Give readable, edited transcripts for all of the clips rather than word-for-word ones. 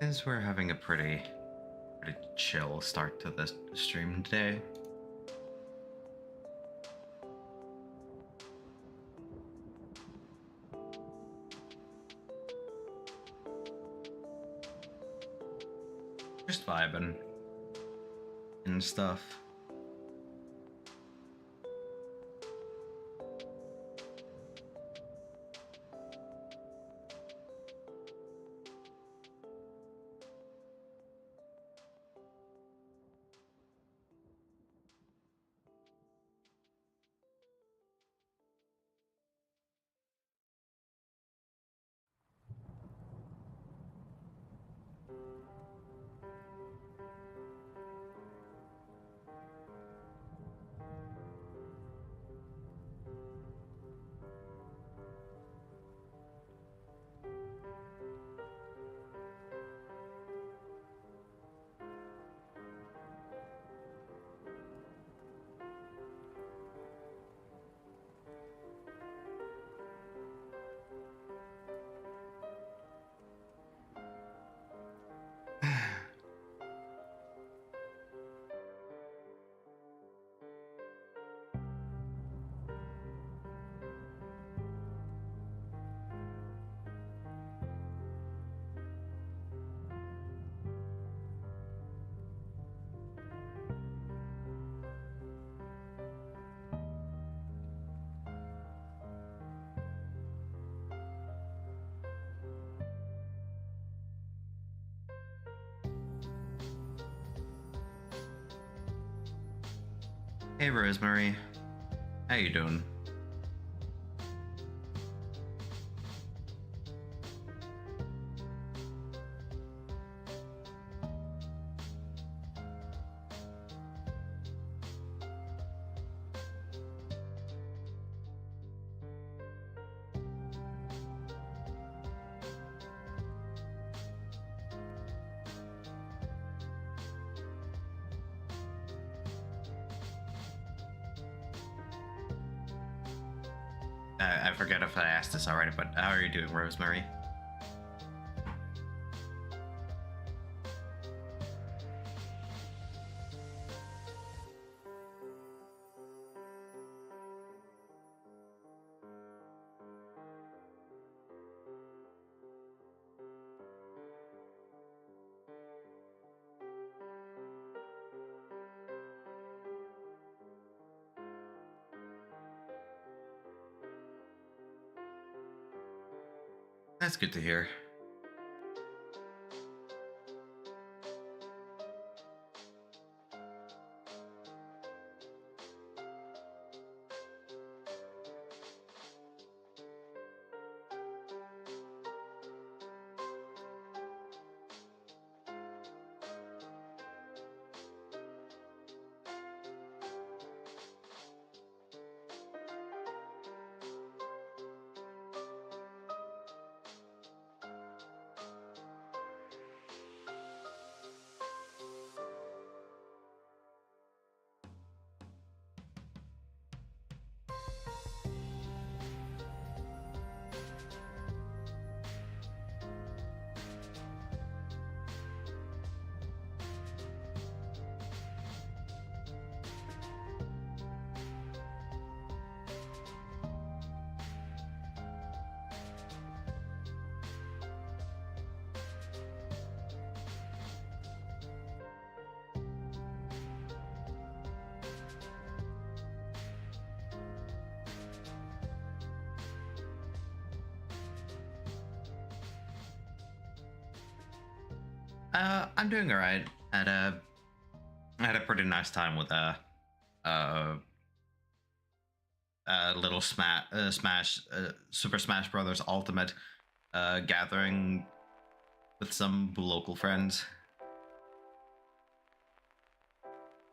Since we're having a pretty chill start to this stream today. Just vibing and stuff. Hey Rosemary, how you doing? I forget if I asked this already, but how are you doing, Rosemary? That's good to hear. I'm doing alright. I had a pretty nice time with uh, little Super Smash Brothers Ultimate gathering with some local friends.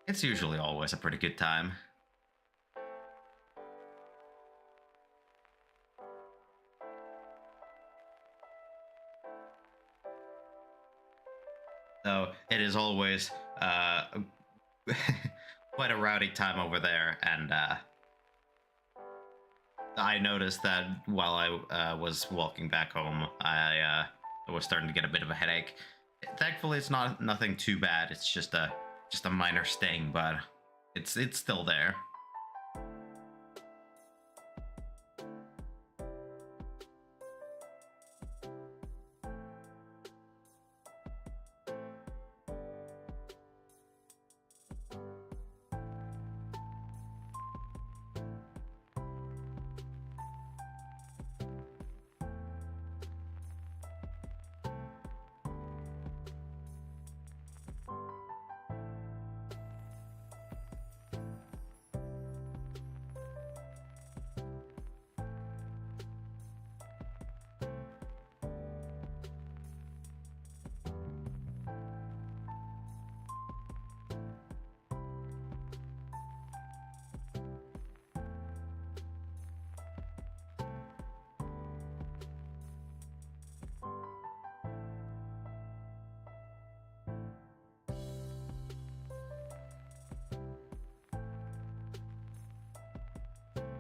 It's usually always a pretty good time. So it is always quite a rowdy time over there, and I noticed that while I was walking back home, I was starting to get a bit of a headache. Thankfully, it's nothing too bad. It's just a minor sting, but it's still there.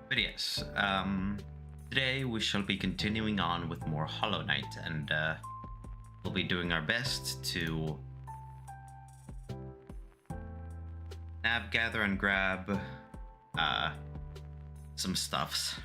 But yes, today we shall be continuing on with more Hollow Knight, and we'll be doing our best to nab, gather, and grab some stuffs.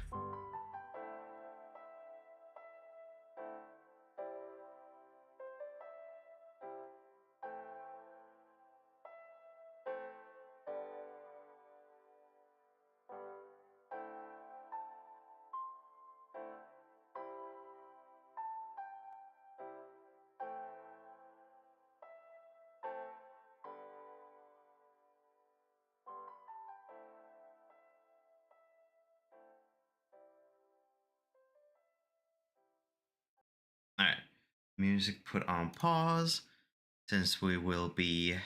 Alright, music put on pause, since we will be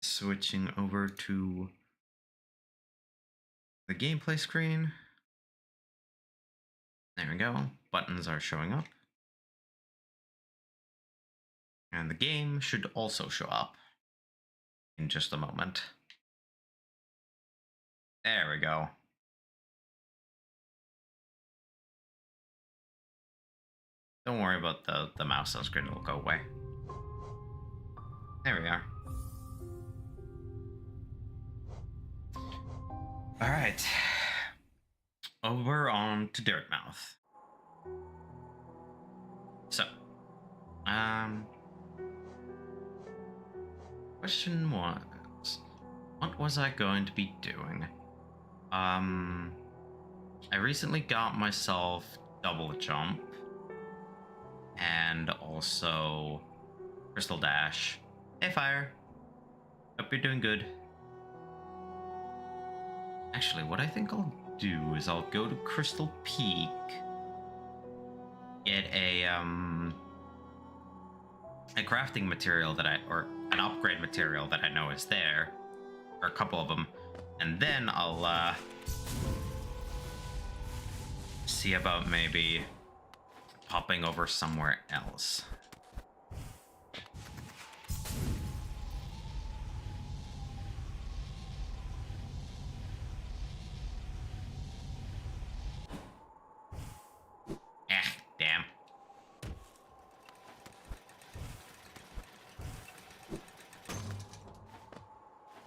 switching over to the gameplay screen. There we go, buttons are showing up. And the game should also show up in just a moment. There we go. Don't worry about the mouse on screen, it'll go away. There we are. Alright. Over on to Dirtmouth. So, question was, what was I going to be doing? I recently got myself double jump and also crystal dash. Hey, Fire. Hope you're doing good. Actually, what I think I'll do is I'll go to Crystal Peak, get a crafting material or an upgrade material that I know is there, or a couple of them, and then I'll see about maybe popping over somewhere else. Damn.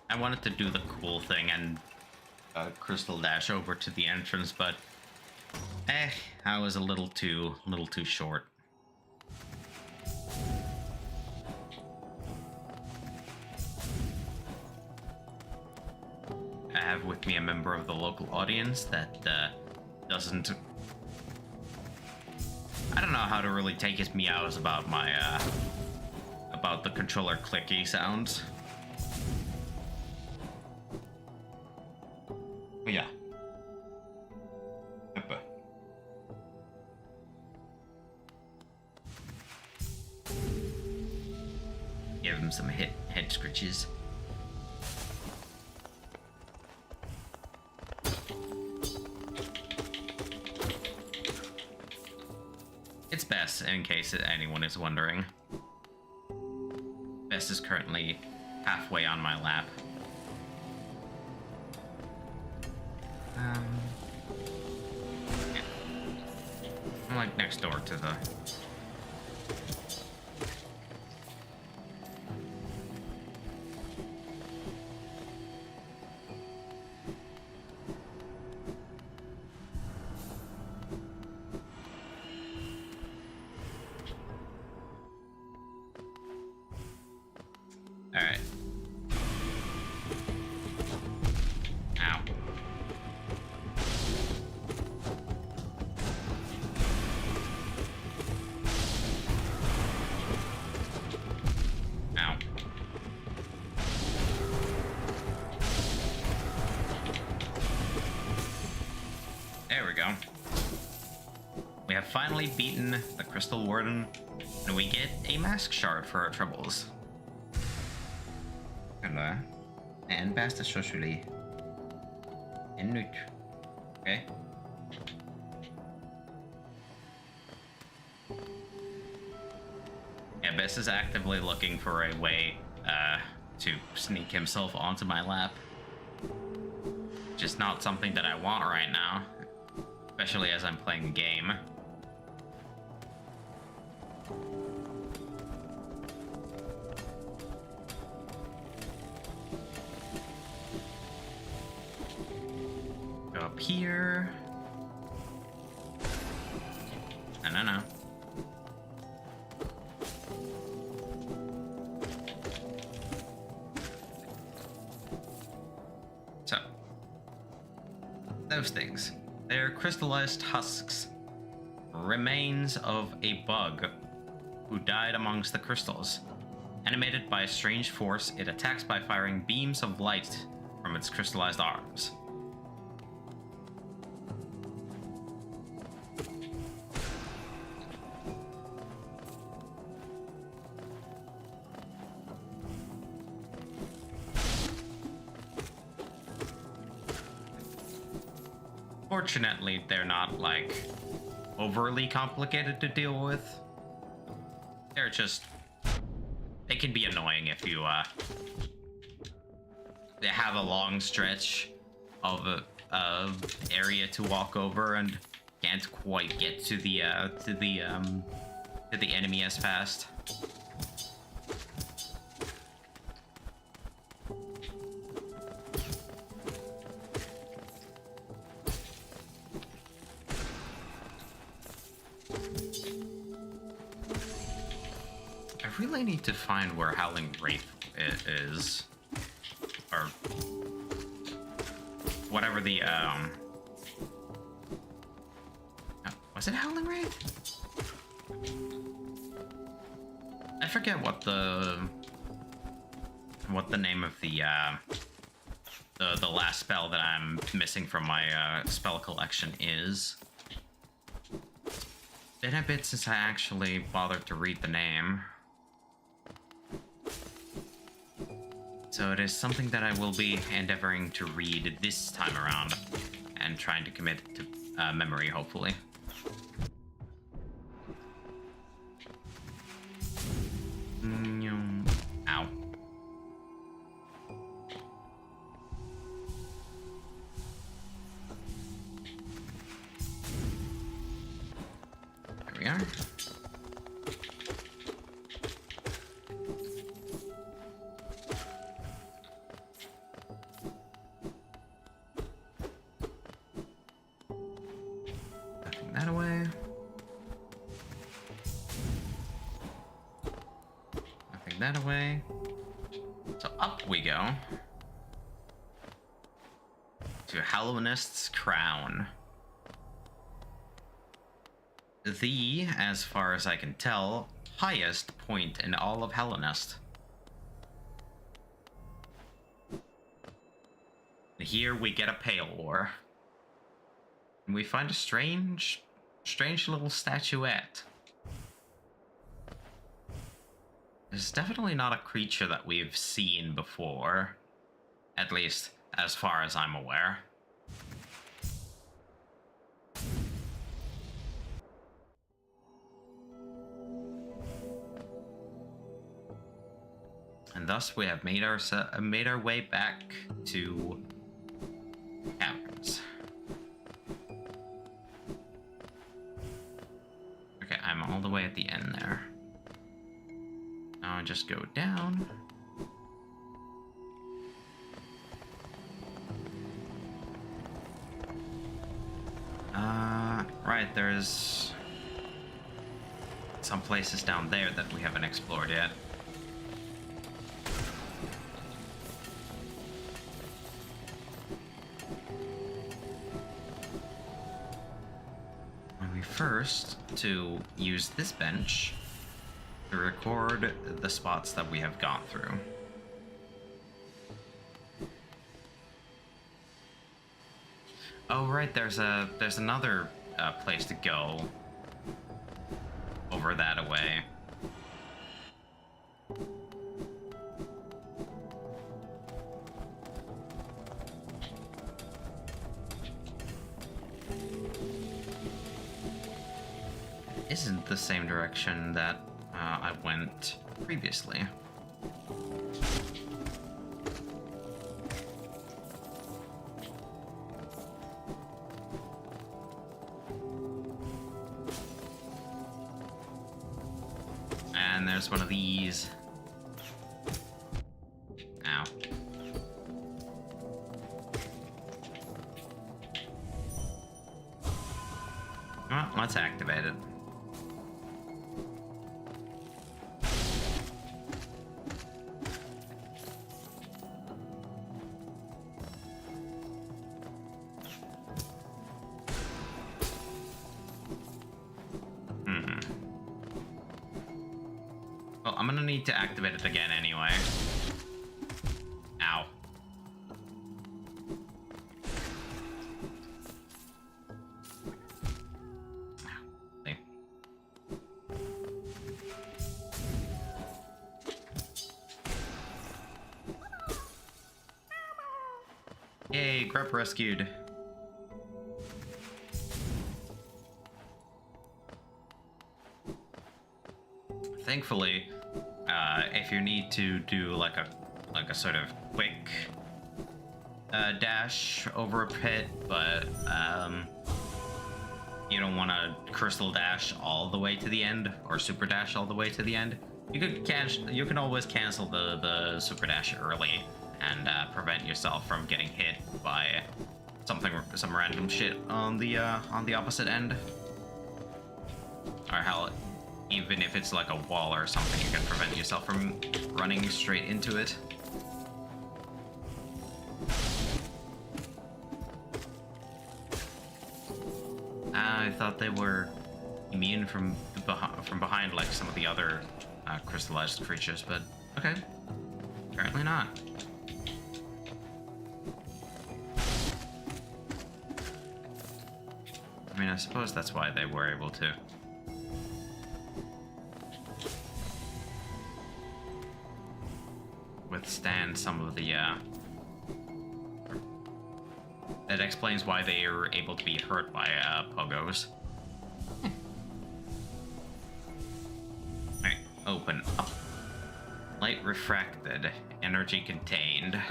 I wanted to do the cool thing and crystal dash over to the entrance, but I was a little too short. I have with me a member of the local audience that doesn't. I don't know how to really take his meows about my about the controller clicky sounds. But yeah. Give him some head scritches. It's Bess, in case anyone is wondering. Bess is currently halfway on my lap. next door to the... Alright. Ow. Ow. There we go. We have finally beaten the Crystal Warden, and we get a mask shard for our troubles. En bästa socially. En nytt. Okay. Yeah, Bess is actively looking for a way to sneak himself onto my lap. Just not something that I want right now, especially as I'm playing a game. Go up here. No. So, those things. They're crystallized husks. Remains of a bug who died amongst the crystals. Animated by a strange force, it attacks by firing beams of light from its crystallized arms. Fortunately, they're not, like, overly complicated to deal with. They're just... They can be annoying if you, they have a long stretch of area to walk over and can't quite get to the enemy as fast. I really need to find where Howling Wraith is, or whatever the was it Howling Wraith? I forget what the name of the last spell that I'm missing from my spell collection is. Been a bit since I actually bothered to read the name. So it is something that I will be endeavoring to read this time around and trying to commit to memory, hopefully. Ow. There we are. That away. So up we go to Hallownest's Crown. The, as far as I can tell, highest point in all of Hallownest. Here we get a Pale Ore. And we find a strange little statuette. It's definitely not a creature that we've seen before. At least, as far as I'm aware. And thus we have made our way back to caverns. just go down. Right, there's some places down there that we haven't explored yet. We first to use this bench to record the spots that we have gone through. Oh right, there's another place to go over that away. Isn't the same direction that I went previously. And there's one of these. Ow. Well, let's activate it. Well, I'm gonna need to activate it again anyway. Ow. See. Yay, Grub rescued. Thankfully, if you need to do like a sort of quick dash over a pit, but you don't want to crystal dash all the way to the end or super dash all the way to the end, you can always cancel the super dash early and prevent yourself from getting hit by some random shit on the opposite end, or hell, even if it's like a wall or something, you can prevent yourself from running straight into it. I thought they were immune from behind like some of the other crystallized creatures, but okay, apparently not. I mean, I suppose that's why they were able to. Withstand some of the that explains why they are able to be hurt by poggos. Alright, open up. Light refracted, energy contained.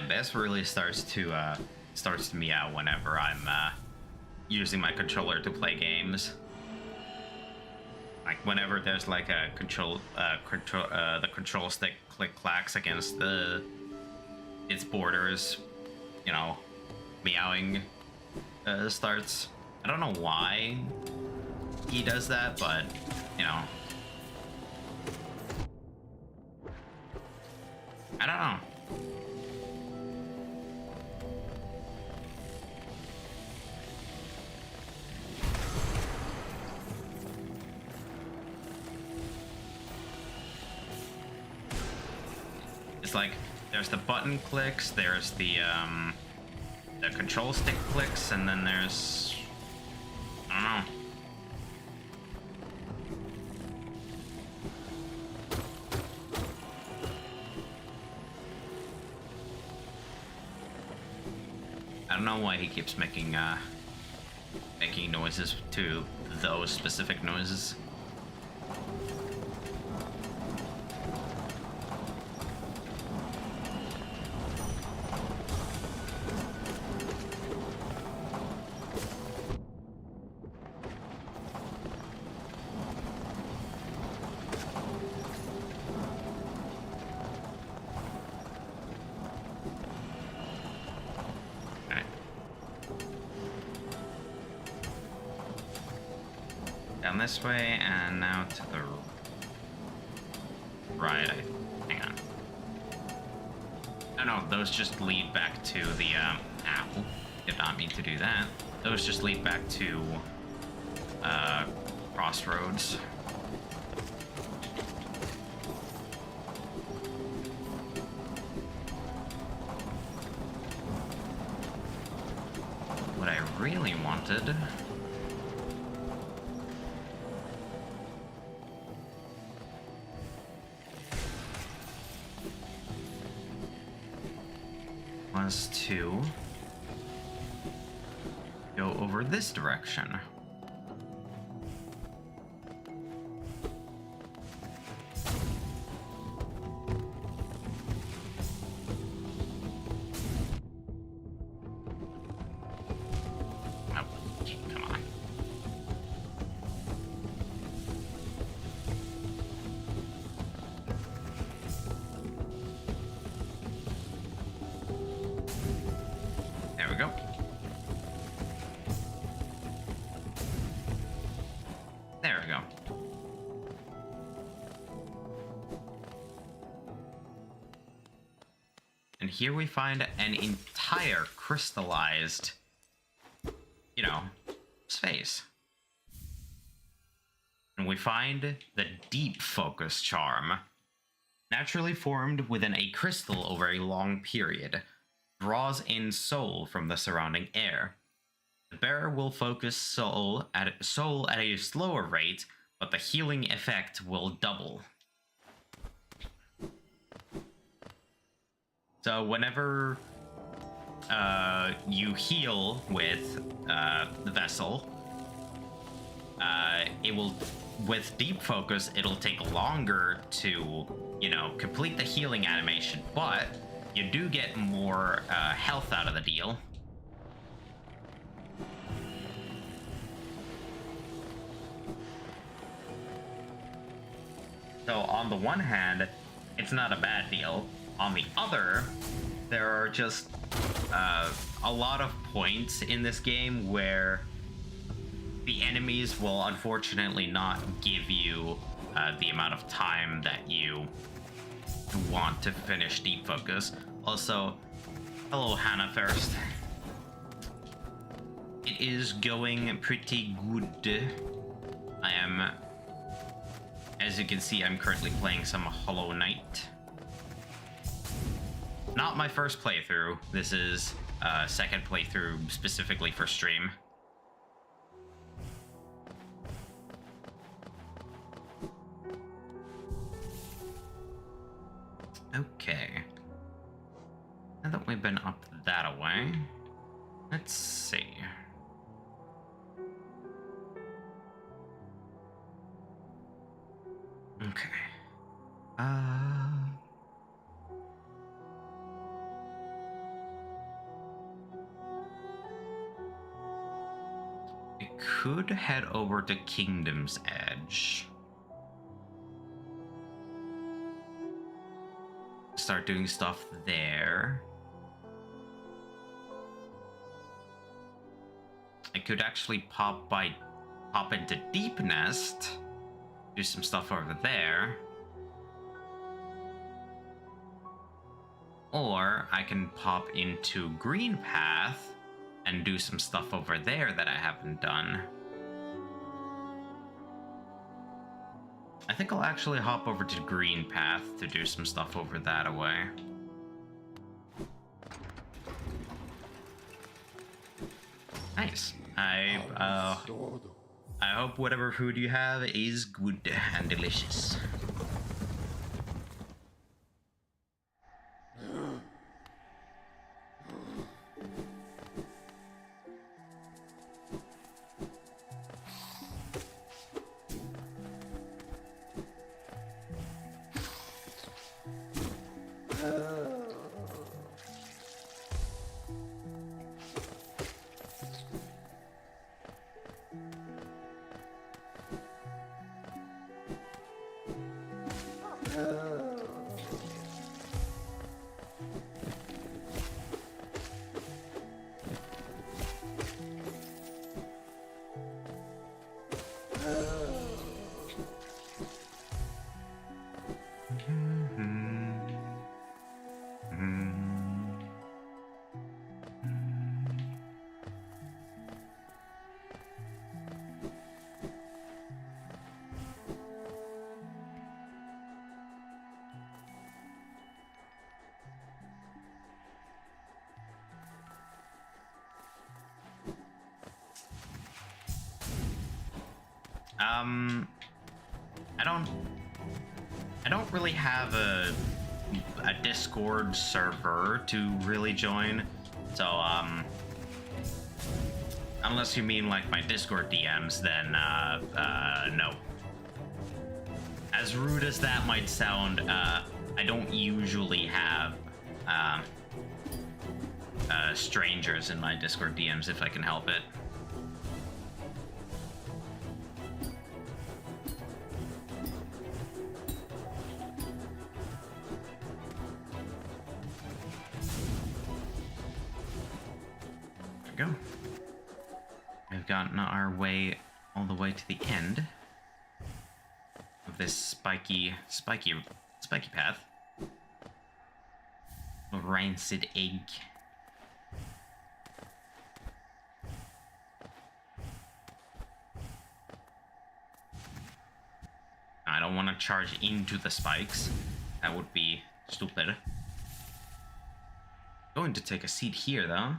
Bess really starts to meow whenever I'm using my controller to play games. Like whenever there's like a the control stick click clacks against its borders, you know, meowing starts. I don't know why he does that, but you know, I don't know. It's like there's the button clicks, there's the control stick clicks, and then there's, I don't know. know why he keeps making noises to those specific noises. Down this way, and now to the right. Hang on. Oh no, those just lead back to the, ow. Did not mean to do that. Those just lead back to, crossroads. What I really wanted was to go over this direction. Oh, come on. There we go. There we go. And here we find an entire crystallized, you know, space. And we find the deep focus charm. Naturally formed within a crystal over a long period, draws in soul from the surrounding air. The bearer will focus soul at a slower rate, but the healing effect will double. So whenever you heal with the vessel, it will, with deep focus, it'll take longer to, you know, complete the healing animation, but you do get more health out of the deal. So on the one hand, it's not a bad deal. On the other, there are just a lot of points in this game where the enemies will unfortunately not give you the amount of time that you want to finish deep focus. Also, hello Hannah first. It is going pretty good. I am, as you can see, I'm currently playing some Hollow Knight. Not my first playthrough. This is second playthrough specifically for stream. Okay. Now that we've been up that way, let's see. Okay. I could head over to Kingdom's Edge. Start doing stuff there. I could actually pop into Deep Nest, do some stuff over there. Or I can pop into Green Path and do some stuff over there that I haven't done. I think I'll actually hop over to Green Path to do some stuff over that way. Nice. I hope whatever food you have is good and delicious. I don't really have a Discord server to really join, so unless you mean like my Discord DMs, then no. As rude as that might sound, I don't usually have strangers in my Discord DMs if I can help it. There we go. We've gotten our way all the way to the end of this spiky path. A rancid egg. I don't want to charge into the spikes. That would be stupid. Going to take a seat here, though.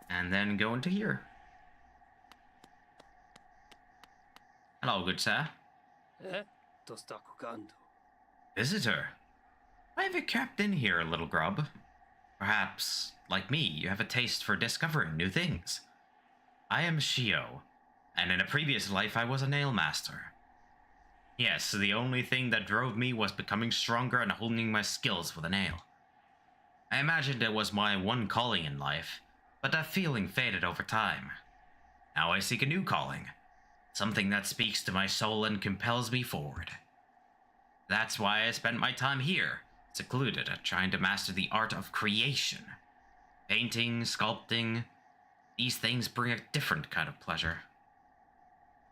And then go into here. Hello, good sir. Visitor. Why have you kept in here, little grub? Perhaps, like me, you have a taste for discovering new things. I am Shio, and in a previous life I was a nail master. Yes, the only thing that drove me was becoming stronger and honing my skills with a nail. I imagined it was my one calling in life, but that feeling faded over time. Now I seek a new calling, something that speaks to my soul and compels me forward. That's why I spent my time here, secluded, trying to master the art of creation. Painting, sculpting, these things bring a different kind of pleasure.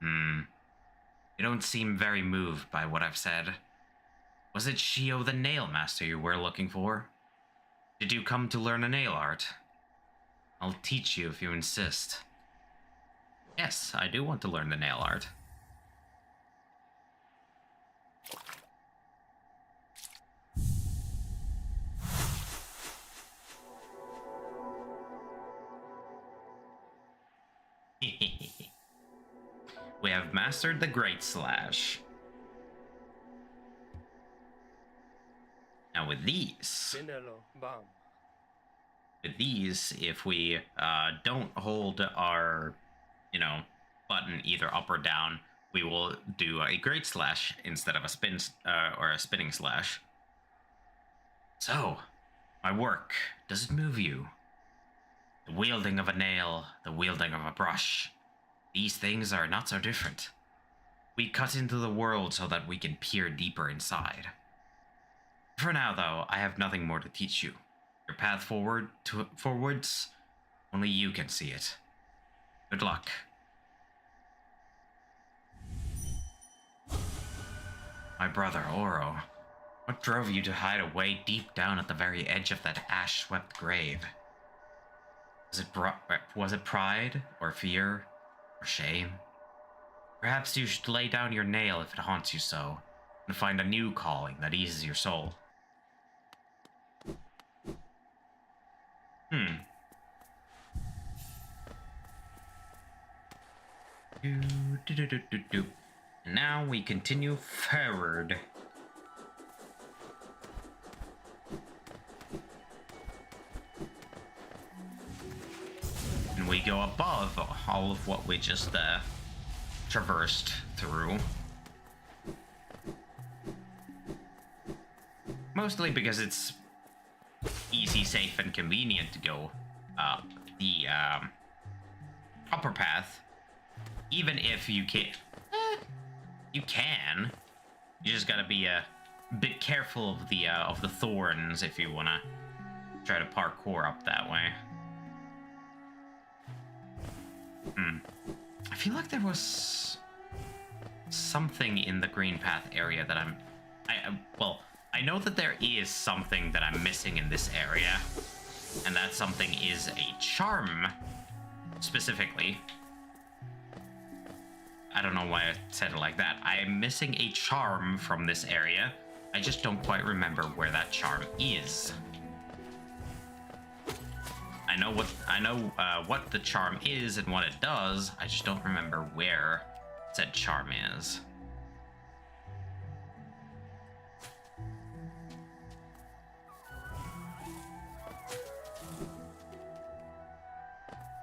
You don't seem very moved by what I've said. Was it Shio the Nail Master you were looking for? Did you come to learn a nail art? I'll teach you if you insist. Yes, I do want to learn the nail art. We have mastered the Great Slash. Now with these, if we don't hold our, button either up or down, we will do a Great Slash instead of a spin or a spinning slash. So, my work, does it move you? The wielding of a nail, the wielding of a brush. These things are not so different. We cut into the world so that we can peer deeper inside. For now, though, I have nothing more to teach you. Your path forwards, only you can see it. Good luck. My brother, Oro. What drove you to hide away deep down at the very edge of that ash-swept grave? Was it pride, or fear, or shame? Perhaps you should lay down your nail if it haunts you so, and find a new calling that eases your soul. And now we continue forward. And we go above all of what we just traversed through. Mostly because it's easy, safe, and convenient to go the upper path. Even if you can, You just gotta be a bit careful of the thorns if you wanna try to parkour up that way. I feel like there was something in the green path area that well, I know that there is something that I'm missing in this area, and that something is a charm, specifically. I don't know why I said it like that. I am missing a charm from this area. I just don't quite remember where that charm is. I know what the charm is and what it does. I just don't remember where said charm is.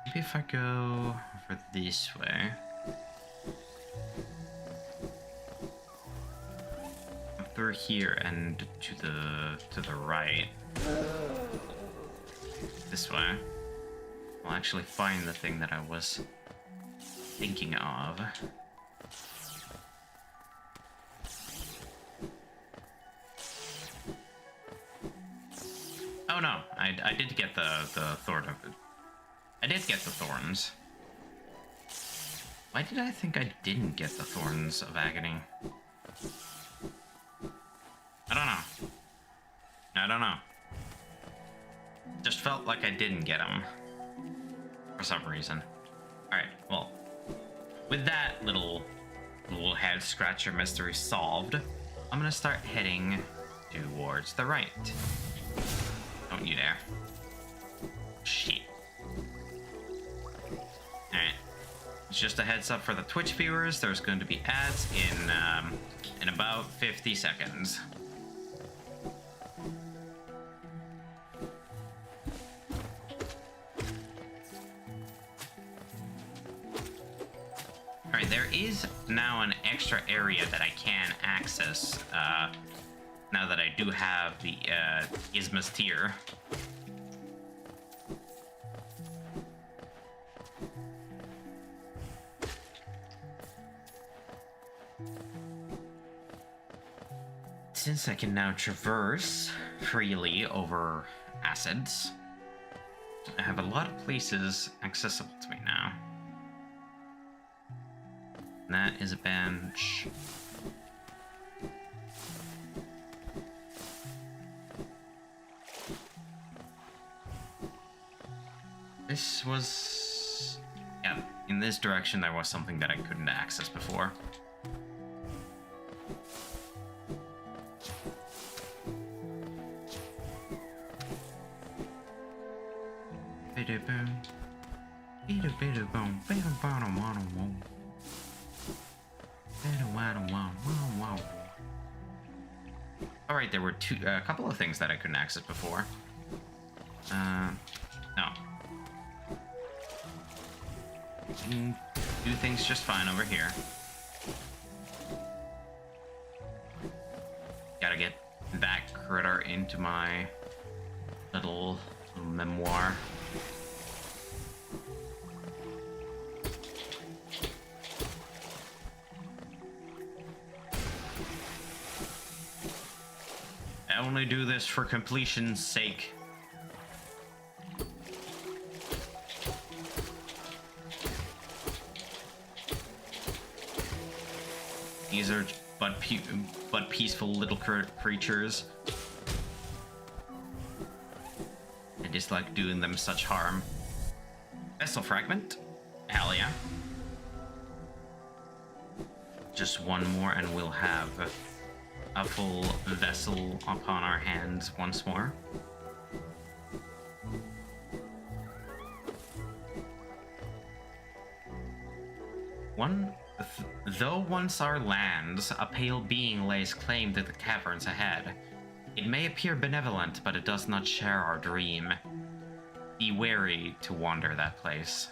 Maybe if I go over this way. Through here and to the right. This way. I'll actually find the thing that I was thinking of. Oh no, I did get the thorn of it. I did get the thorns. Why did I think I didn't get the thorns of agony? I don't know. Just felt like I didn't get them. For some reason. Alright, well. With that little head scratcher mystery solved, I'm gonna start heading towards the right. Don't you dare. Shit. Alright. Just a heads up for the Twitch viewers, there's going to be ads in about 50 seconds. Alright, there is now an extra area that I can access, now that I do have the, Isma's tier. Since I can now traverse freely over acids, I have a lot of places accessible to me now. And that is a bench. This was... yeah, in this direction there was something that I couldn't access before. Alright, there were a couple of things that I couldn't access before. No. Can do things just fine over here. Gotta get that critter into my little memoir. I only do this for completion's sake. These are but peaceful little creatures. I dislike doing them such harm. Vessel fragment. Hell yeah. Just one more and we'll have a full vessel upon our hands once more. Though once our lands, a pale being lays claim to the caverns ahead. It may appear benevolent, but it does not share our dream. Be wary to wander that place.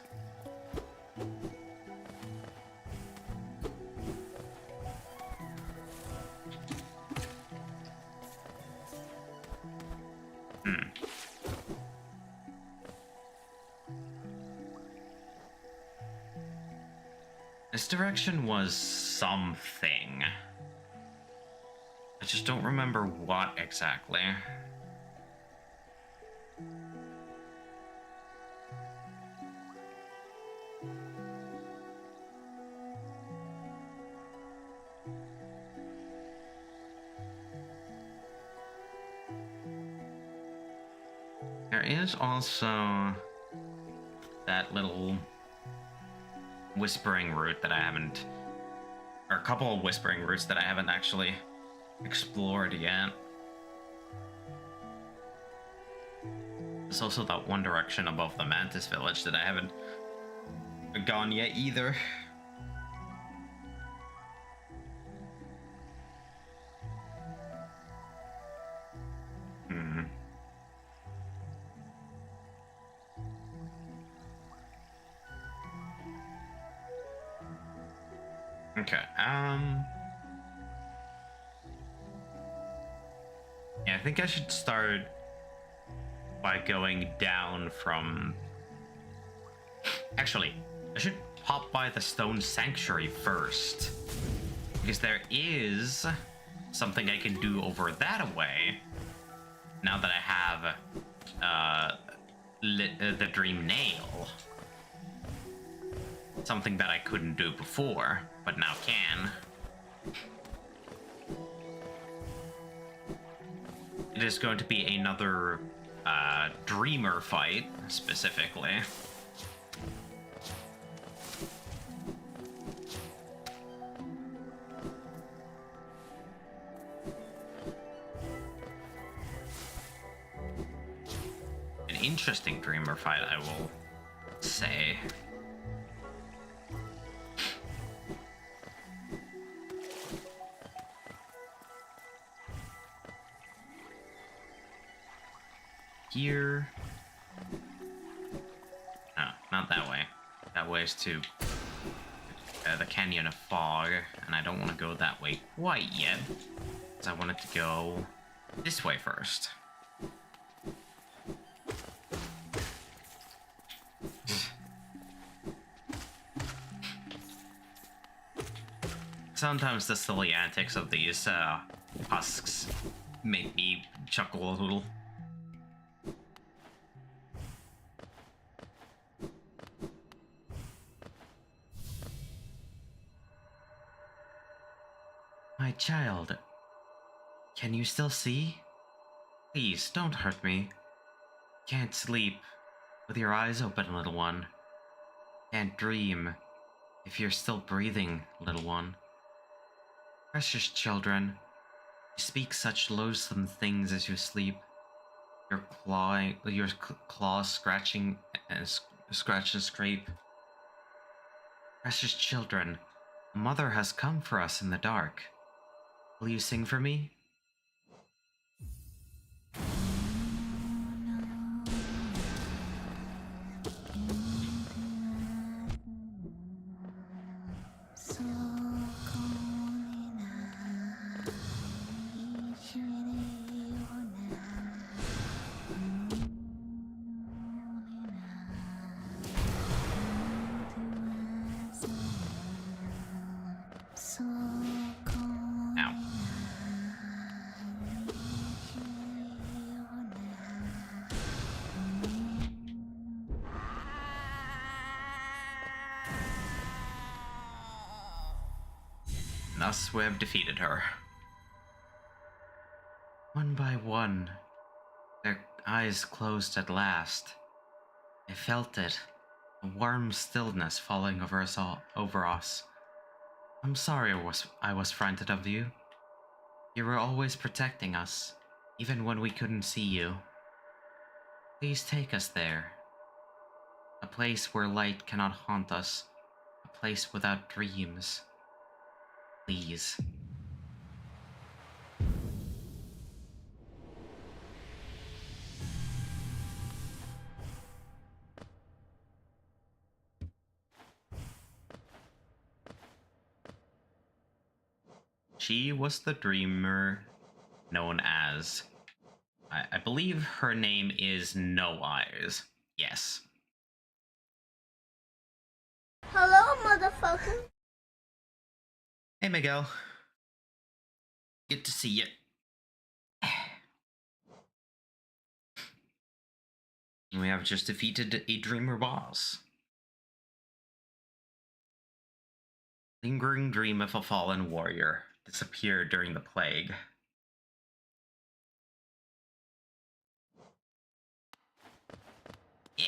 This direction was something. just don't remember what exactly. There is also that little whispering route that I haven't, or a couple of whispering routes that I haven't actually explored yet. There's also that one direction above the Mantis Village that I haven't gone yet either. Okay, yeah, I think I should start by going down from... Actually, I should pop by the Stone Sanctuary first, because there is something I can do over that way, now that I have the Dream Nail. Something that I couldn't do before, but now can. It is going to be another Dreamer fight, specifically. An interesting Dreamer fight, I will say. Here. No, not that way. That way is to the Canyon of Fog, and I don't want to go that way quite yet, because I wanted to go this way first. Sometimes the silly antics of these husks make me chuckle a little. My child, can you still see? Please, don't hurt me. Can't sleep with your eyes open, little one. Can't dream if you're still breathing, little one. Precious children, you speak such loathsome things as you sleep. Your claws scratching and scratch and scrape. Precious children, a mother has come for us in the dark. Will you sing for me? Thus we have defeated her. One by one, their eyes closed at last. I felt it, a warm stillness falling over us. I'm sorry I was frightened of you. You were always protecting us, even when we couldn't see you. Please take us there. A place where light cannot haunt us, a place without dreams. Please. She was the dreamer known as... I believe her name is No Eyes. Yes. Hello, motherfucker. Hey, Miguel. Good to see you. We have just defeated a Dreamer boss. Lingering dream of a fallen warrior disappeared during the plague. Yeah.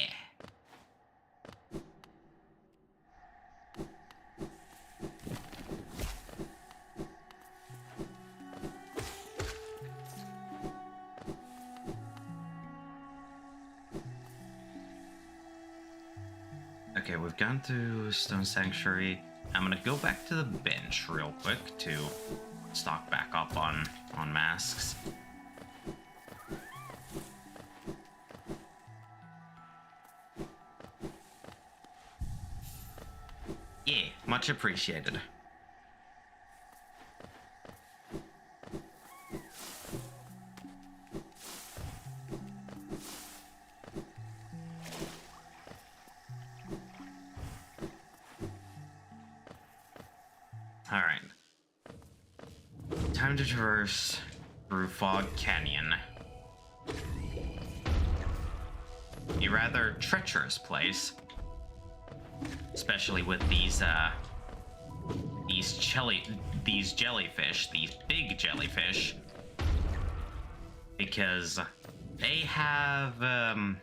Okay, we've gone to Stone Sanctuary. I'm gonna go back to the bench real quick to stock back up on masks. Yeah, much appreciated. Alright. Time to traverse through Fog Canyon. A rather treacherous place. Especially with these jellyfish, these big jellyfish. Because they have the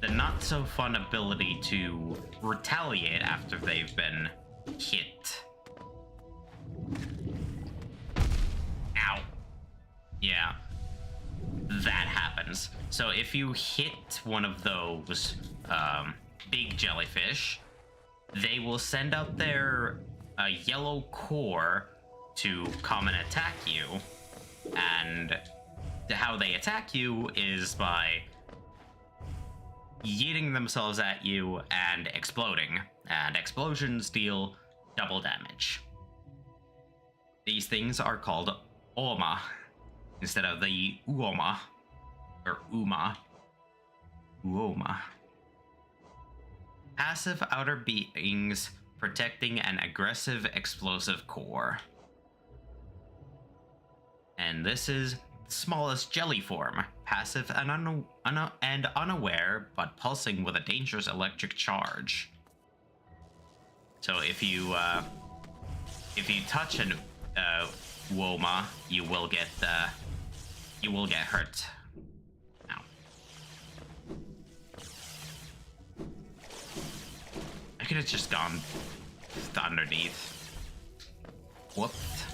not so fun ability to retaliate after they've been hit. Ow. Yeah. That happens. So if you hit one of those big jellyfish, they will send out their yellow core to come and attack you. And how they attack you is by yeeting themselves at you and exploding. And explosions deal double damage. These things are called Oma instead of the Uoma or Uma. Uoma. Passive outer beings protecting an aggressive explosive core. And this is the smallest jelly form, passive and unaware, but pulsing with a dangerous electric charge. So if you touch an Uoma, you will get hurt. Ow. I could have just gone underneath. Whoops.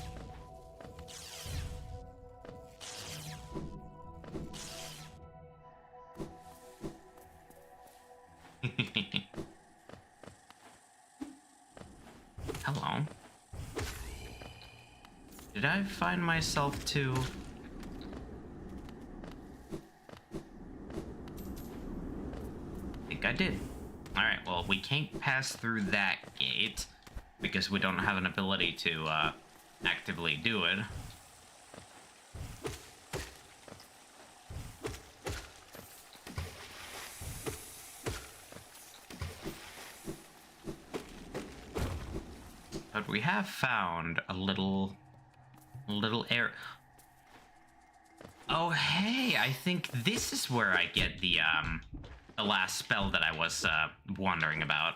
Hello. Did I find myself to... I think I did. Alright, well, we can't pass through that gate because we don't have an ability to actively do it. But we have found a little air. Oh, hey, I think this is where I get the last spell that I was wondering about.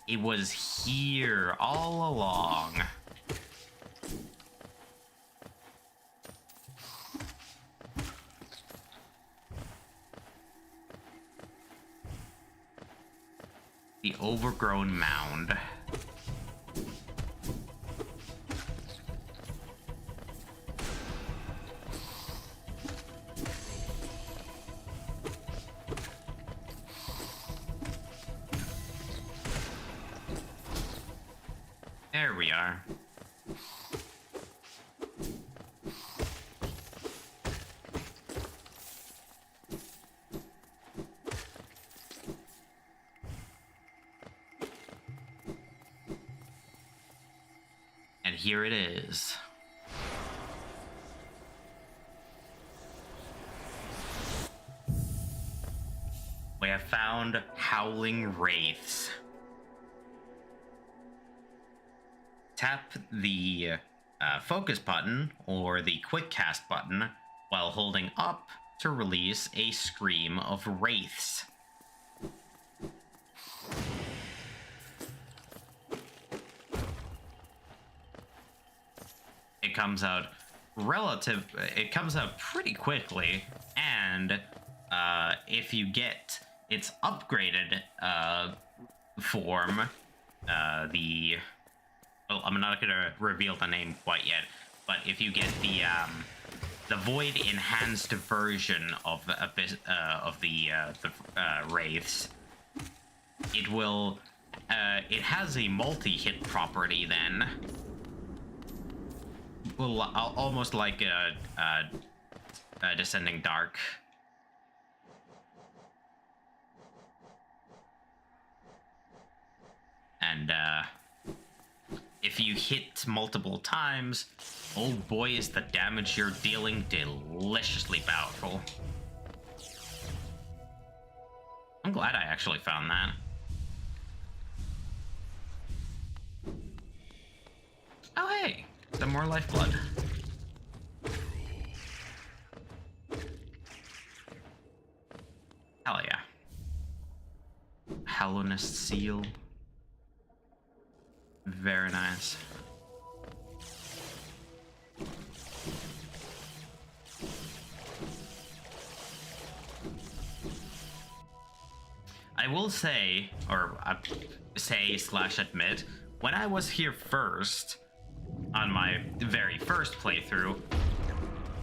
It was here all along. The overgrown mound. There we are. And here it is. We have found howling wraiths. Tap the focus button or the quick cast button while holding up to release a scream of wraiths. It comes out pretty quickly, and if you get its upgraded form, I'm not gonna reveal the name quite yet, but if you get the void enhanced version of the wraiths, it will it has a multi-hit property then. Well, almost like a Descending Dark. And if you hit multiple times, oh boy, is the damage you're dealing deliciously powerful. I'm glad I actually found that. Oh hey, some more lifeblood. Hell yeah. Hallownest Seal. Very nice. I will say, or say/admit, when I was here first, on my very first playthrough,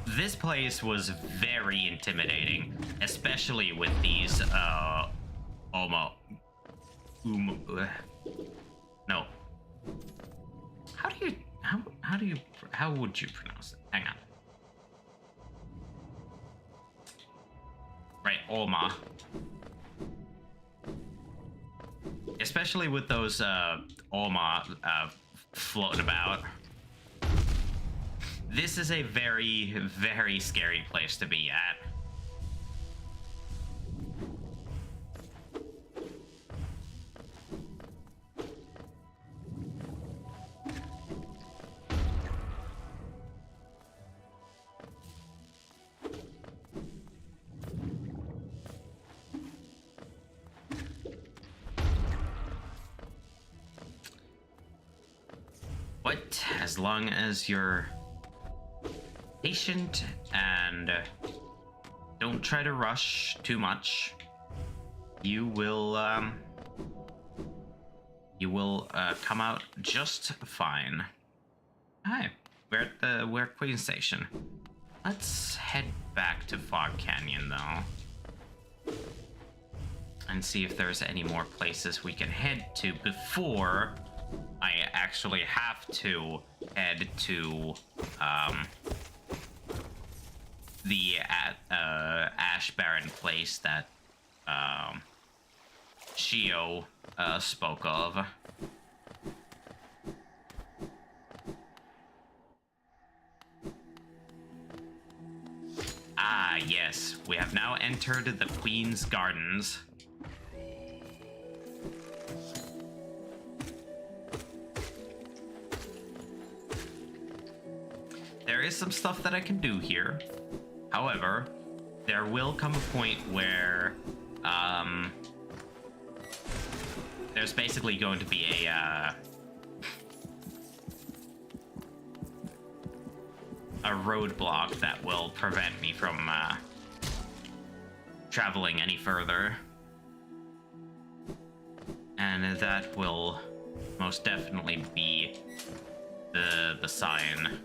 this place was very intimidating, especially with these, no. How would you pronounce it? Hang on. Right, Oma. Especially with those, Oma, floating about. This is a very, very scary place to be at. But as long as you're patient and don't try to rush too much, you will come out just fine. Hi, we're at the Queen Station. Let's head back to Fog Canyon though, and see if there's any more places we can head to before I actually have to head to the Ash Baron place that Shio spoke of. Ah, yes, we have now entered the Queen's Gardens. There is some stuff that I can do here. However, there will come a point where there's basically going to be a roadblock that will prevent me from traveling any further. And that will most definitely be the sign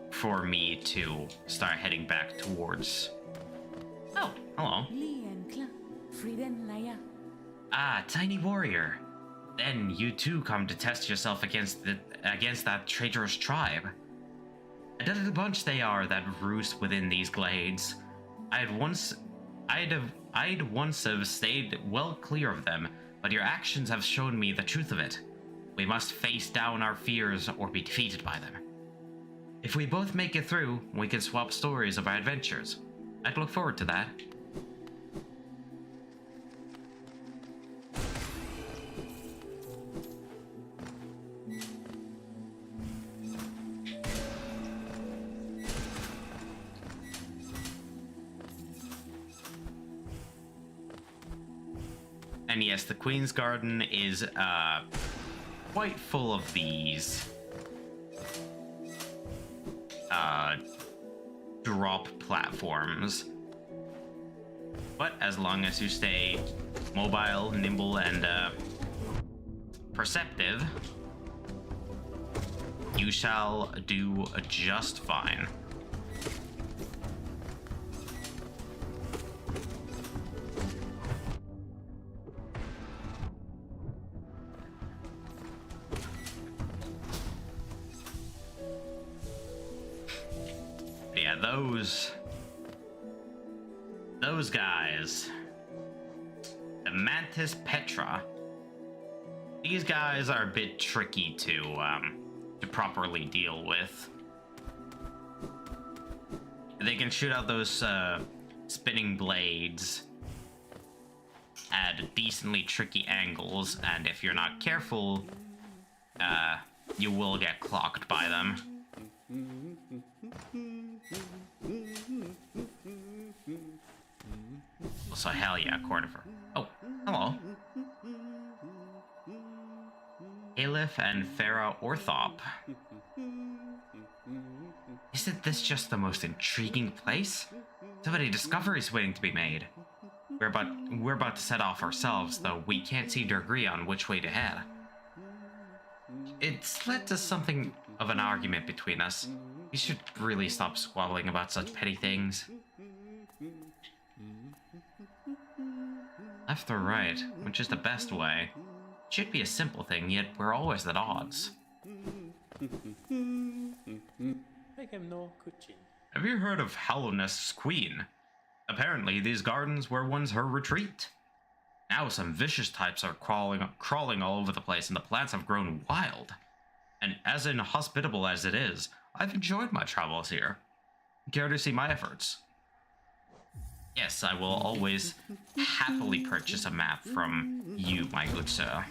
for me to start heading back towards... Oh, hello. Ah, tiny warrior. Then you too come to test yourself against that traitorous tribe. A deadly bunch they are that roost within these glades. I'd once have stayed well clear of them, but your actions have shown me the truth of it. We must face down our fears or be defeated by them. If we both make it through, we can swap stories of our adventures. I'd look forward to that. And yes, the Queen's Garden is quite full of these drop platforms. But as long as you stay mobile, nimble, and perceptive, you shall do just fine. Yeah, those guys. The Mantis Petra. These guys are a bit tricky to properly deal with. They can shoot out those spinning blades at decently tricky angles, and if you're not careful, you will get clocked by them. So hell yeah, Cordifer. Oh, hello. Aleph and Farah Orthop. Isn't this just the most intriguing place? So many discoveries waiting to be made. We're about to set off ourselves, though we can't seem to agree on which way to head. It's led to something of an argument between us. We should really stop squabbling about such petty things. Left or right, which is the best way? It should be a simple thing, yet we're always at odds. Have you heard of Hallownest's Queen? Apparently, these gardens were once her retreat. Now some vicious types are crawling all over the place, and the plants have grown wild. And as inhospitable as it is, I've enjoyed my travels here. Care to see my efforts? Yes, I will always happily purchase a map from you, my good sir.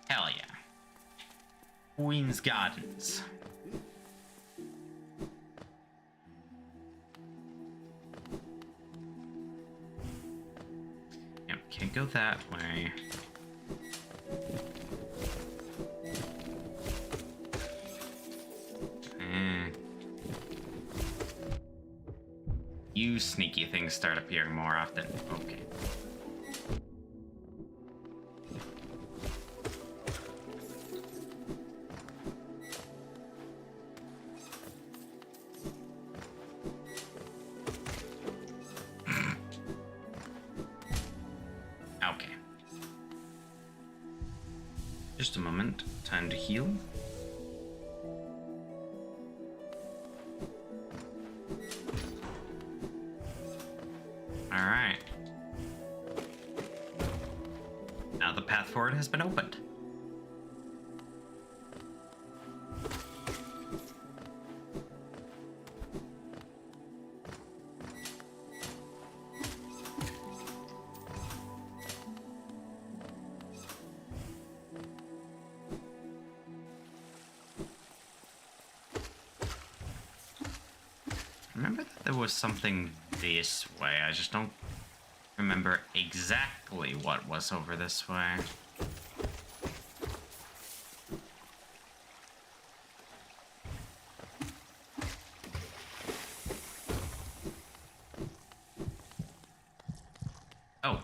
Hell yeah. Queen's Gardens. Yep, can't go that way. You sneaky things start appearing more often. Okay. Okay. Just a moment. Time to heal. Alright. Now the path forward has been opened. Remember that there was something this way. I just don't remember exactly what was over this way. Oh,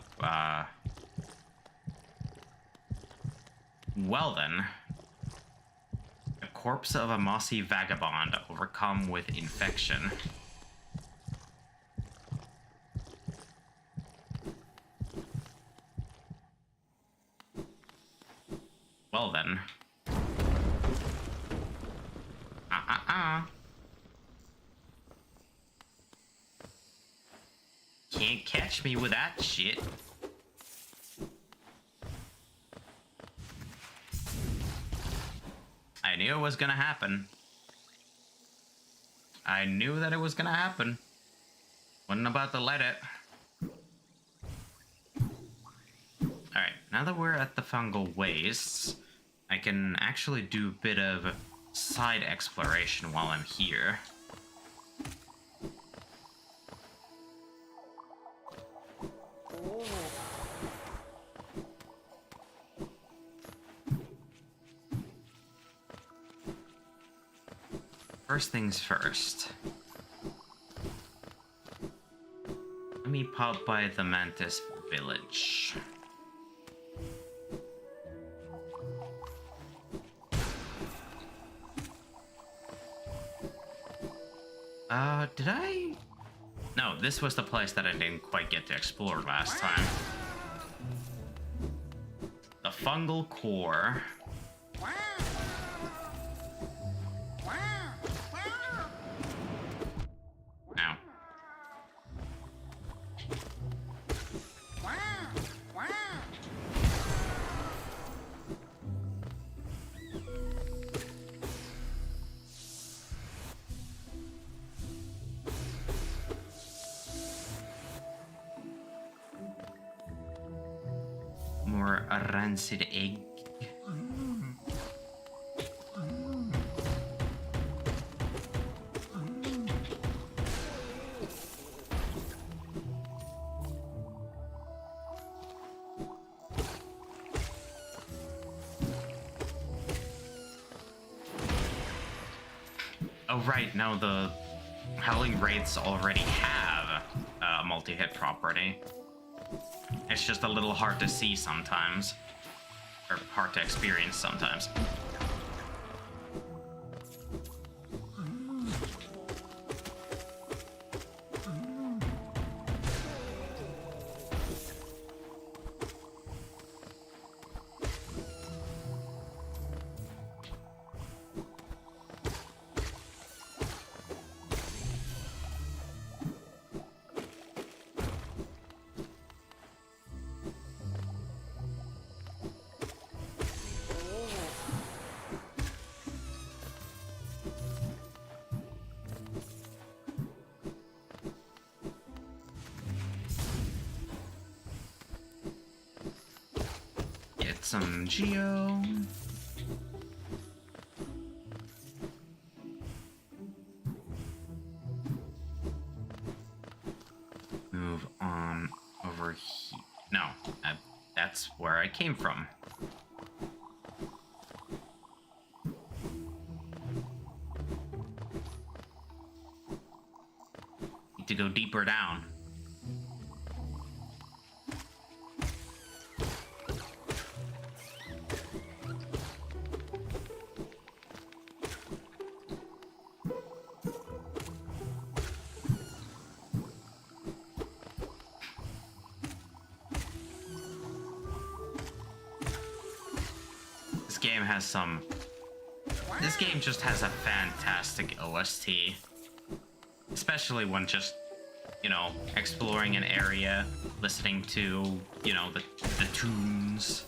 well then. A corpse of a mossy vagabond overcome with infection. Well then. Can't catch me with that shit. I knew it was gonna happen. I knew that it was gonna happen. Wasn't about to let it. Alright, now that we're at the fungal wastes, I can actually do a bit of side exploration while I'm here. First things first. Let me pop by the Mantis village. Did I? No, this was the place that I didn't quite get to explore last time. The fungal core. Ow. More a rancid egg. Oh right, no, the Howling Wraiths already have a multi-hit property. It's just a little hard to see sometimes. Or hard to experience sometimes. Some geo. Move on over here. No, that's where I came from. Need to go deeper down. This game just has a fantastic OST. Especially when just, you know, exploring an area, listening to, you know, the tunes.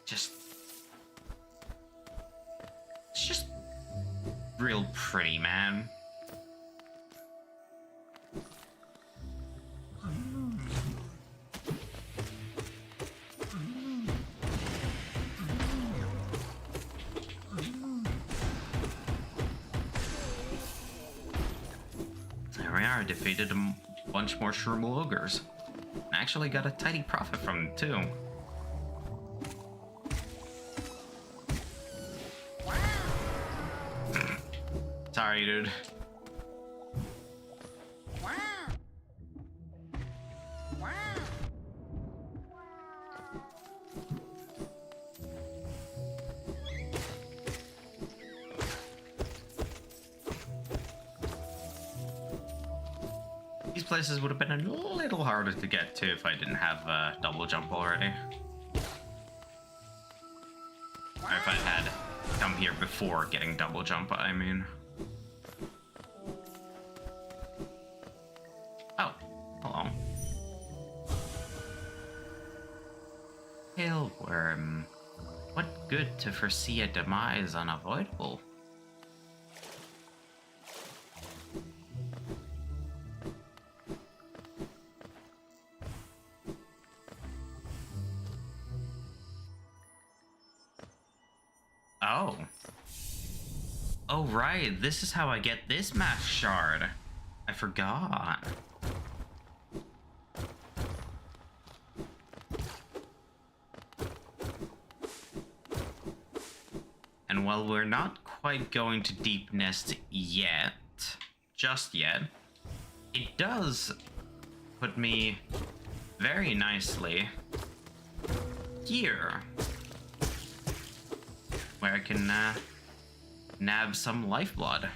It's just real pretty, man. Defeated a bunch more shroom ogres. I actually got a tidy profit from them too. Sorry, dude. Places would have been a little harder to get to if I didn't have double jump already. Or if I had come here before getting double jump, I mean. Oh, hello. Tailworm. What good to foresee a demise unavoidable? Oh. Oh, right. This is how I get this math shard. I forgot. And while we're not quite going to Deep Nest yet, just yet, it does put me very nicely here, where I can nab some lifeblood.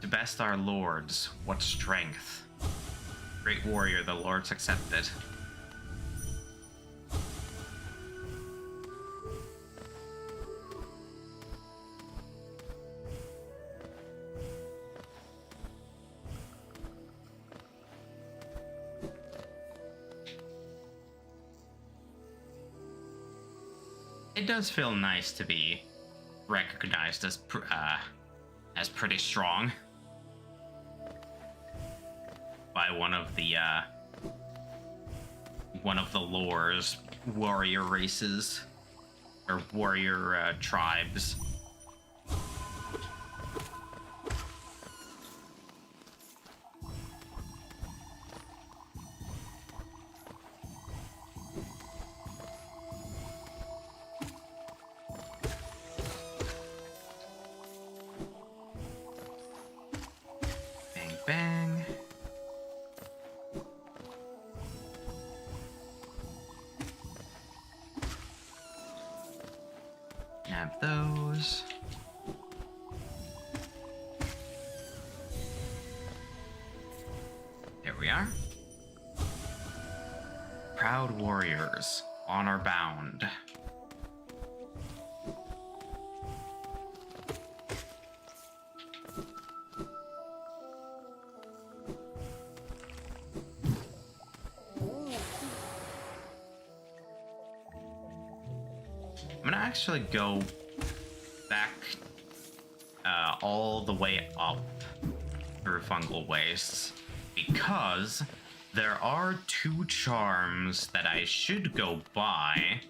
To best our lords, what strength. Great warrior, the lords accepted. It does feel nice to be recognized as pretty strong by one of the lore's warrior races or warrior tribes. Bang. Nab those. There we are. Proud warriors, honor bound. I'm gonna actually go back all the way up through Fungal Wastes because there are 2 charms that I should go buy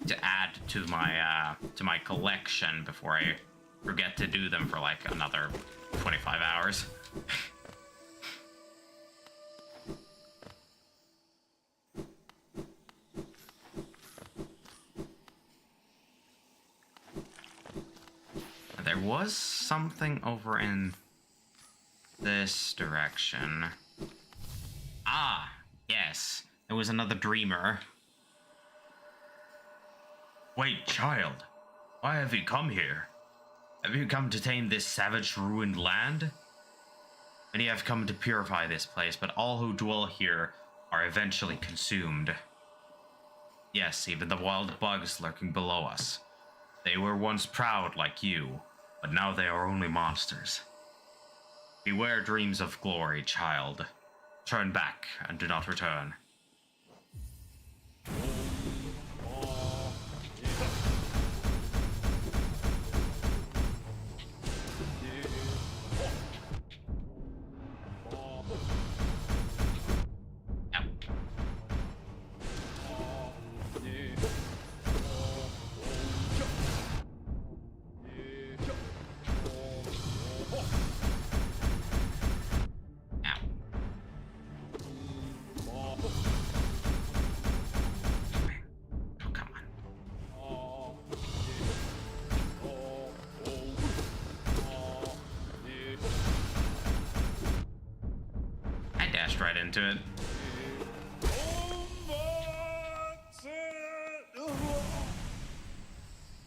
to add to my collection before I forget to do them for like another 25 hours. There was something over in this direction. Ah, yes. There was another dreamer. Wait, child. Why have you come here? Have you come to tame this savage, ruined land? Many have come to purify this place, but all who dwell here are eventually consumed. Yes, even the wild bugs lurking below us. They were once proud like you, but now they are only monsters. Beware dreams of glory, child. Turn back and do not return. Right into it.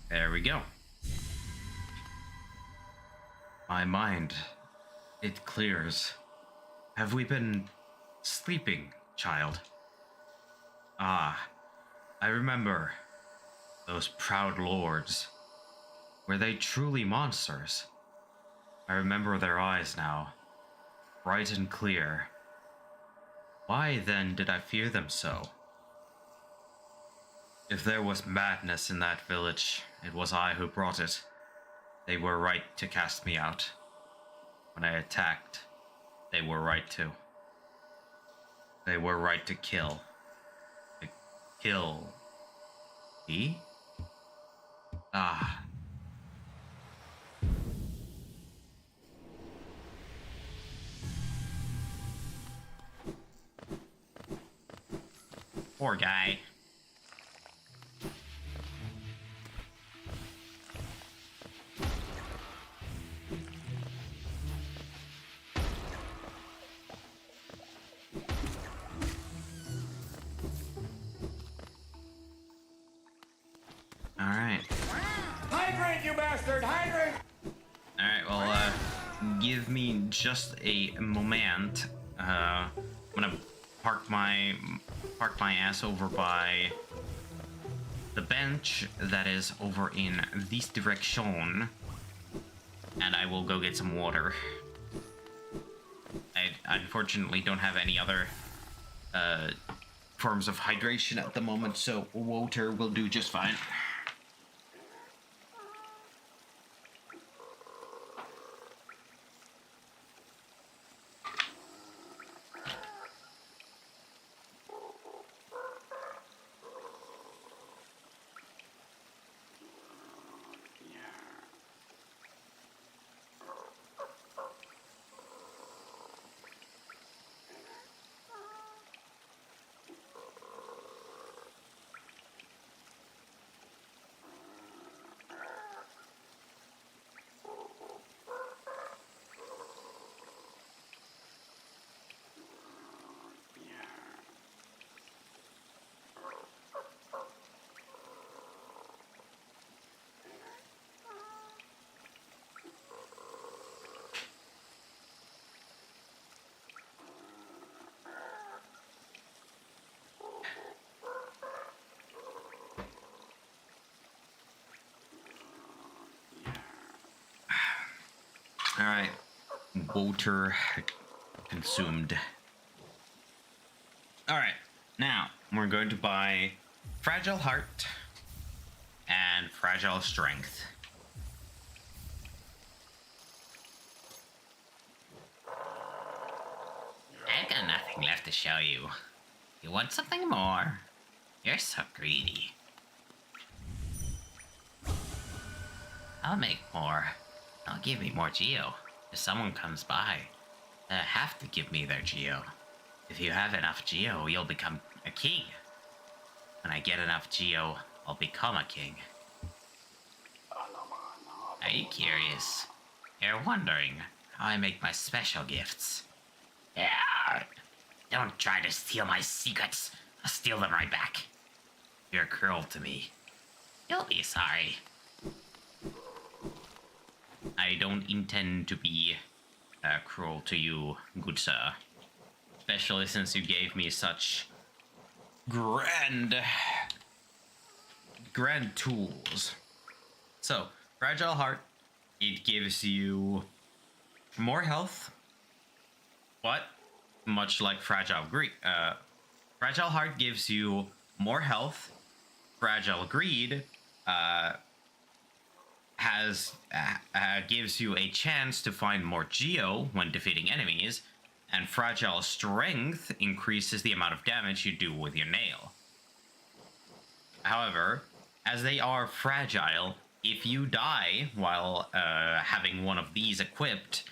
There we go. My mind, it clears. Have we been sleeping, child? Ah, I remember those proud lords. Were they truly monsters? I remember their eyes now, bright and clear. Why then did I fear them so? If there was madness in that village, it was I who brought it. They were right to cast me out. When I attacked, they were right to. They were right to kill. To kill me? Ah. Poor guy. Alright. Hydrate, you bastard! Hydrate! Alright, well, give me just a moment. I'm gonna park my ass over by the bench that is over in this direction, and I will go get some water. I unfortunately don't have any other forms of hydration at the moment, so water will do just fine. Alright, water consumed. Alright, now we're going to buy Fragile Heart and Fragile Strength. I've got nothing left to show you. You want something more? You're so greedy. I'll make more. I'll give me more Geo. If someone comes by, they have to give me their Geo. If you have enough Geo, you'll become a king. When I get enough Geo, I'll become a king. Are you curious? You're wondering how I make my special gifts? Yeah. Don't try to steal my secrets. I'll steal them right back. You're cruel to me. You'll be sorry. I don't intend to be cruel to you, good sir. Especially since you gave me such grand tools. So, Fragile Heart, it gives you more health, but much like Fragile Heart gives you more health. Fragile Greed gives you a chance to find more Geo when defeating enemies, and Fragile Strength increases the amount of damage you do with your nail. However, as they are fragile, if you die while having one of these equipped,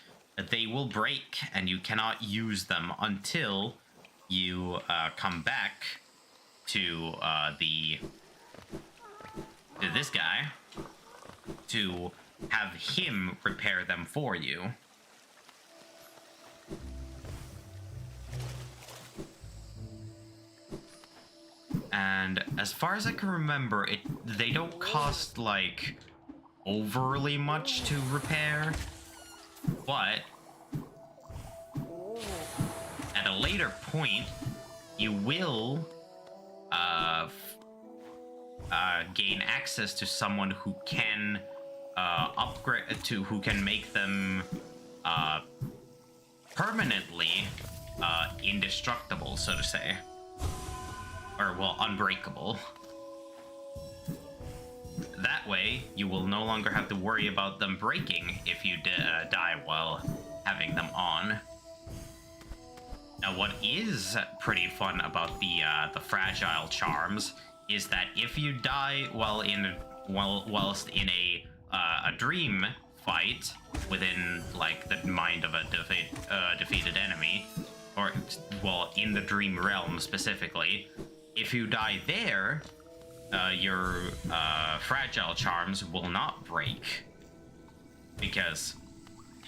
they will break and you cannot use them until you come back to this guy to have him repair them for you. And as far as I can remember, they don't cost like overly much to repair, but at a later point you will gain access to someone who can who can make them permanently indestructible, so to say. Or, well, unbreakable. That way, you will no longer have to worry about them breaking if you die while having them on. Now, what is pretty fun about the fragile charms is that if you die whilst in a dream fight within like the mind of a defeated enemy, or well, in the dream realm specifically, if you die there, your fragile charms will not break. Because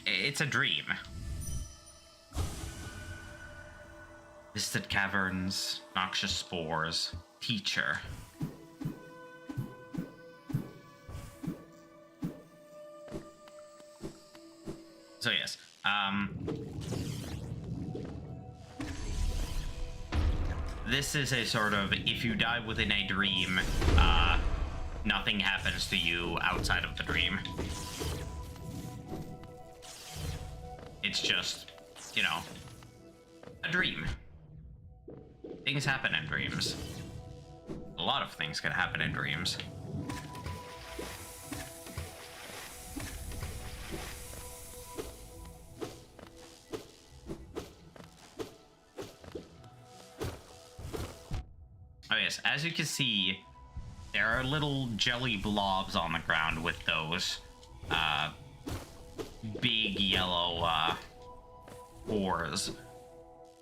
it's a dream. Visited caverns, noxious spores, teacher. So yes, this is a sort of, if you die within a dream, nothing happens to you outside of the dream. It's just, you know, a dream. Things happen in dreams. A lot of things can happen in dreams. Oh yes, as you can see, there are little jelly blobs on the ground with those big yellow ores.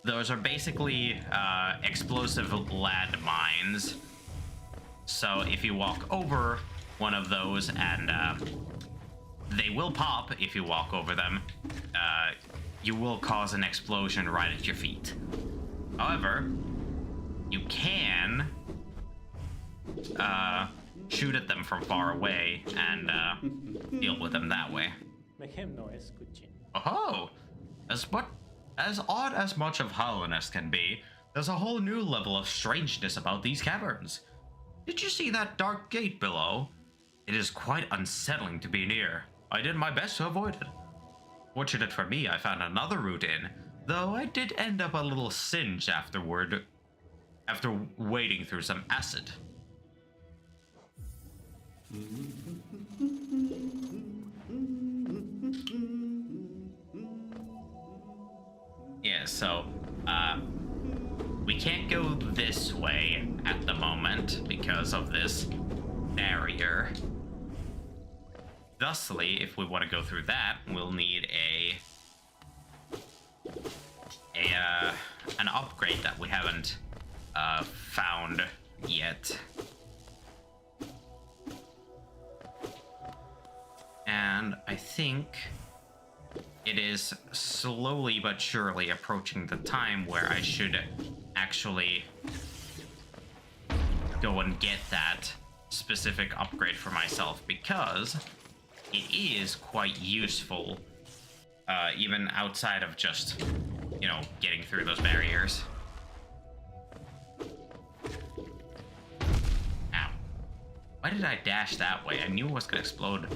Those are basically explosive landmines. So if you walk over one of those, and they will pop if you walk over them, you will cause an explosion right at your feet. However, you can shoot at them from far away and deal with them that way. Make him noise, Gucci. Oh, as odd as much of hollowness can be, there's a whole new level of strangeness about these caverns. Did you see that dark gate below? It is quite unsettling to be near. I did my best to avoid it. Fortunate for me, I found another route in, though I did end up a little singed afterward, after wading through some acid. Yeah, so, we can't go this way at the moment because of this barrier. Thusly, if we want to go through that, we'll need an upgrade that we haven't found yet. And I think it is slowly but surely approaching the time where I should actually go and get that specific upgrade for myself, because it is quite useful, even outside of just, you know, getting through those barriers. Ow. Why did I dash that way? I knew it was gonna explode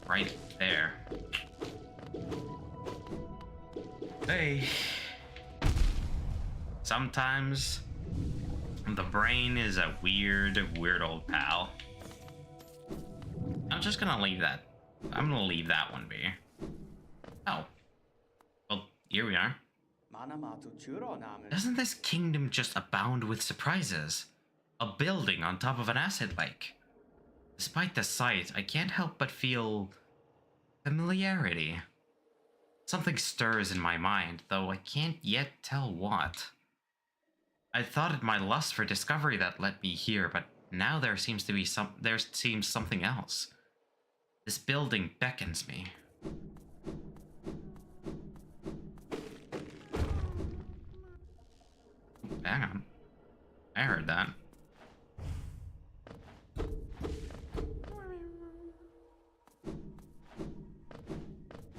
right there. Hey. Sometimes the brain is a weird old pal. I'm just gonna leave that. I'm gonna leave that one be. Oh. Well, here we are. Doesn't this kingdom just abound with surprises? A building on top of an acid lake. Despite the sight, I can't help but feel familiarity. Something stirs in my mind, though I can't yet tell what. I thought it my lust for discovery that led me here, but now there seems something else. This building beckons me. Hang on. I heard that.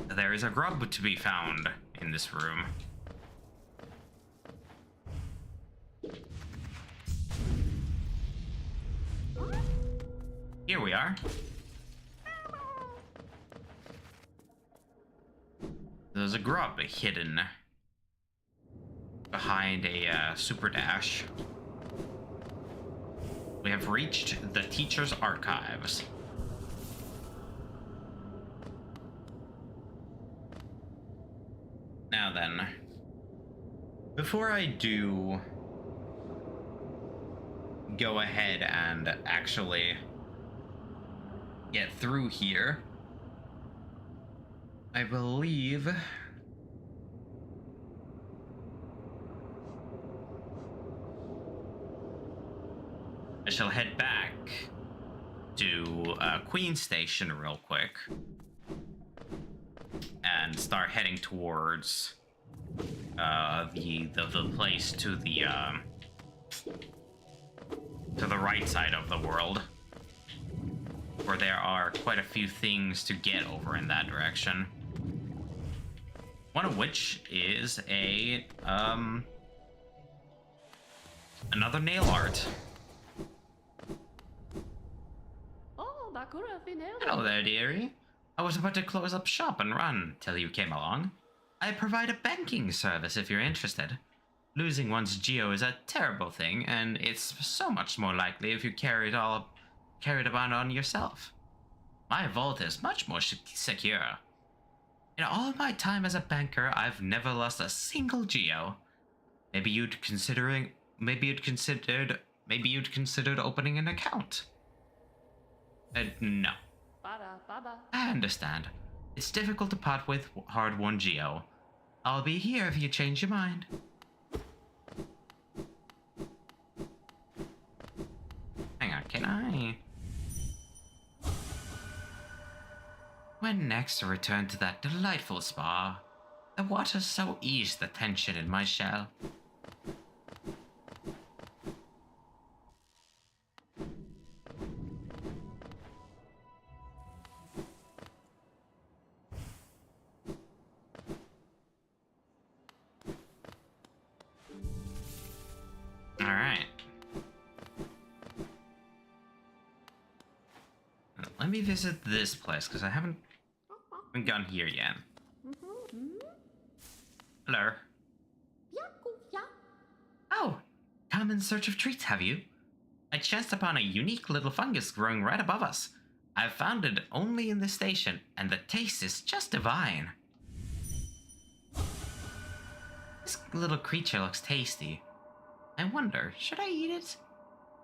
There is a grub to be found in this room. Here we are. There's a grub hidden behind a super dash. We have reached the teacher's archives. Now then, before I do go ahead and actually get through here, I believe shall head back to Queen Station real quick and start heading towards the place to the right side of the world, where there are quite a few things to get over in that direction. One of which is another nail art. Hello there, dearie. I was about to close up shop and run till you came along. I provide a banking service if you're interested. Losing one's geo is a terrible thing, and it's so much more likely if you carry it around on yourself. My vault is much more secure. In all my time as a banker, I've never lost a single geo. Maybe you'd considered opening an account. No. I understand. It's difficult to part with hard-won geo. I'll be here if you change your mind. Hang on, can I? When next I return to that delightful spa, the water so eased the tension in my shell. Alright. Let me visit this place, because I haven't gone here yet. Hello. Oh, come in search of treats, have you? I chanced upon a unique little fungus growing right above us. I've found it only in this station, and the taste is just divine. This little creature looks tasty. I wonder, should I eat it?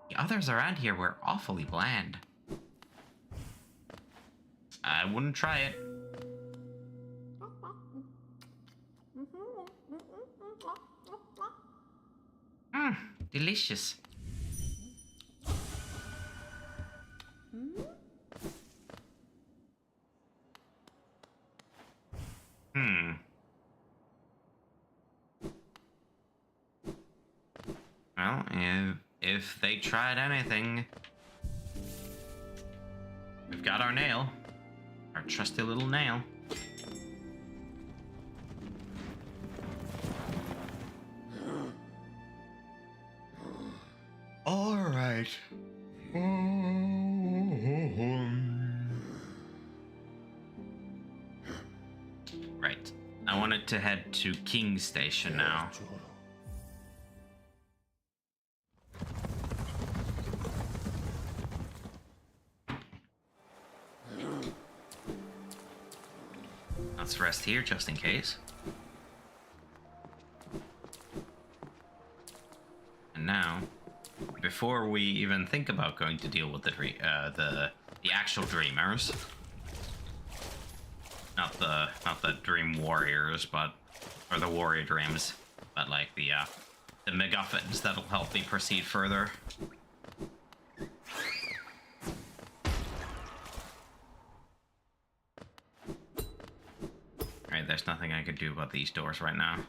The others around here were awfully bland. I wouldn't try it. Delicious. Well, if they tried anything, we've got our nail. Our trusty little nail. All right. Right. I wanted to head to King Station now. Let's rest here just in case. And now, before we even think about going to deal with the actual dreamers, not the dream warriors, or the warrior dreams, but like the MacGuffins that'll help me proceed further. Alright, there's nothing I could do about these doors right now.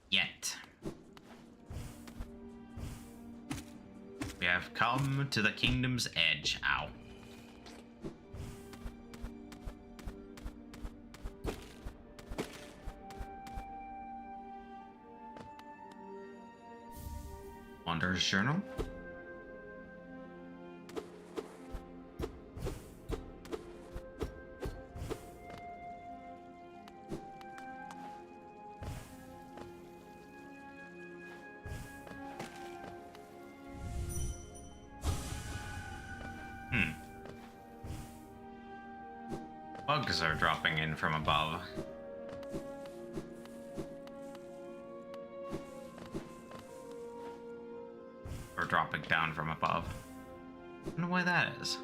Yet. We have come to the kingdom's edge. Ow. Wanderer's Journal? Bugs are dropping in from above. Or dropping down from above. I don't know why that is.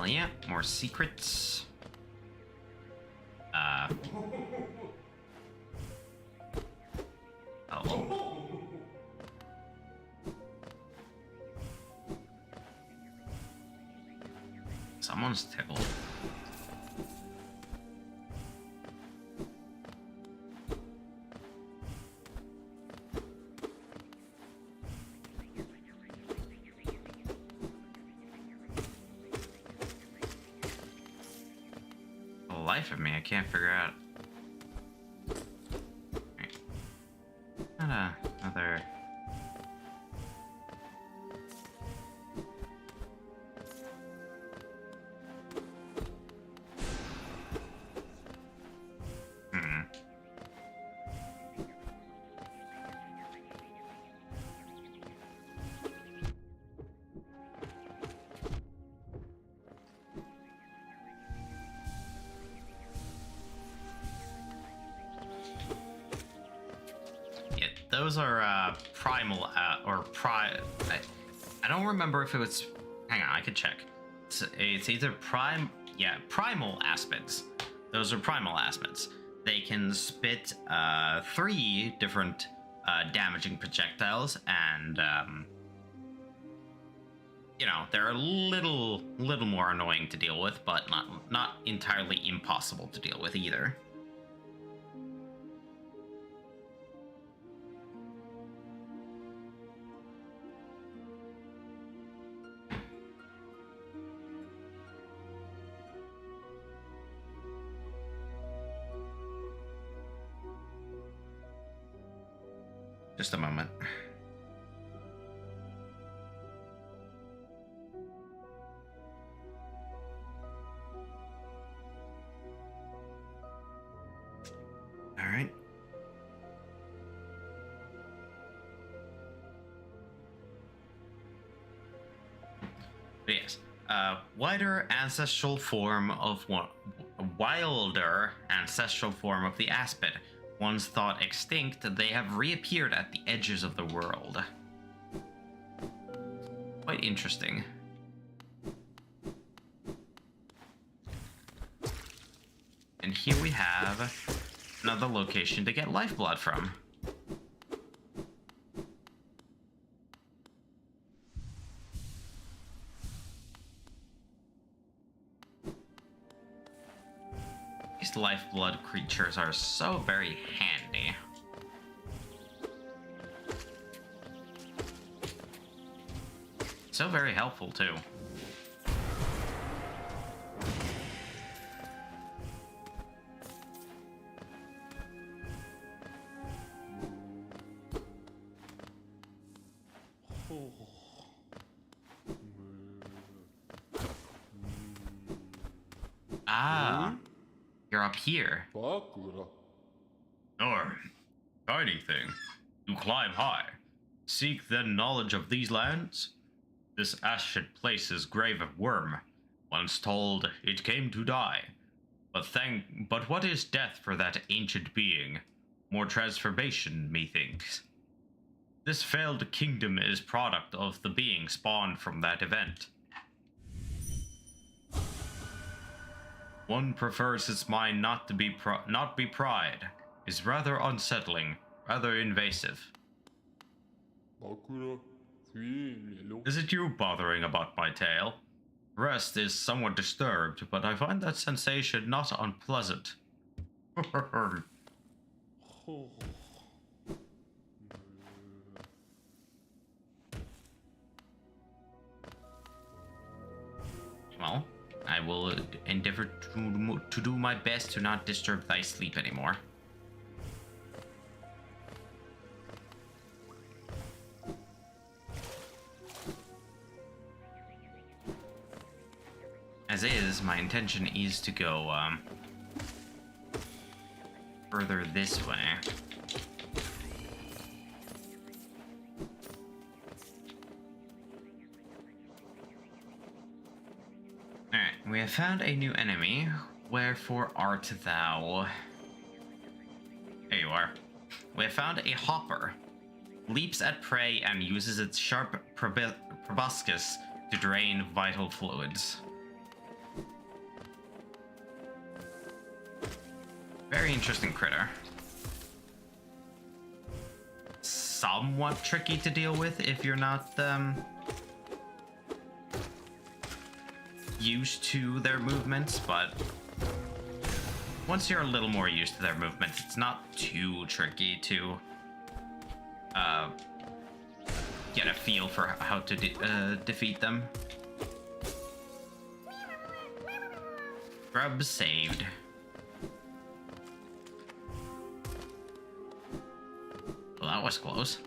Well, yeah, more secrets. Oh. Someone's tickled. For the life of me, I can't figure out. Not another. Those are primal I don't remember if it was. Hang on, I could check. It's either primal aspects. Those are primal aspects. They can spit 3 different damaging projectiles, and you know, they're a little more annoying to deal with, but not entirely impossible to deal with either. Just a moment. All right. But yes, wilder ancestral form of the aspid. Once thought extinct, they have reappeared at the edges of the world. Quite interesting. And here we have another location to get lifeblood from. These lifeblood creatures are so very handy. So very helpful too. Ah, you're up here. Or, tiny thing, you climb high. Seek then knowledge of these lands? This ashen place is grave of worm. Once told, it came to die. But what is death for that ancient being? More transformation, methinks. This failed kingdom is product of the being spawned from that event. One prefers its mind not to be pride. Is rather unsettling, rather invasive. Is it you bothering about my tale? Rest is somewhat disturbed, but I find that sensation not unpleasant. Well, I will endeavor to do my best to not disturb thy sleep anymore. As is, my intention is to go further this way. Alright, we have found a new enemy. Wherefore art thou? There you are. We have found a hopper. Leaps at prey and uses its sharp proboscis to drain vital fluids. Very interesting critter. Somewhat tricky to deal with if you're not used to their movements, but once you're a little more used to their movements, it's not too tricky to get a feel for how to defeat them. Grub saved. Well, that was close.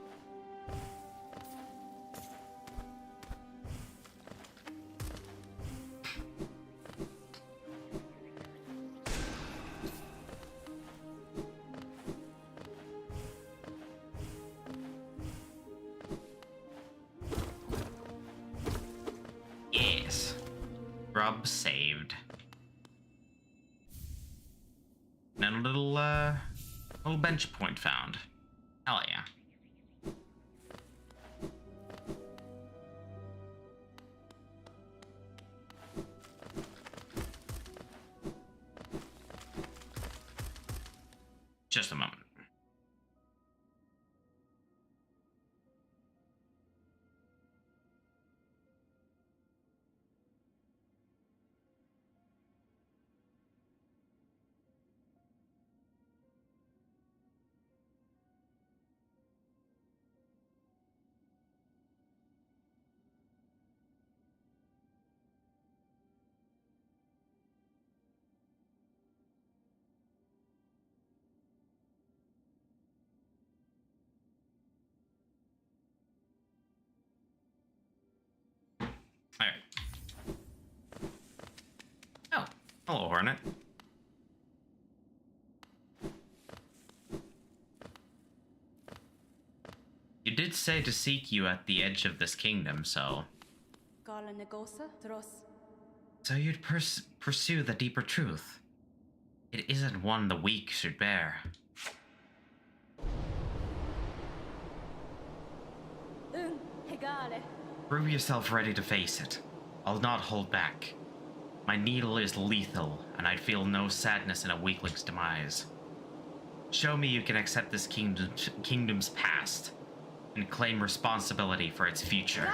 Yes. Grub saved. And a little bench point found. Hell yeah. Just a moment. Alright. Oh, hello, Hornet. You did say to seek you at the edge of this kingdom, so... So you'd pursue the deeper truth. It isn't one the weak should bear. Prove yourself ready to face it. I'll not hold back. My needle is lethal, and I feel no sadness in a weakling's demise. Show me you can accept this kingdom's past, and claim responsibility for its future.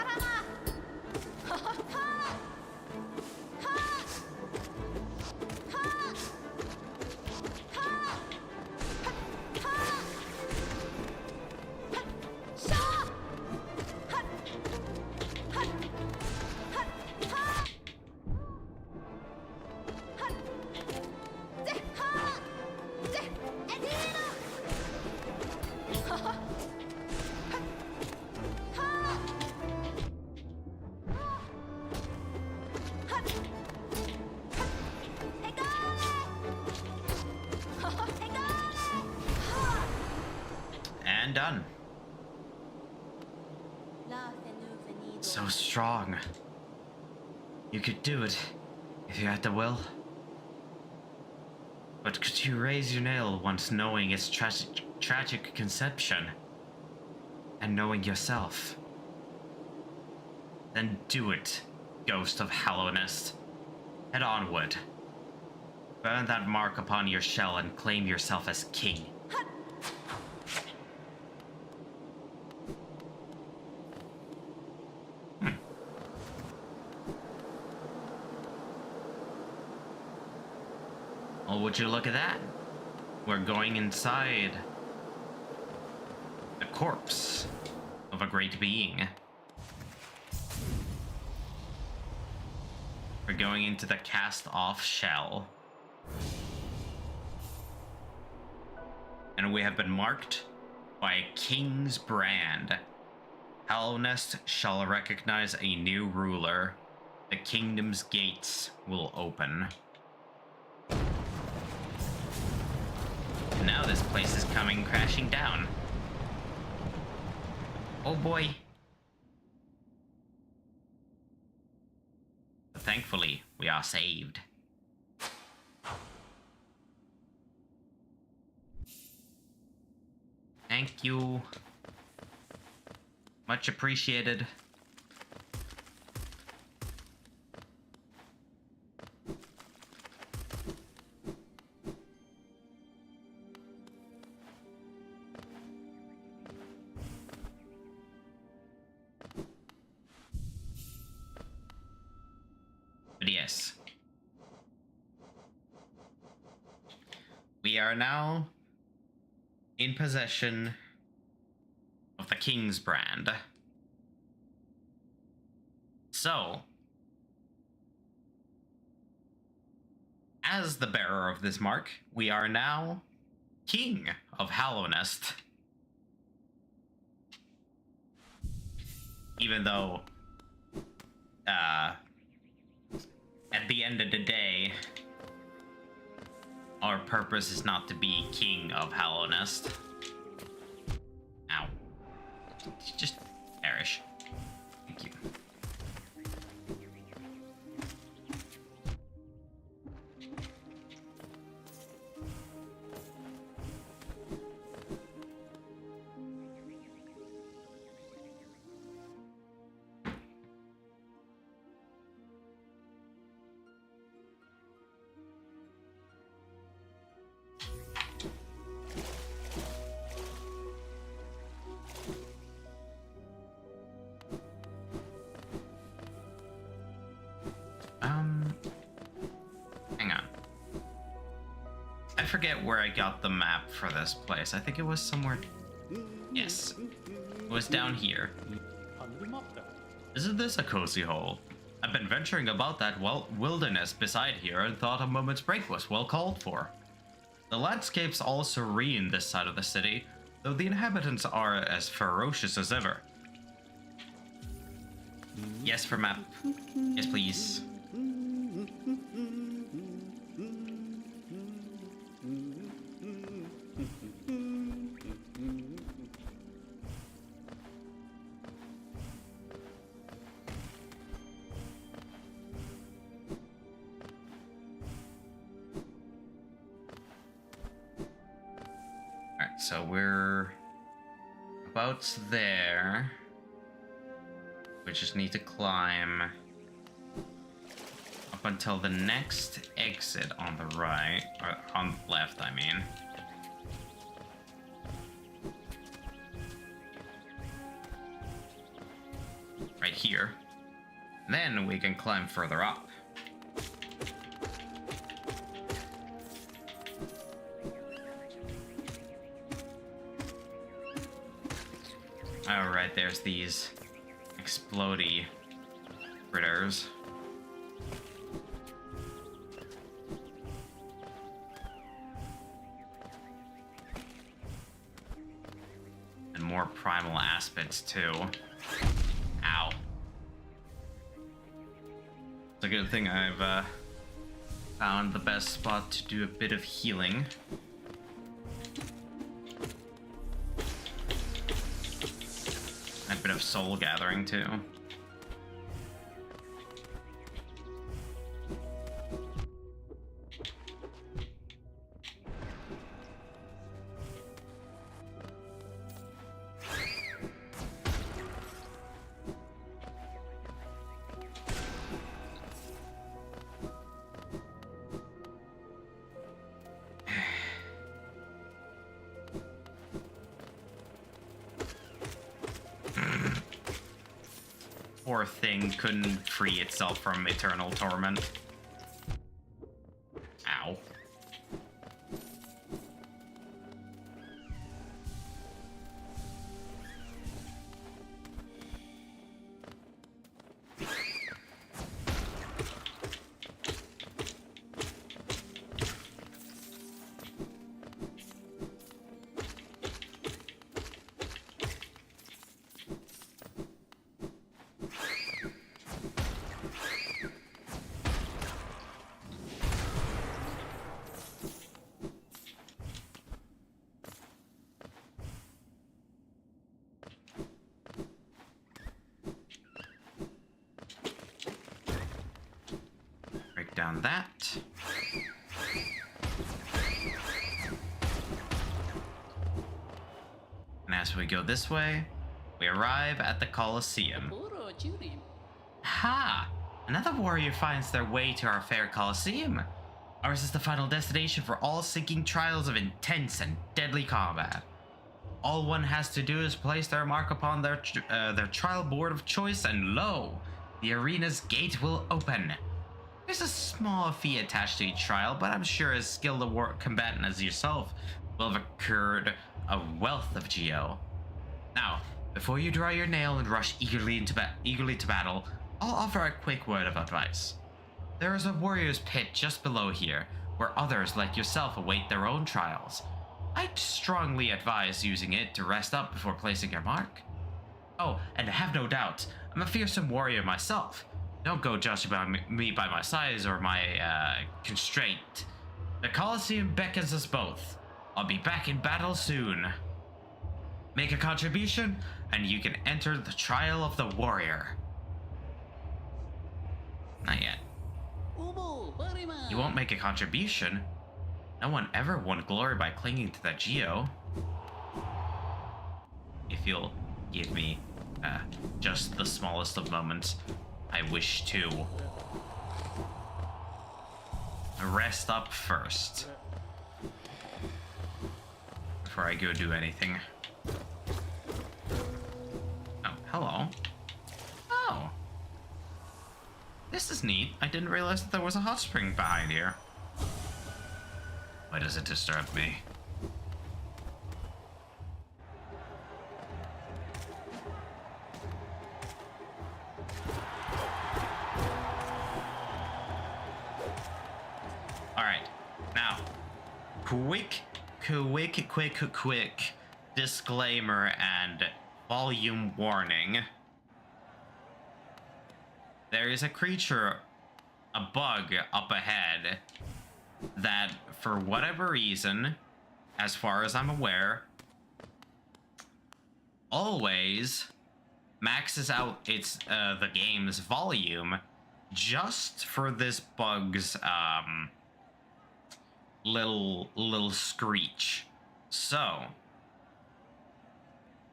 And done. So strong. You could do it if you had the will. But could you raise your nail once knowing its tragic conception and knowing yourself? Then do it, ghost of Hallownest. Head onward. Burn that mark upon your shell and claim yourself as king. Well, would you look at that? We're going inside the corpse of a great being. We're going into the cast-off shell. And we have been marked by a king's brand. Hallownest shall recognize a new ruler. The kingdom's gates will open. Now this place is coming crashing down. Oh boy. But thankfully, we are saved. Thank you. Much appreciated. But yes. We are now in possession of the King's brand. So, as the bearer of this mark, we are now King of Hallownest. Even though, at the end of the day, our purpose is not to be King of Hallownest. Ow. Just perish. Thank you. Hang on. I forget where I got the map for this place. I think it was somewhere... Yes. It was down here. Isn't this a cozy hole? I've been venturing about that wilderness beside here and thought a moment's break was well called for. The landscape's all serene this side of the city, though the inhabitants are as ferocious as ever. Yes, for map. Yes, please. Alright, so we're about there. We just need to climb up until the next exit on the right, or on the left, I mean. Right here. Then we can climb further up. Alright, there's these explodey critters. And more primal aspects too. Ow. It's a good thing I've found the best spot to do a bit of healing. A bit of soul gathering too. Poor thing couldn't free itself from eternal torment. Ow. Down that. And as we go this way, we arrive at the Colosseum. Ha! Another warrior finds their way to our fair Colosseum. Ours is the final destination for all seeking trials of intense and deadly combat. All one has to do is place their mark upon their trial board of choice, and lo, the arena's gate will open. There's a small fee attached to each trial, but I'm sure as skilled a combatant as yourself will have accrued a wealth of geo. Now, before you draw your nail and rush eagerly to battle, I'll offer a quick word of advice. There is a warrior's pit just below here, where others like yourself await their own trials. I'd strongly advise using it to rest up before placing your mark. Oh, and have no doubt, I'm a fearsome warrior myself. Don't go judging me by my size or my constraint. The Colosseum beckons us both. I'll be back in battle soon. Make a contribution, and you can enter the trial of the warrior. Not yet. You won't make a contribution? No one ever won glory by clinging to that geo. If you'll give me just the smallest of moments, I wish to rest up first before I go do anything. Oh, hello. Oh. This is neat. I didn't realize that there was a hot spring behind here. Why does it disturb me? Alright, now, quick disclaimer and volume warning. There is a creature, a bug up ahead that, for whatever reason, as far as I'm aware, always maxes out its the game's volume just for this bug's little screech. So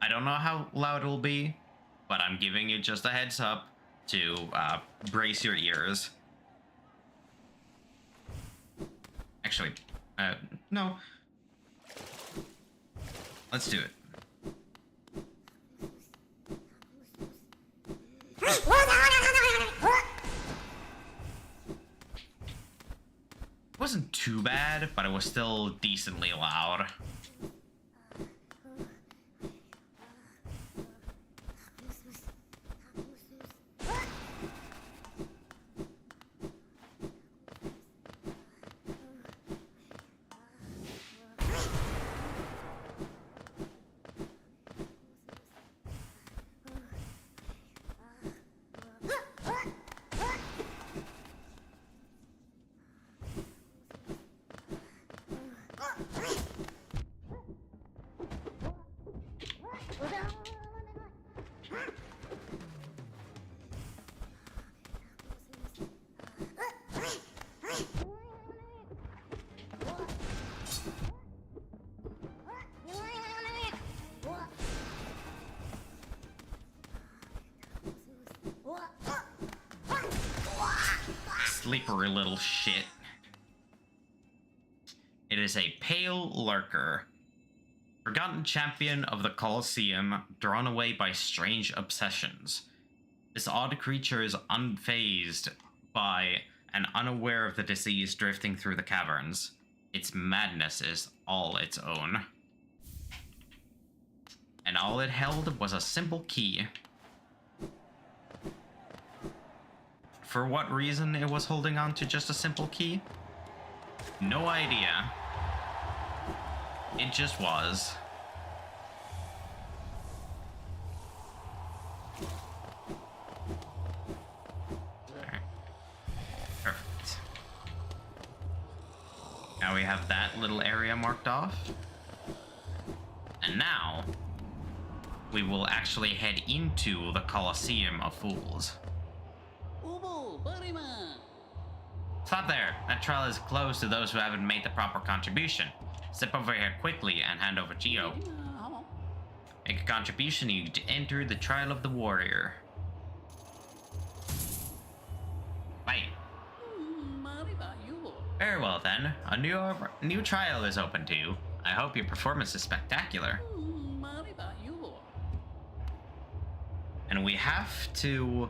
I don't know how loud it'll be, but I'm giving you just a heads up to brace your ears. Actually, no. Let's do it. It wasn't too bad, but it was still decently loud. Slippery little shit. It is a pale lurker, forgotten champion of the Colosseum, drawn away by strange obsessions. This odd creature is unfazed by and unaware of the disease drifting through the caverns. Its madness is all its own. And all it held was a simple key. For what reason it was holding on to just a simple key? No idea. It just was. Alright. Perfect. Now we have that little area marked off. And now, we will actually head into the Colosseum of Fools. Stop there. That trial is closed to those who haven't made the proper contribution. Step over here quickly and hand over Geo. Make a contribution, you enter the trial of the warrior. Right. Very well then. A new trial is open to you. I hope your performance is spectacular. And we have to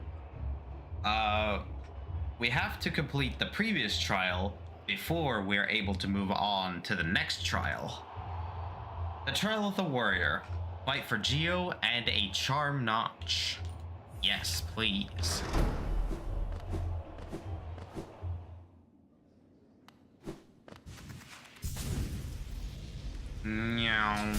we have to complete the previous trial before we are able to move on to the next trial. The Trial of the Warrior. Fight for Geo and a charm notch. Yes, please. Meow.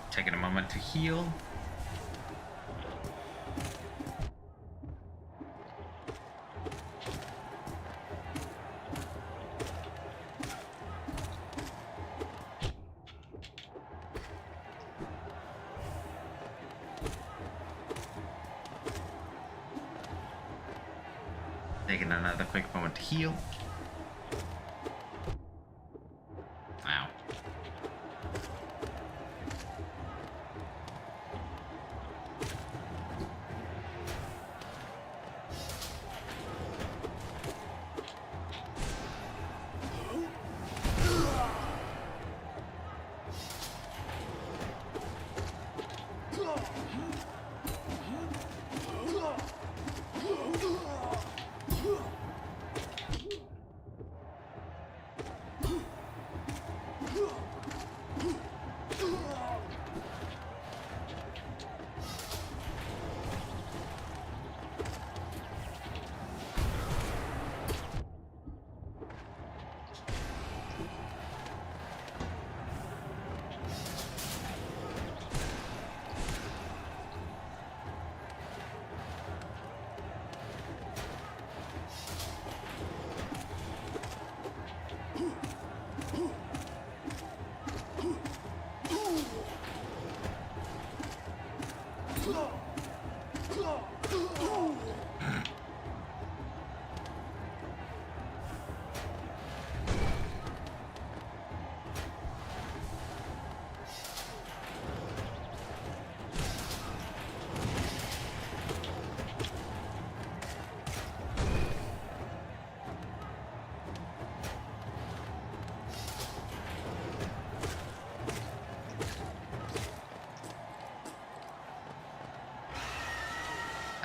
Taking a moment to heal. Taking another quick moment to heal. Wow.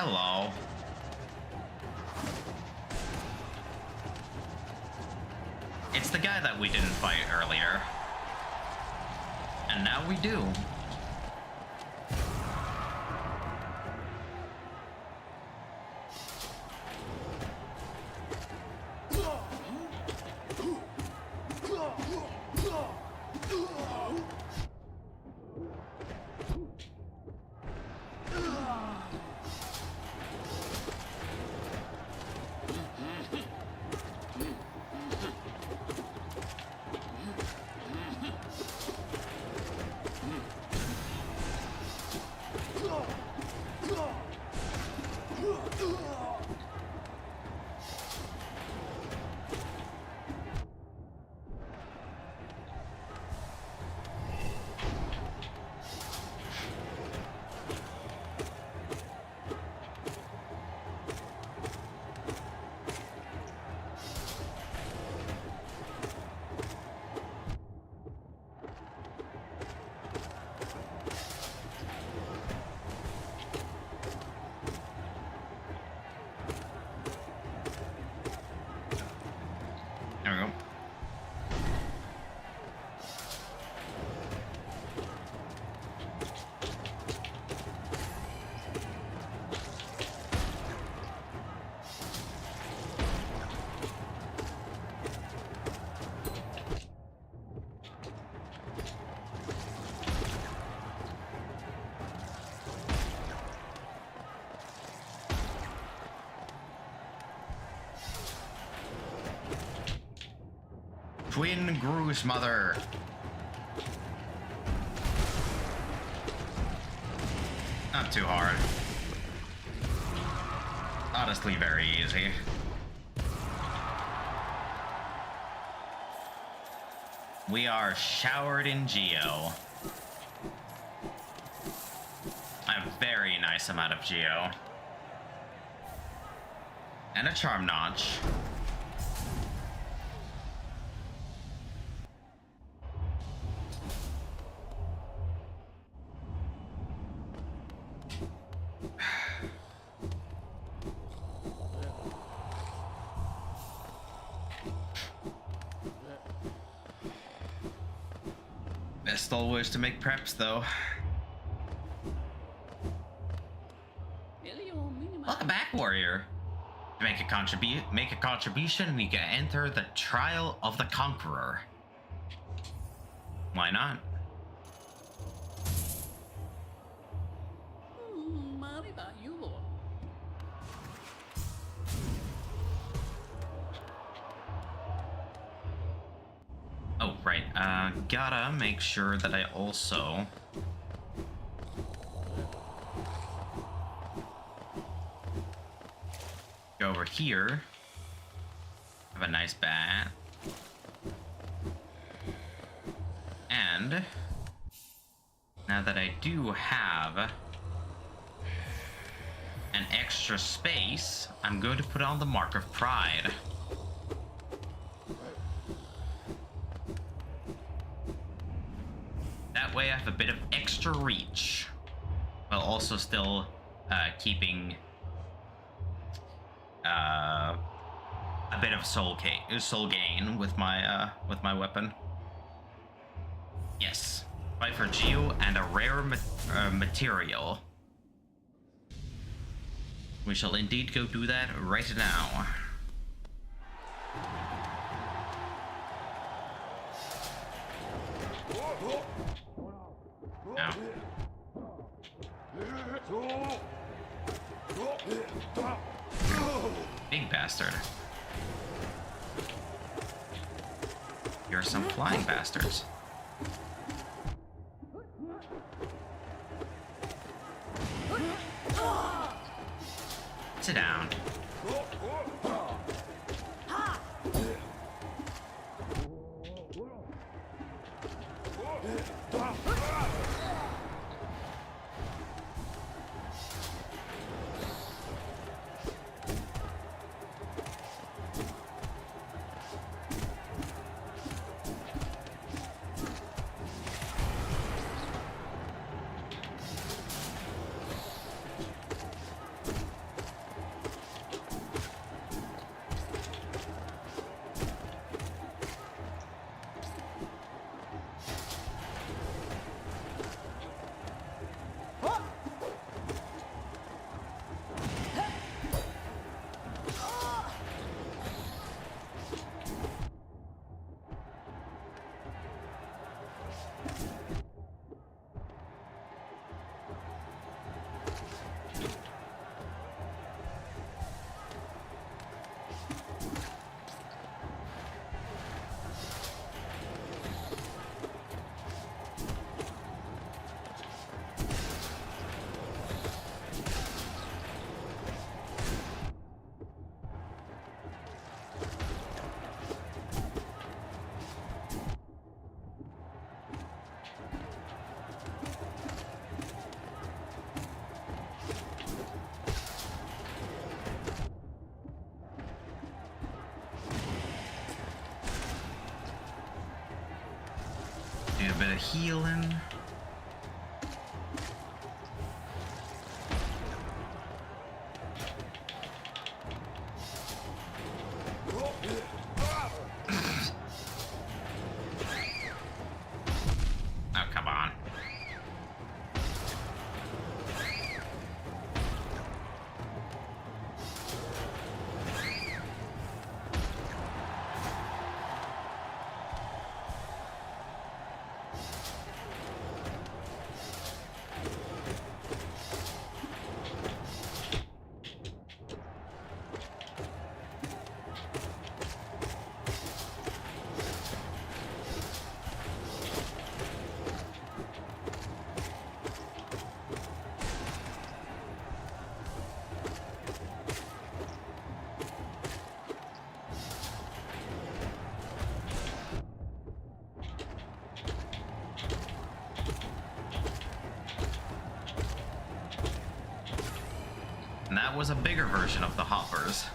Hello. It's the guy that we didn't fight earlier. And now we do. Win, Groose Mother. Not too hard. Honestly, very easy. We are showered in Geo. A very nice amount of Geo. And a Charm Notch. Best always to make preps, though. Welcome back, warrior. To make a contribution, you can enter the Trial of the Conqueror. Why not? Oh, right. Gotta make sure that I also go over here. Have a nice bat. And now that I do have an extra space, I'm going to put on the Mark of Pride. That way I have a bit of extra reach, while also still keeping a bit of soul gain with my weapon. Yes, fight for Geo and a rare material. We shall indeed go do that right now. Now. Big bastard. You're some flying bastards. Sit down. Do a bit of healing. Oh, come on. that was a bigger version of the hoppers.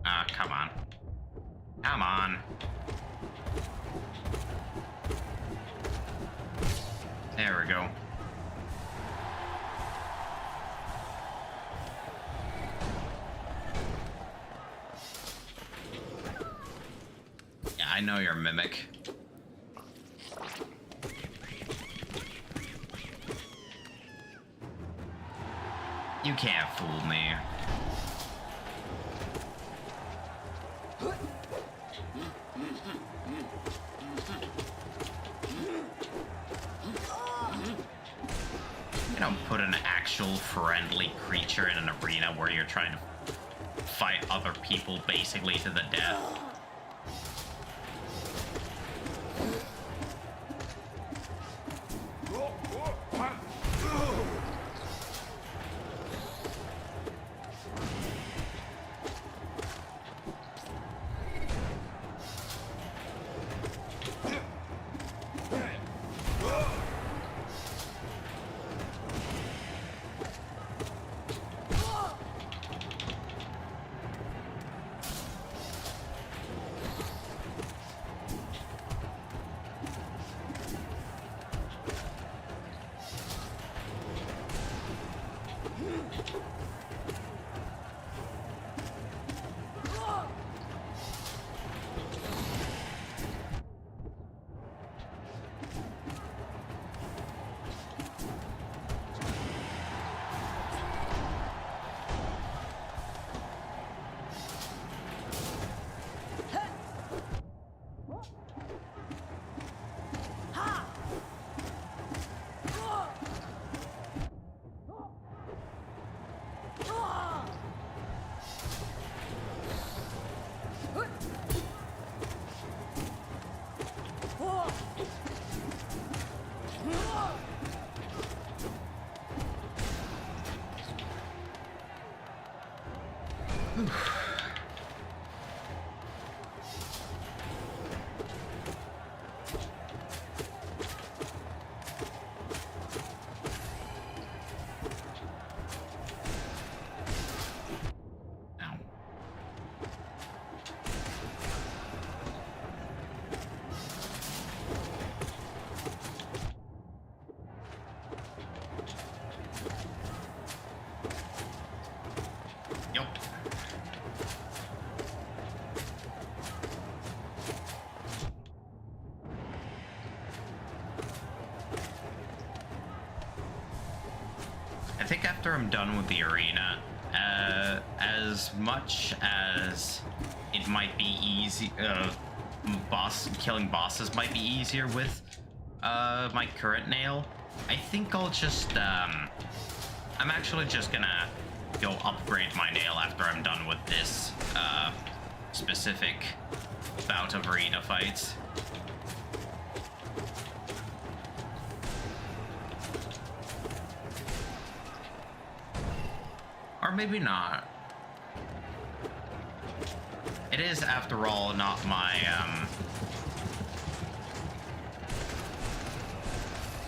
Ah, come on. Come on. There we go. Yeah, I know you're a mimic. You can't fool me. You don't put an actual friendly creature in an arena where you're trying to fight other people basically to the death. Yep. I think after I'm done with the arena, as much as it might be easy, killing bosses might be easier with my current nail, I think I'll just, I'm actually just gonna go upgrade my nail after I'm done with this specific bout of arena fights. Or maybe not. It is, after all, not my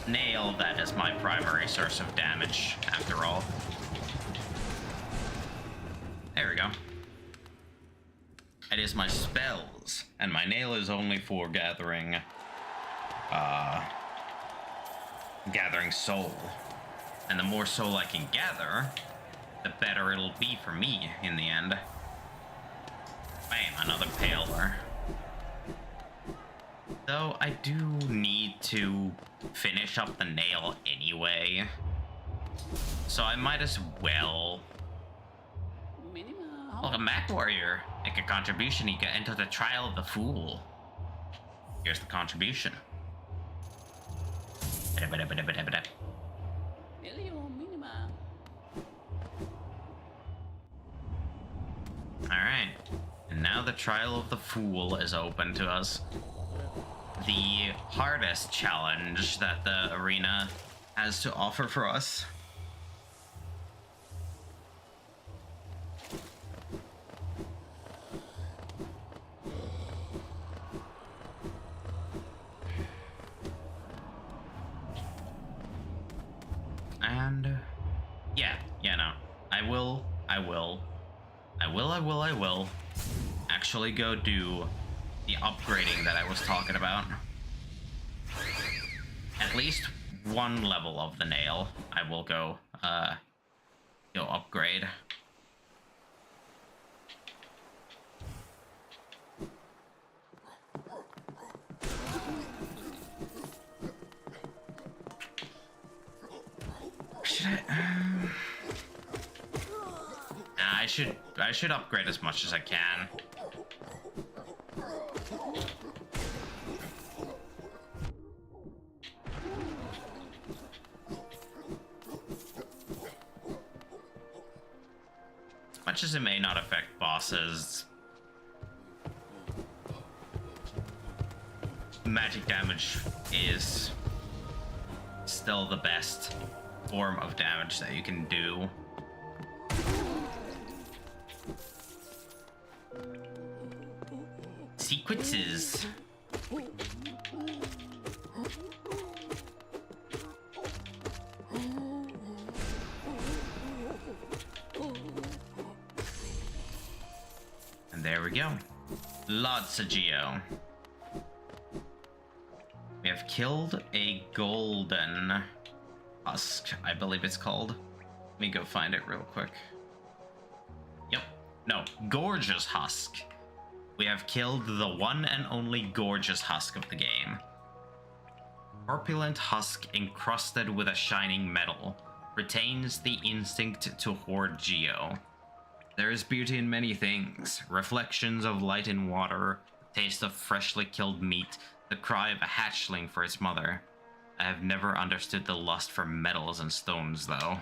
nail that is my primary source of damage, after all. There we go. It is my spells, and my nail is only for gathering soul. And the more soul I can gather, the better it'll be for me in the end. Bam, another paler. Though I do need to finish up the nail anyway, so I might as well. Welcome back, warrior. Make a contribution, you can enter the trial of the fool. Here's the contribution. Alright, and now the trial of the fool is open to us. The hardest challenge that the arena has to offer for us. I will actually go do the upgrading that I was talking about. At least one level of the nail I will go upgrade. Should I should upgrade as much as I can. As much as it may not affect bosses, magic damage is still the best form of damage that you can do. Sequences. And there we go. Lots of geo. We have killed a golden husk, I believe it's called. Let me go find it real quick. Yep. No, gorgeous husk. We have killed the one and only gorgeous husk of the game. Corpulent husk encrusted with a shining metal. Retains the instinct to hoard geo. There is beauty in many things. Reflections of light in water, the taste of freshly killed meat, the cry of a hatchling for its mother. I have never understood the lust for metals and stones, though.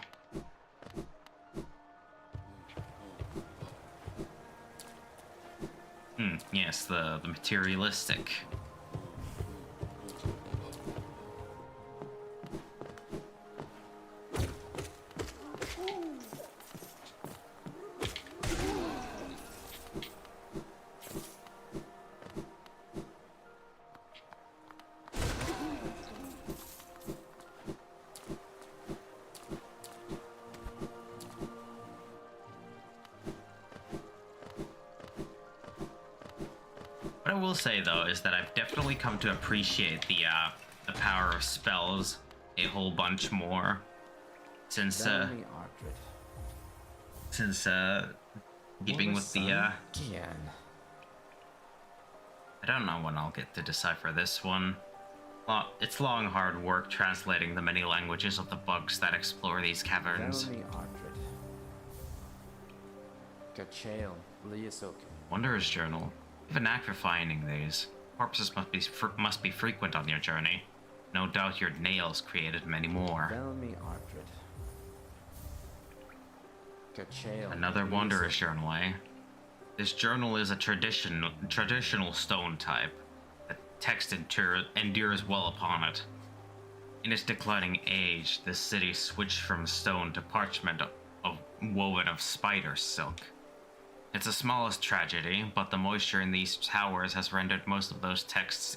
Yes, the materialistic. What I will say, though, is that I've definitely come to appreciate the power of spells a whole bunch more since keeping with the I don't know when I'll get to decipher this one. Well, it's long, hard work translating the many languages of the bugs that explore these caverns. Wanderer's Journal. You have a knack for finding these. Corpses must be frequent on your journey. No doubt your nails created many more. Another Wanderer's Journal, eh? This journal is a traditional stone type. The text endures well upon it. In its declining age, this city switched from stone to parchment woven of spider silk. It's the smallest tragedy, but the moisture in these towers has rendered most of those texts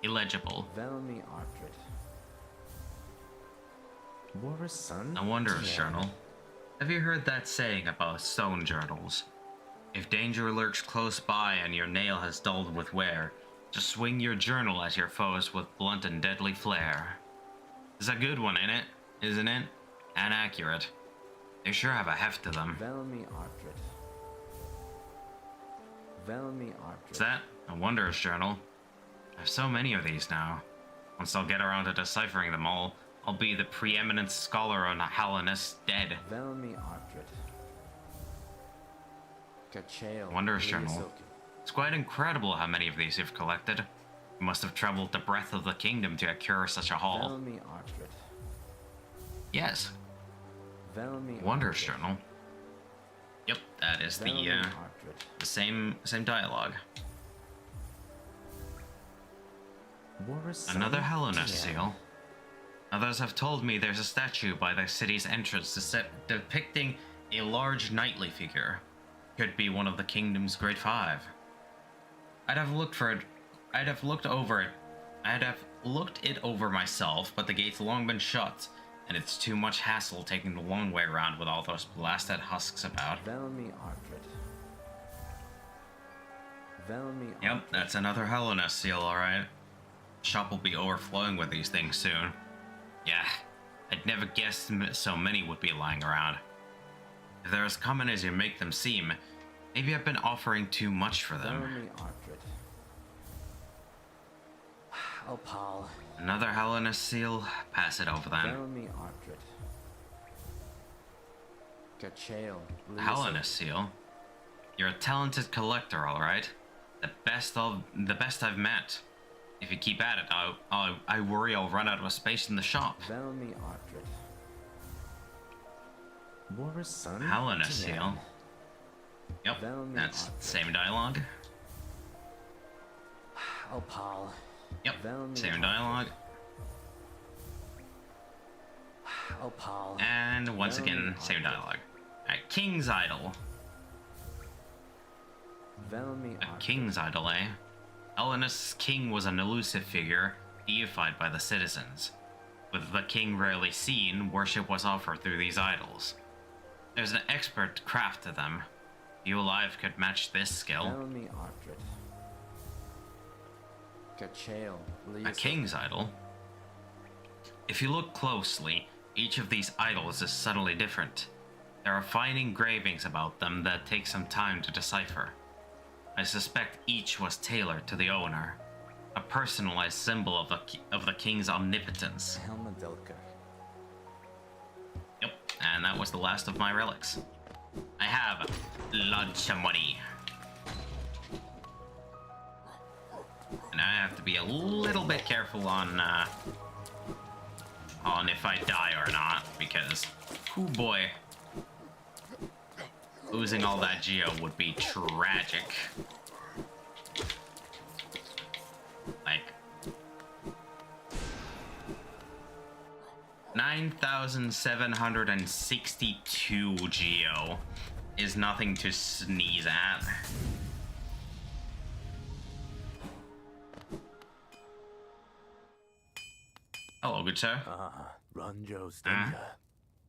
illegible. A Wanderer's Journal. Have you heard that saying about stone journals? If danger lurks close by and your nail has dulled with wear, just swing your journal at your foes with blunt and deadly flare. It's a good one, ain't it? Isn't it? And accurate. They sure have a heft to them. Is that a Wanderer's Journal? I have so many of these now. Once I'll get around to deciphering them all, I'll be the preeminent scholar on Hallownest dead. Wanderer's Journal. It's quite incredible how many of these you've collected. You must have traveled the breadth of the kingdom to accrue such a haul. Yes. Wanderer's Journal. Yep, that is the same dialogue. Another Hallownest seal. Others have told me there's a statue by the city's entrance depicting a large knightly figure. Could be one of the kingdom's great five. I'd have looked it over myself, but the gate's long been shut, and it's too much hassle taking the long way around with all those blasted husks about. Yep, that's another Hellenist seal, alright. Shop will be overflowing with these things soon. Yeah, I'd never guessed so many would be lying around. If they're as common as you make them seem, maybe I've been offering too much for them. Oh, Paul. Another Hellenist seal? Pass it over then. Hellenist seal? You're a talented collector, alright? The best I've met. If you keep at it, I worry I'll run out of space in the shop. Hellenist seal. Yep, that's the same dialogue. Oh, Paul. Yep, same dialogue. Oh, Paul. And once again, same dialogue. Alright, King's Idol. A King's Idol, eh? Hellenist's king was an elusive figure, deified by the citizens. With the king rarely seen, worship was offered through these idols. There's an expert craft to them. Few alive could match this skill. A king's idol? If you look closely, each of these idols is subtly different. There are fine engravings about them that take some time to decipher. I suspect each was tailored to the owner, a personalized symbol of the king's omnipotence. Yep, and that was the last of my relics. I have lots of money. And I have to be a little bit careful on if I die or not, because, oh boy, losing all that geo would be tragic. Like, 9,762 geo is nothing to sneeze at. Hello, good sir.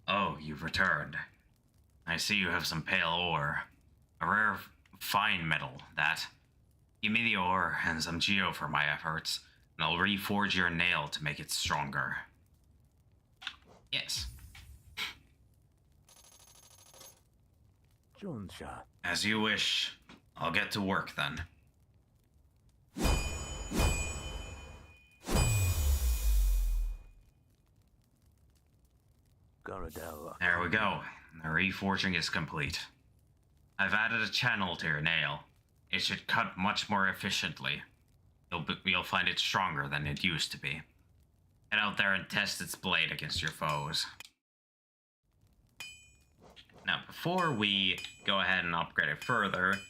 Oh, you've returned. I see you have some pale ore. A rare, fine metal, that. Give me the ore and some geo for my efforts, and I'll reforge your nail to make it stronger. Yes. As you wish. I'll get to work then. There we go. The reforging is complete. I've added a channel to your nail. It should cut much more efficiently. You'll find it stronger than it used to be. Get out there and test its blade against your foes. Now, before we go ahead and upgrade it further,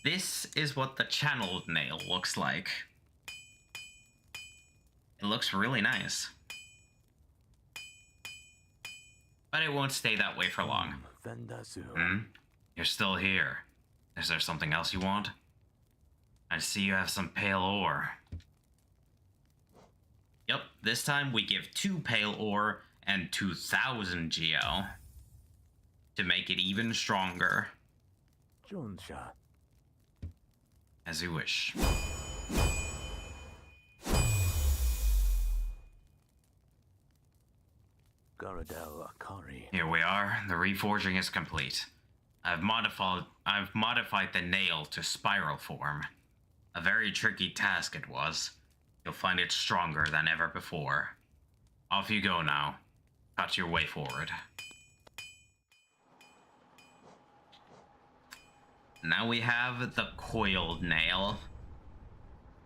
this is what the channeled nail looks like. It looks really nice. But it won't stay that way for long. You're still here. Is there something else you want? I see you have some pale ore. Yep, this time we give 2 pale ore and 2,000 geo to make it even stronger. As you wish. Here we are. The reforging is complete. I've modified the nail to spiral form. A very tricky task it was. You'll find it stronger than ever before. Off you go now. Cut your way forward. Now we have the coiled nail.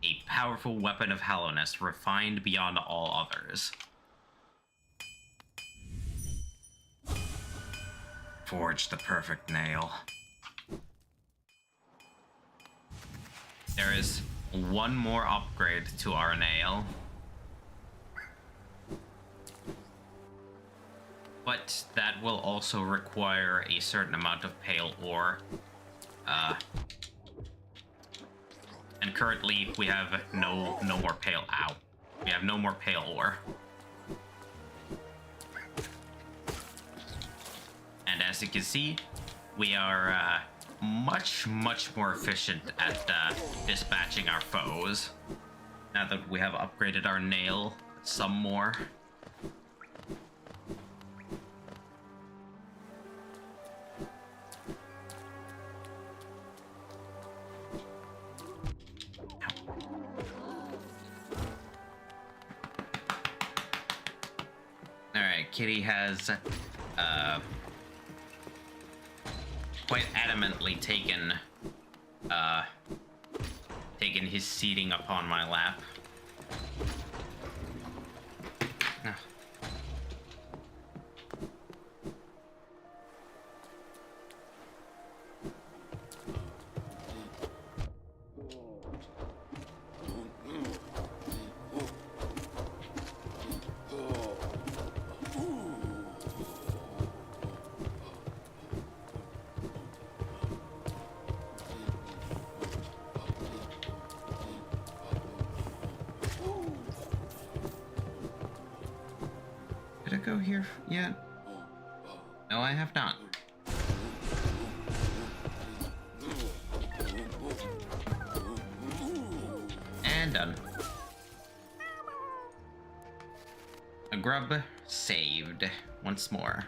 A powerful weapon of Hellenist refined beyond all others. Forge the perfect nail. There is one more upgrade to our nail. But that will also require a certain amount of pale ore. And currently we have no more pale We have no more pale ore. as you can see, we are much more efficient at dispatching our foes. Now that we have upgraded our nail some more. Alright, Kitty has quite adamantly taken his seating upon my lap. Ah. Did I go here yet? No, I have not. And done. A grub saved once more.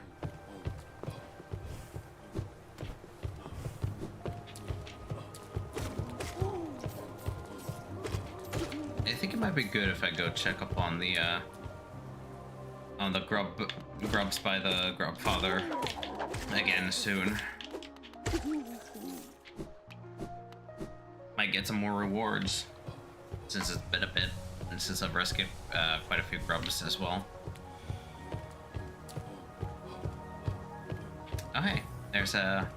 I think it might be good if I go check up on the grubs by the grub father again soon. Might get some more rewards since it's been a bit, and since I've rescued quite a few grubs as well. Oh hey, there's a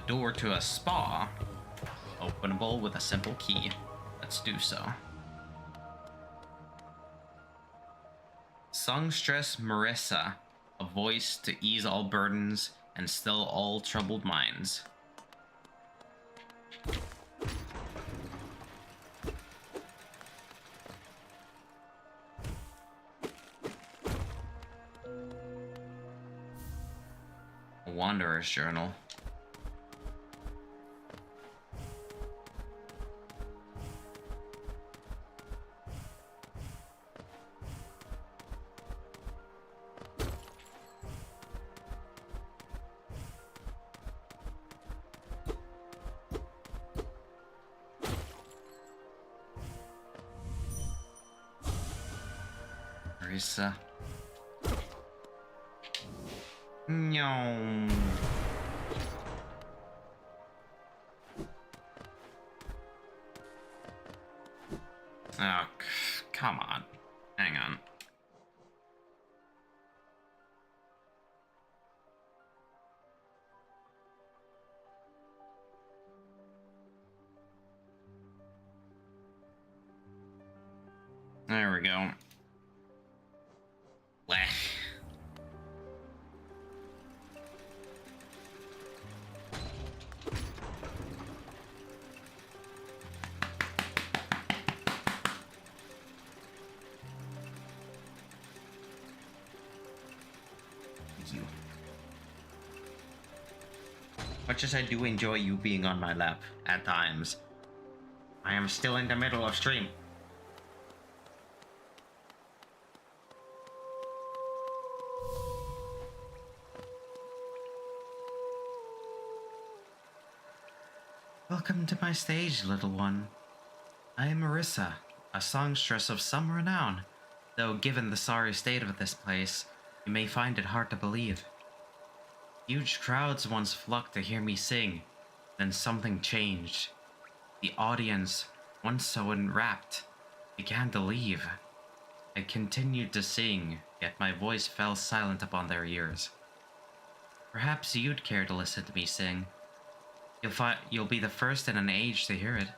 door to a spa, openable with a simple key. Let's do so. Songstress Marissa, a voice to ease all burdens and still all troubled minds. A Wanderer's Journal. Marissa. No. Oh, come on. Hang on. There we go. Blech. You. Much as I do enjoy you being on my lap at times, I am still in the middle of stream. Welcome to my stage, little one. I am Marissa, a songstress of some renown, though given the sorry state of this place, you may find it hard to believe. Huge crowds once flocked to hear me sing, then something changed. The audience, once so enwrapped, began to leave. I continued to sing, yet my voice fell silent upon their ears. Perhaps you'd care to listen to me sing. You'll be the first in an age to hear it.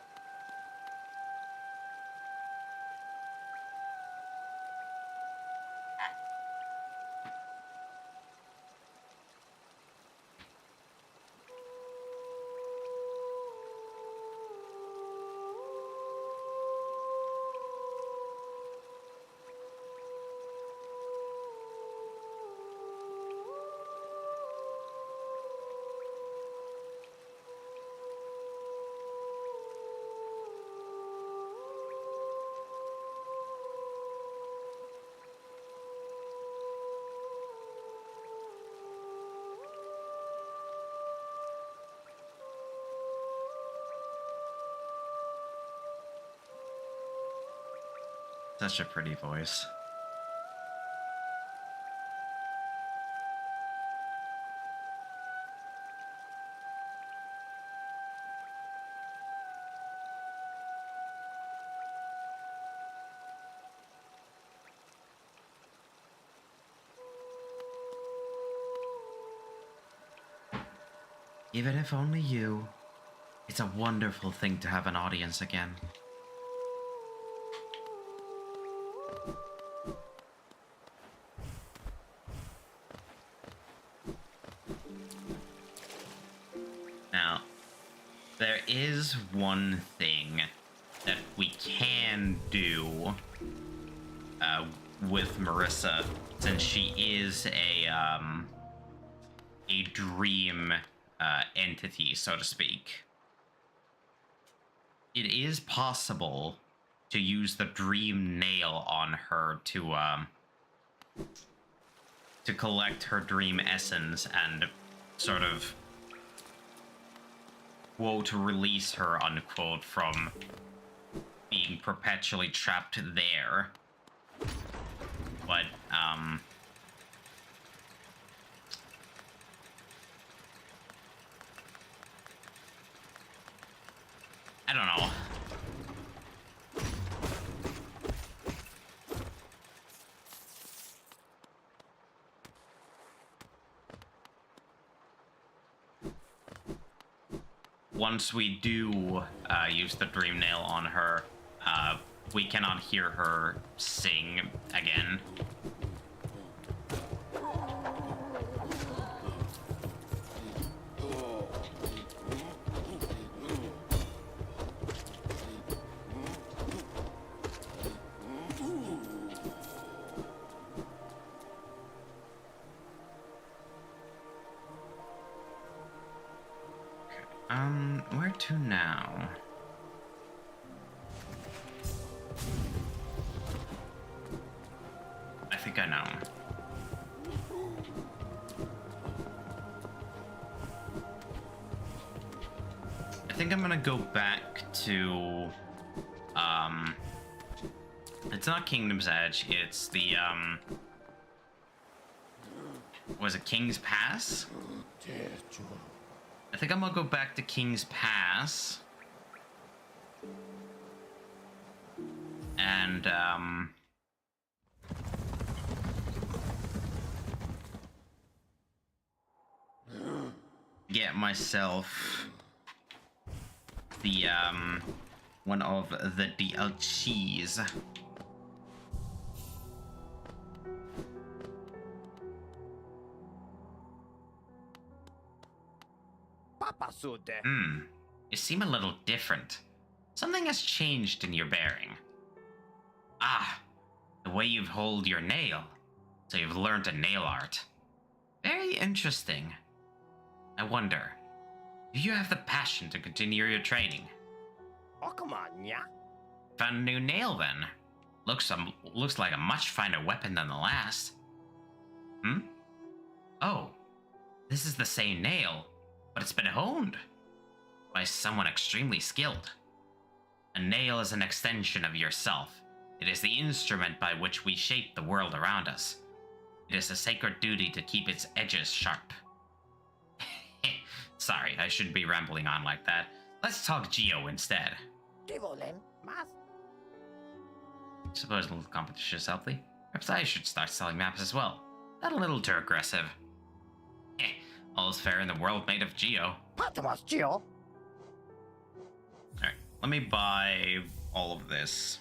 Such a pretty voice. Even if only you, it's a wonderful thing to have an audience again. Now, there is one thing that we can do with Marissa, since she is a dream entity, so to speak. It is possible to use the dream nail on her to collect her dream essence and sort of, quote, release her, unquote, from being perpetually trapped there. But, I don't know. Once we do use the dream nail on her, we cannot hear her sing again. Where to now? I think I know. I think I'm gonna go back to, it's not Kingdom's Edge, it's the, was it King's Pass? I think I'm gonna go back to King's Pass. And, get myself the, one of the DLCs. You seem a little different. Something has changed in your bearing. Ah, the way you hold your nail. So you've learned a nail art. Very interesting. I wonder, do you have the passion to continue your training? Oh, come on, yeah. Found a new nail then. Looks like a much finer weapon than the last. Oh, this is the same nail, but it's been honed by someone extremely skilled. A nail is an extension of yourself. It is the instrument by which we shape the world around us. It is a sacred duty to keep its edges sharp. Sorry, I shouldn't be rambling on like that. Let's talk Geo instead. Suppose a little competition is healthy. Perhaps I should start selling maps as well. That a little too aggressive. All's fair in the world made of Geo. Alright, let me buy all of this.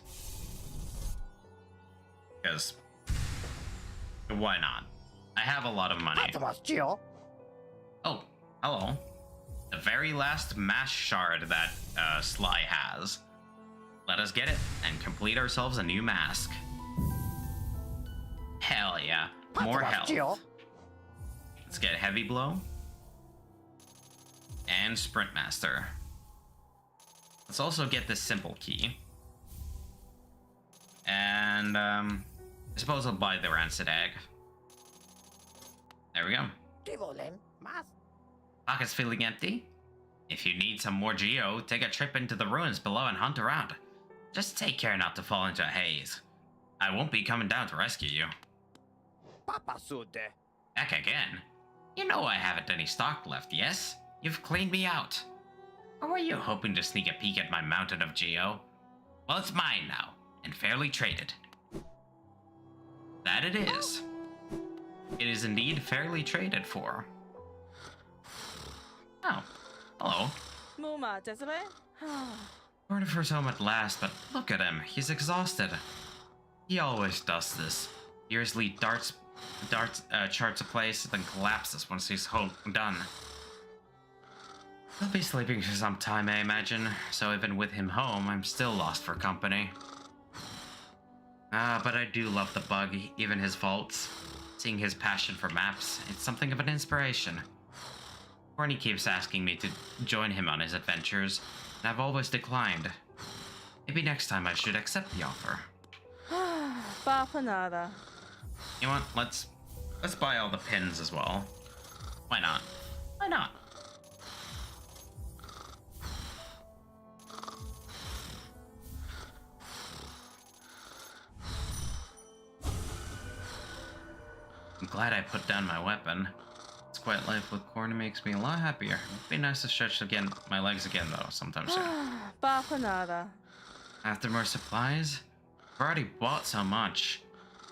Because, why not? I have a lot of money. Oh, hello. The very last mass shard that Sly has. Let us get it and complete ourselves a new mask. Hell yeah. More health. Let's get Heavy Blow. And Sprint Master. Let's also get this simple key. And, I suppose I'll buy the Rancid Egg. There we go. Pockets feeling empty? If you need some more Geo, take a trip into the ruins below and hunt around. Just take care not to fall into a haze. I won't be coming down to rescue you. Papa Sude. Back again? You know I haven't any stock left, yes? You've cleaned me out. Or were you hoping to sneak a peek at my mountain of geo? Well, it's mine now, and fairly traded. That it is. It is indeed fairly traded for. Oh, hello. Muma, Desiree? Portopher's home at last, but look at him. He's exhausted. He always does this. Fiercely charts a place, then collapses once he's done. He'll be sleeping for some time, I imagine, so even with him home, I'm still lost for company. But I do love the bug, even his faults. Seeing his passion for maps, it's something of an inspiration. Corny keeps asking me to join him on his adventures, and I've always declined. Maybe next time I should accept the offer. Papa nada. You know what? Let's buy all the pins as well. Why not? Why not? I'm glad I put down my weapon. It's quiet life with Corny makes me a lot happier. It'd be nice to stretch my legs again though, sometime soon. Papa nada. After more supplies? I've already bought so much.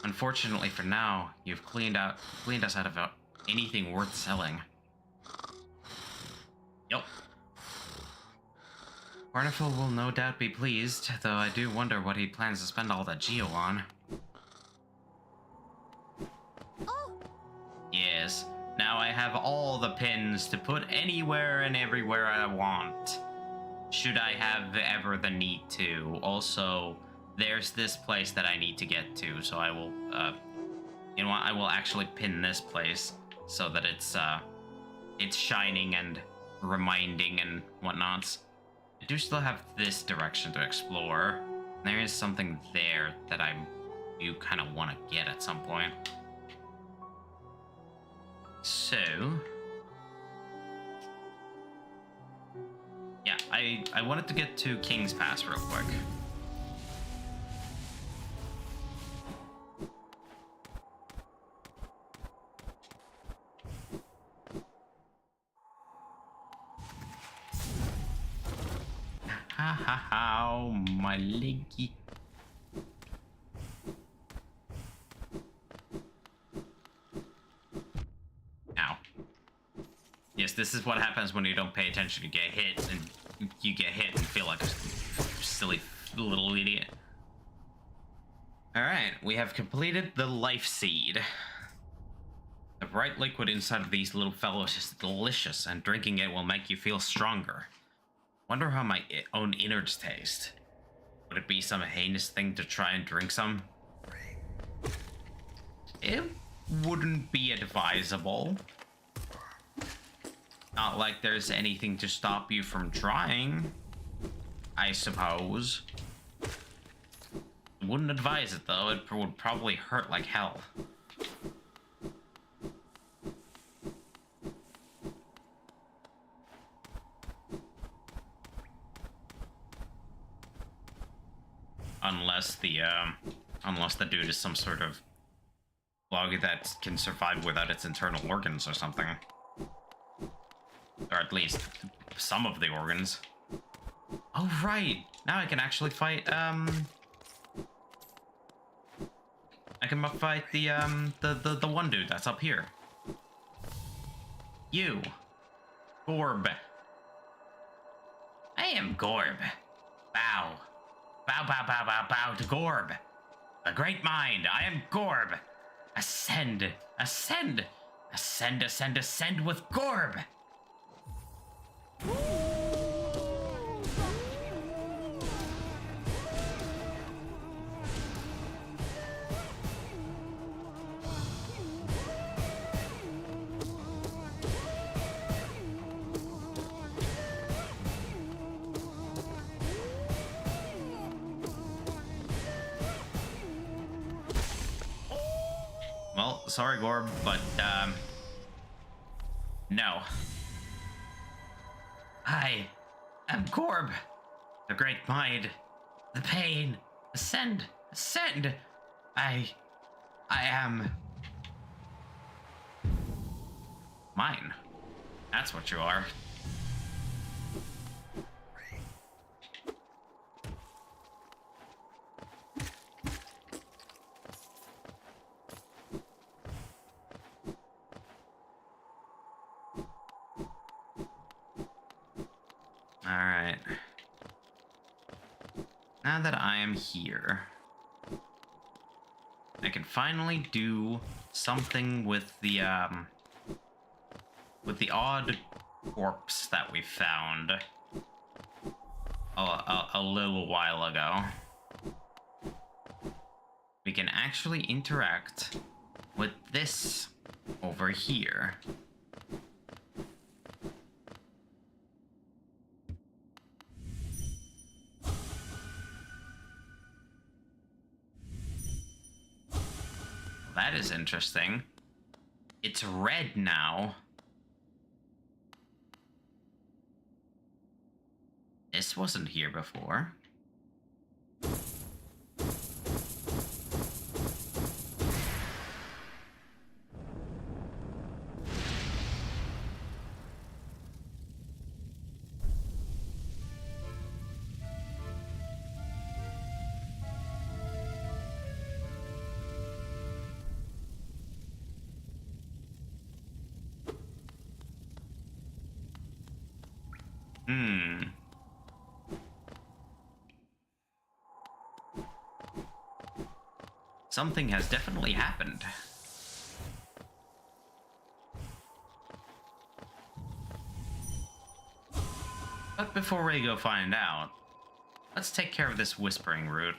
Unfortunately for now, you've cleaned us out of anything worth selling. Yup. Barnacle will no doubt be pleased, though I do wonder what he plans to spend all that geo on. Yes, now I have all the pins to put anywhere and everywhere I want. Should I have ever the need to. Also, there's this place that I need to get to, so I will, you know what, I will actually pin this place so that it's shining and reminding and whatnot. I do still have this direction to explore. There is something there that you kind of want to get at some point. So, yeah, I wanted to get to King's Pass real quick. Ha ha ha, my leggy. Ow. Yes, this is what happens when you don't pay attention. You get hit, and you get hit and feel like a silly little idiot. Alright, we have completed the life seed. The bright liquid inside of these little fellows is delicious, and drinking it will make you feel stronger. Wonder how my own innards taste. Would it be some heinous thing to try and drink some? It wouldn't be advisable. Not like there's anything to stop you from trying, I suppose. Wouldn't advise it though, it would probably hurt like hell. Unless the dude is some sort of log that can survive without its internal organs or something. Or at least some of the organs. Oh right! Now I can actually fight I can fight the one dude that's up here. You. Gorb. I am Gorb. Bow. Bow, bow, bow, bow, bow to Gorb. The great mind, I am Gorb. Ascend, ascend, ascend, ascend, ascend with Gorb. Well, sorry, Gorb, but, no. I am Gorb, the great mind, the pain, ascend, ascend, I am mine. That's what you are. Alright. Now that I am here, I can finally do something with the odd corpse that we found a little while ago. We can actually interact with this over here. That is interesting. It's red now. This wasn't here before. Something has definitely happened. But before we go find out, let's take care of this whispering root.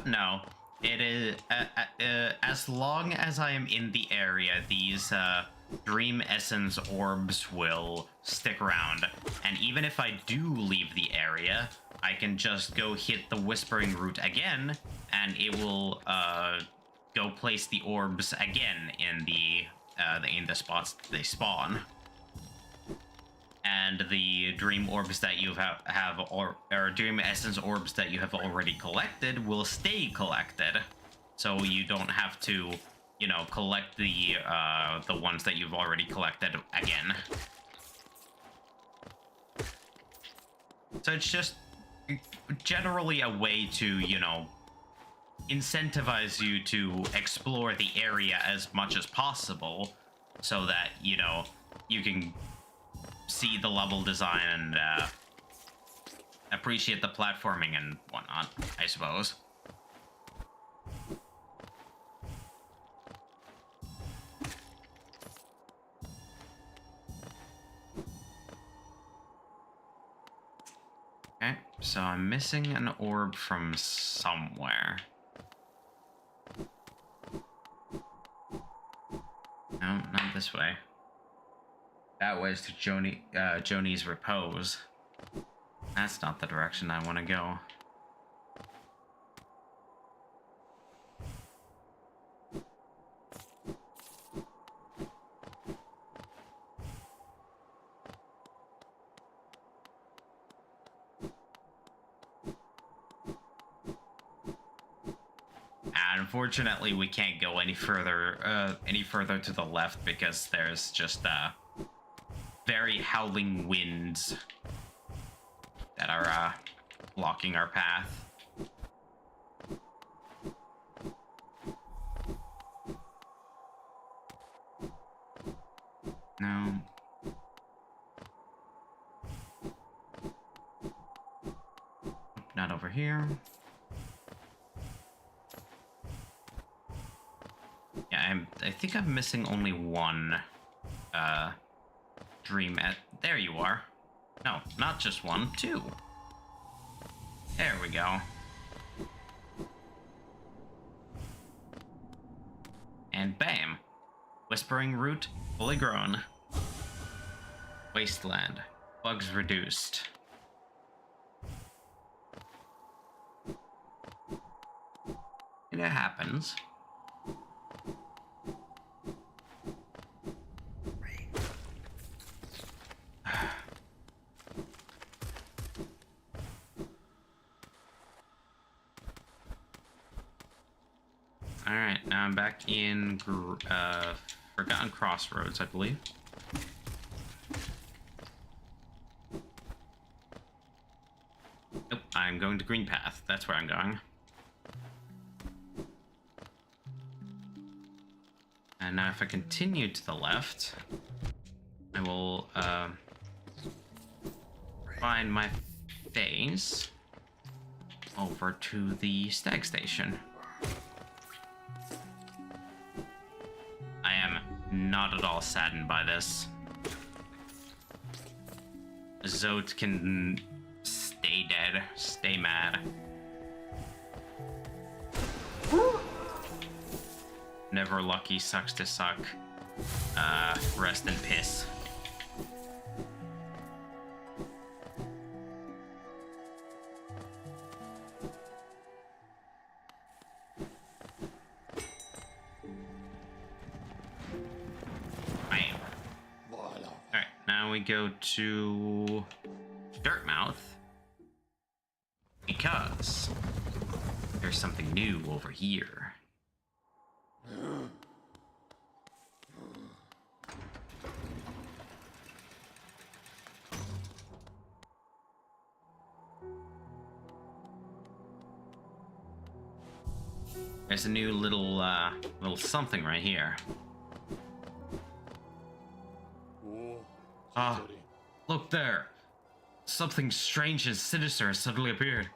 No. It is, as long as I am in the area, these, Dream Essence orbs will stick around. And even if I do leave the area, I can just go hit the Whispering Root again, and it will, go place the orbs again in the spots they spawn. And the dream orbs that you or dream essence orbs that you have already collected will stay collected, so you don't have to, you know, collect the ones that you've already collected again. So it's just generally a way to, you know, incentivize you to explore the area as much as possible, so that, you know, you can see the level design and appreciate the platforming and whatnot, I suppose. Okay, so I'm missing an orb from somewhere. No, not this way. That was to Joni's repose. That's not the direction I want to go. Unfortunately, we can't go any further to the left because there's just very howling winds that are blocking our path. No. Not over here. Yeah, I think I'm missing only one dream at there you are. No, not just one, two. There we go. And bam. Whispering root, fully grown. Wasteland. Bugs reduced. And it happens. Alright, now I'm back in Forgotten Crossroads, I believe. Nope, I'm going to Green Path. That's where I'm going. And now if I continue to the left, I will find my face over to the stag station. I am not at all saddened by this. Zote can stay dead, stay mad. Never lucky sucks to suck. Rest in piss. Alright, now we go to Dirtmouth because there's something new over here. There's a new little something right here. Ah, look there. Something strange and sinister has suddenly appeared.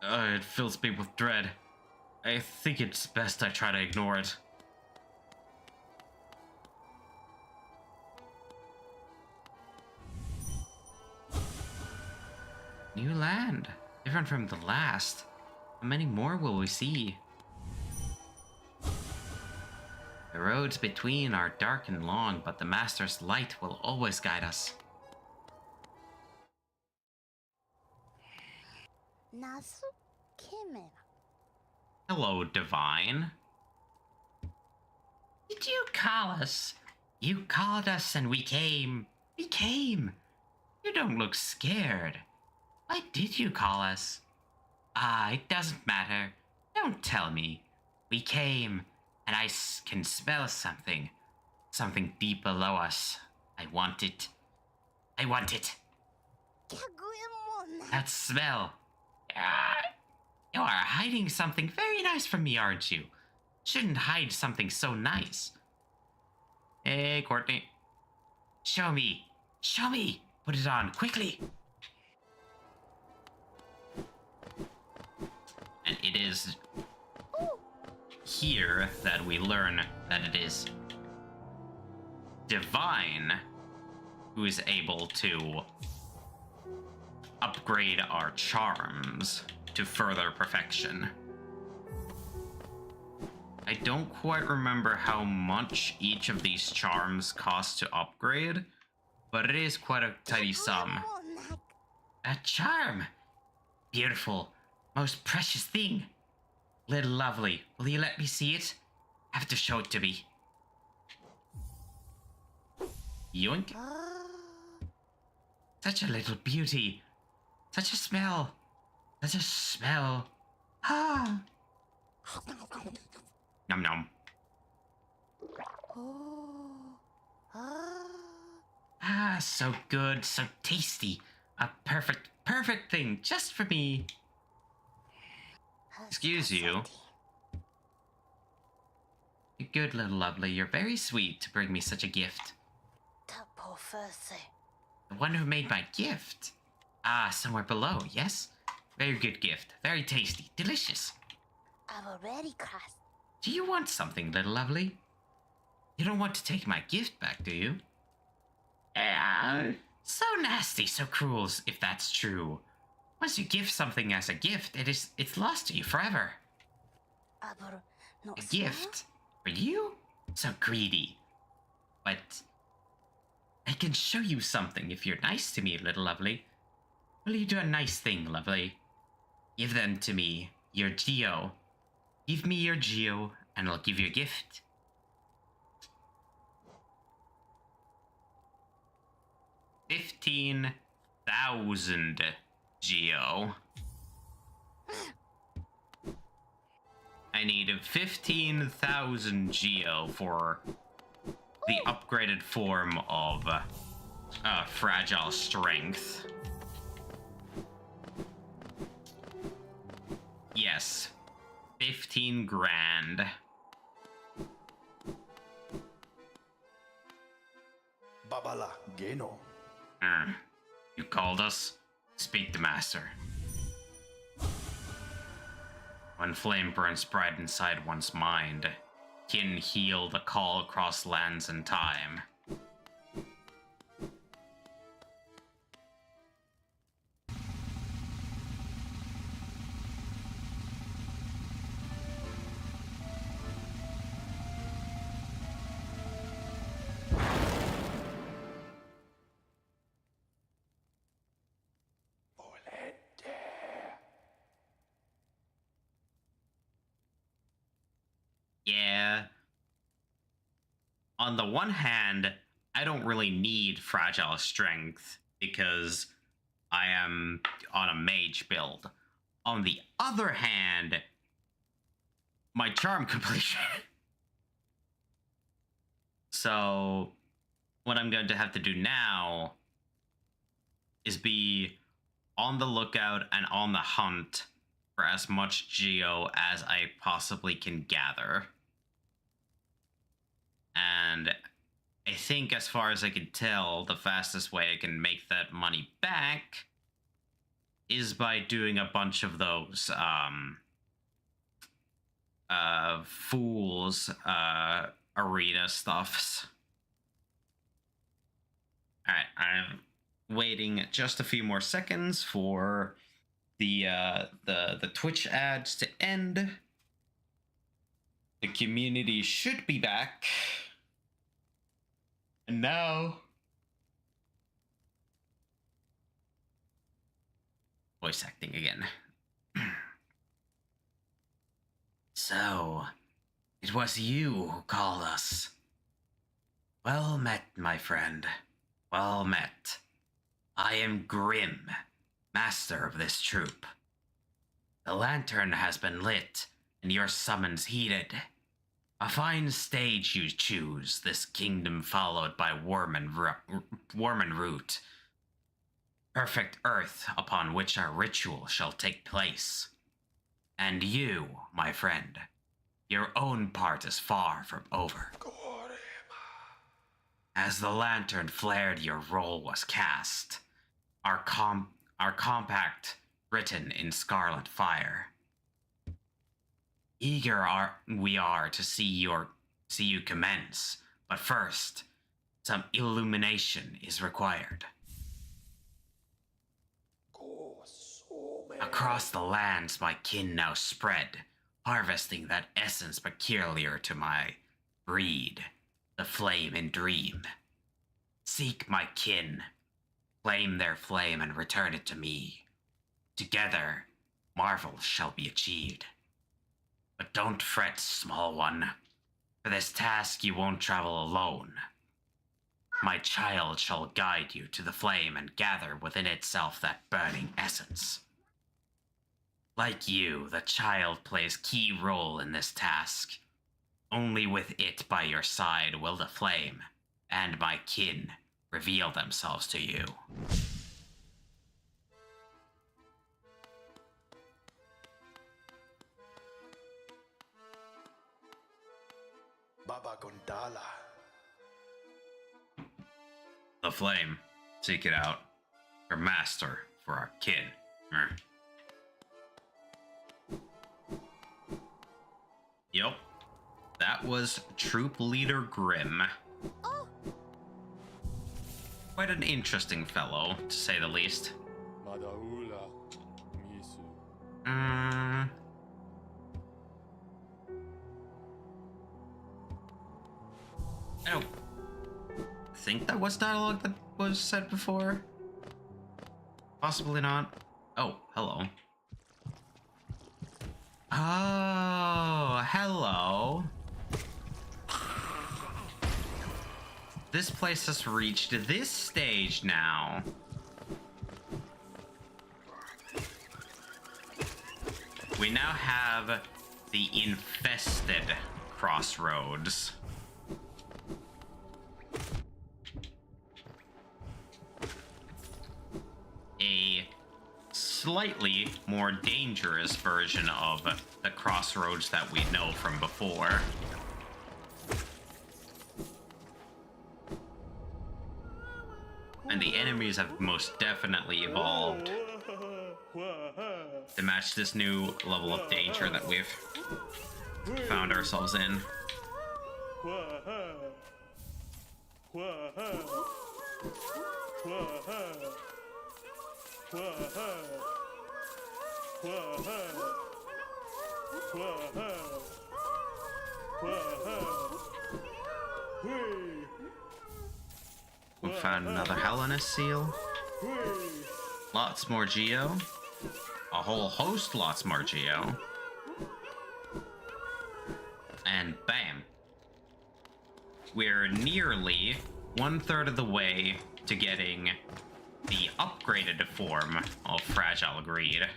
It fills me with dread. I think it's best I try to ignore it. New land. Different from the last. How many more will we see? The roads between are dark and long, but the Master's light will always guide us. Hello, Divine. Did you call us? You called us and we came. We came. You don't look scared. Why did you call us? It doesn't matter. Don't tell me. We came, and I can smell something. Something deep below us. I want it. I want it. That smell. You are hiding something very nice from me, aren't you? Shouldn't hide something so nice. Hey, Courtney. Show me. Show me. Put it on, quickly. And it is here that we learn that it is Divine who is able to upgrade our charms to further perfection. I don't quite remember how much each of these charms cost to upgrade, but it is quite a tidy sum. A charm! Beautiful. Most precious thing. Little lovely. Will you let me see it? Have to show it to me. Yoink. Such a little beauty. Such a smell. Such a smell. Ah. Nom nom. so good, so tasty. A perfect thing just for me. Excuse you. You're good, little lovely. You're very sweet to bring me such a gift. The one who made my gift? Ah, somewhere below, yes? Very good gift. Very tasty. Delicious. I've already crossed. Do you want something, little lovely? You don't want to take my gift back, do you? So nasty, so cruel, if that's true. Once you give something as a gift, it's lost to you forever. A gift? For you? So greedy. But I can show you something if you're nice to me, little lovely. Will you do a nice thing, lovely? Give them to me, your Geo. Give me your Geo, and I'll give you a gift. $15,000 Geo. I need 15,000 Geo for the upgraded form of fragile strength. Yes, 15 grand. Babala Geno. You called us? Speak to Master. When flame burns bright inside one's mind, kin heal the call across lands and time. Yeah. On the one hand, I don't really need fragile strength because I am on a mage build. On the other hand, my charm completion. So, what I'm going to have to do now is be on the lookout and on the hunt for as much Geo as I possibly can gather. And I think, as far as I can tell, the fastest way I can make that money back is by doing a bunch of those fools arena stuffs. Alright, I'm waiting just a few more seconds for the Twitch ads to end. The community should be back. And now, voice acting again. So, it was you who called us. Well met, my friend. Well met. I am Grim, master of this troop. The lantern has been lit, and your summons heeded. A fine stage you choose, this kingdom followed by worm and root. Perfect earth upon which our ritual shall take place. And you, my friend, your own part is far from over. As the lantern flared, your role was cast. Our compact written in scarlet fire. Eager we are to see you commence, but first, some illumination is required. Across the lands my kin now spread, harvesting that essence peculiar to my breed, the flame in dream. Seek my kin, claim their flame and return it to me. Together, marvels shall be achieved. But don't fret, small one. For this task you won't travel alone. My child shall guide you to the flame and gather within itself that burning essence. Like you, the child plays key role in this task. Only with it by your side will the flame and my kin reveal themselves to you. Baba Gondala. The flame. Seek it out. Our master for our kin. Yup. That was Troop Leader Grimm. Quite an interesting fellow, to say the least. Madaula Misu. I don't think that was dialogue that was said before. Possibly not. Oh, hello. Oh, hello. This place has reached this stage now. We now have the infested crossroads. A slightly more dangerous version of the crossroads that we know from before. And the enemies have most definitely evolved to match this new level of danger that we've found ourselves in. We found another Hellenist seal. Lots more Geo. A whole host lots more Geo. And bam. We're nearly 1/3 of the way to getting the upgraded form of Fragile Greed.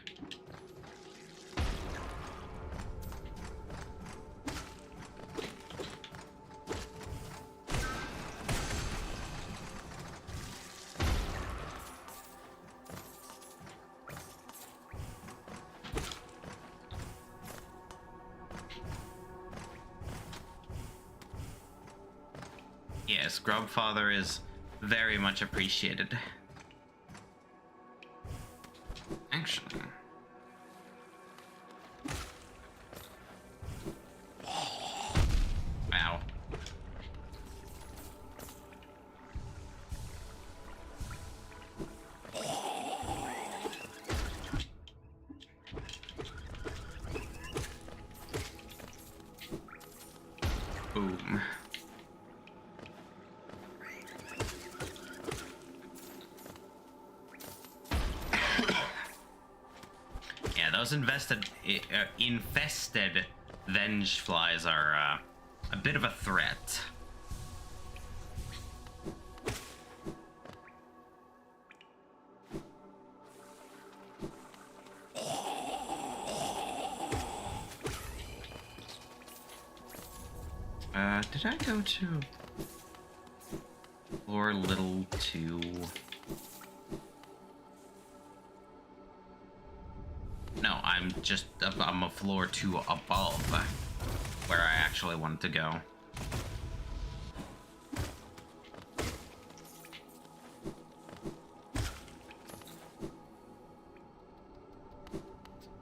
Yes, Grubfather is very much appreciated. Actually. Wow. Boom. Those infested Venge Flies are a bit of a threat. Did I go to floor little 2? No, I'm a floor 2 above where I actually wanted to go.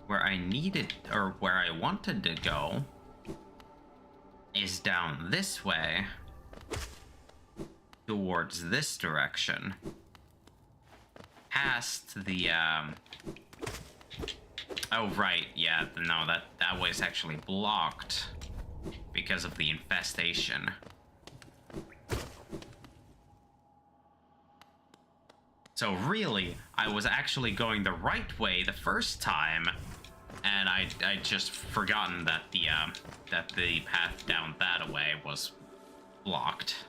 Where I needed, or where I wanted to go, is down this way, towards this direction, past the, oh, right, yeah, no, that way is actually blocked because of the infestation. So really, I was actually going the right way the first time, and I just forgotten that the path down that way was blocked.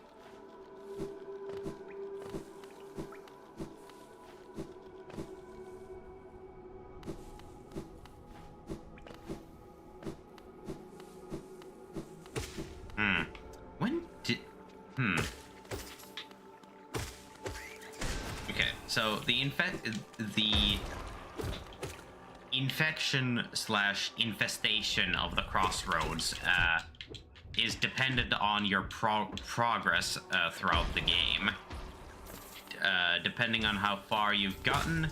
So the infection/infestation of the crossroads is dependent on your progress throughout the game. Depending on how far you've gotten,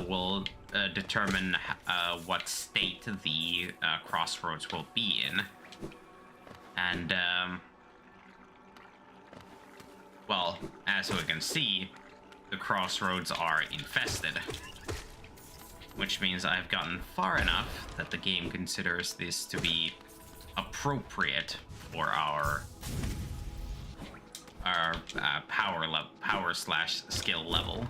will determine what state the crossroads will be in. And, well, as we can see, the crossroads are infested. Which means I've gotten far enough that the game considers this to be appropriate for our power/skill level.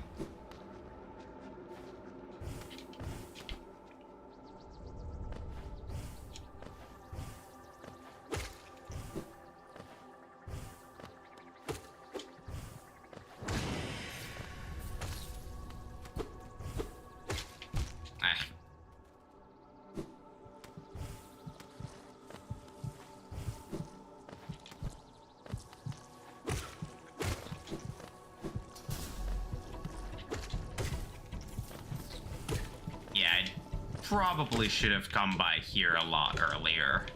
Probably should have come by here a lot earlier.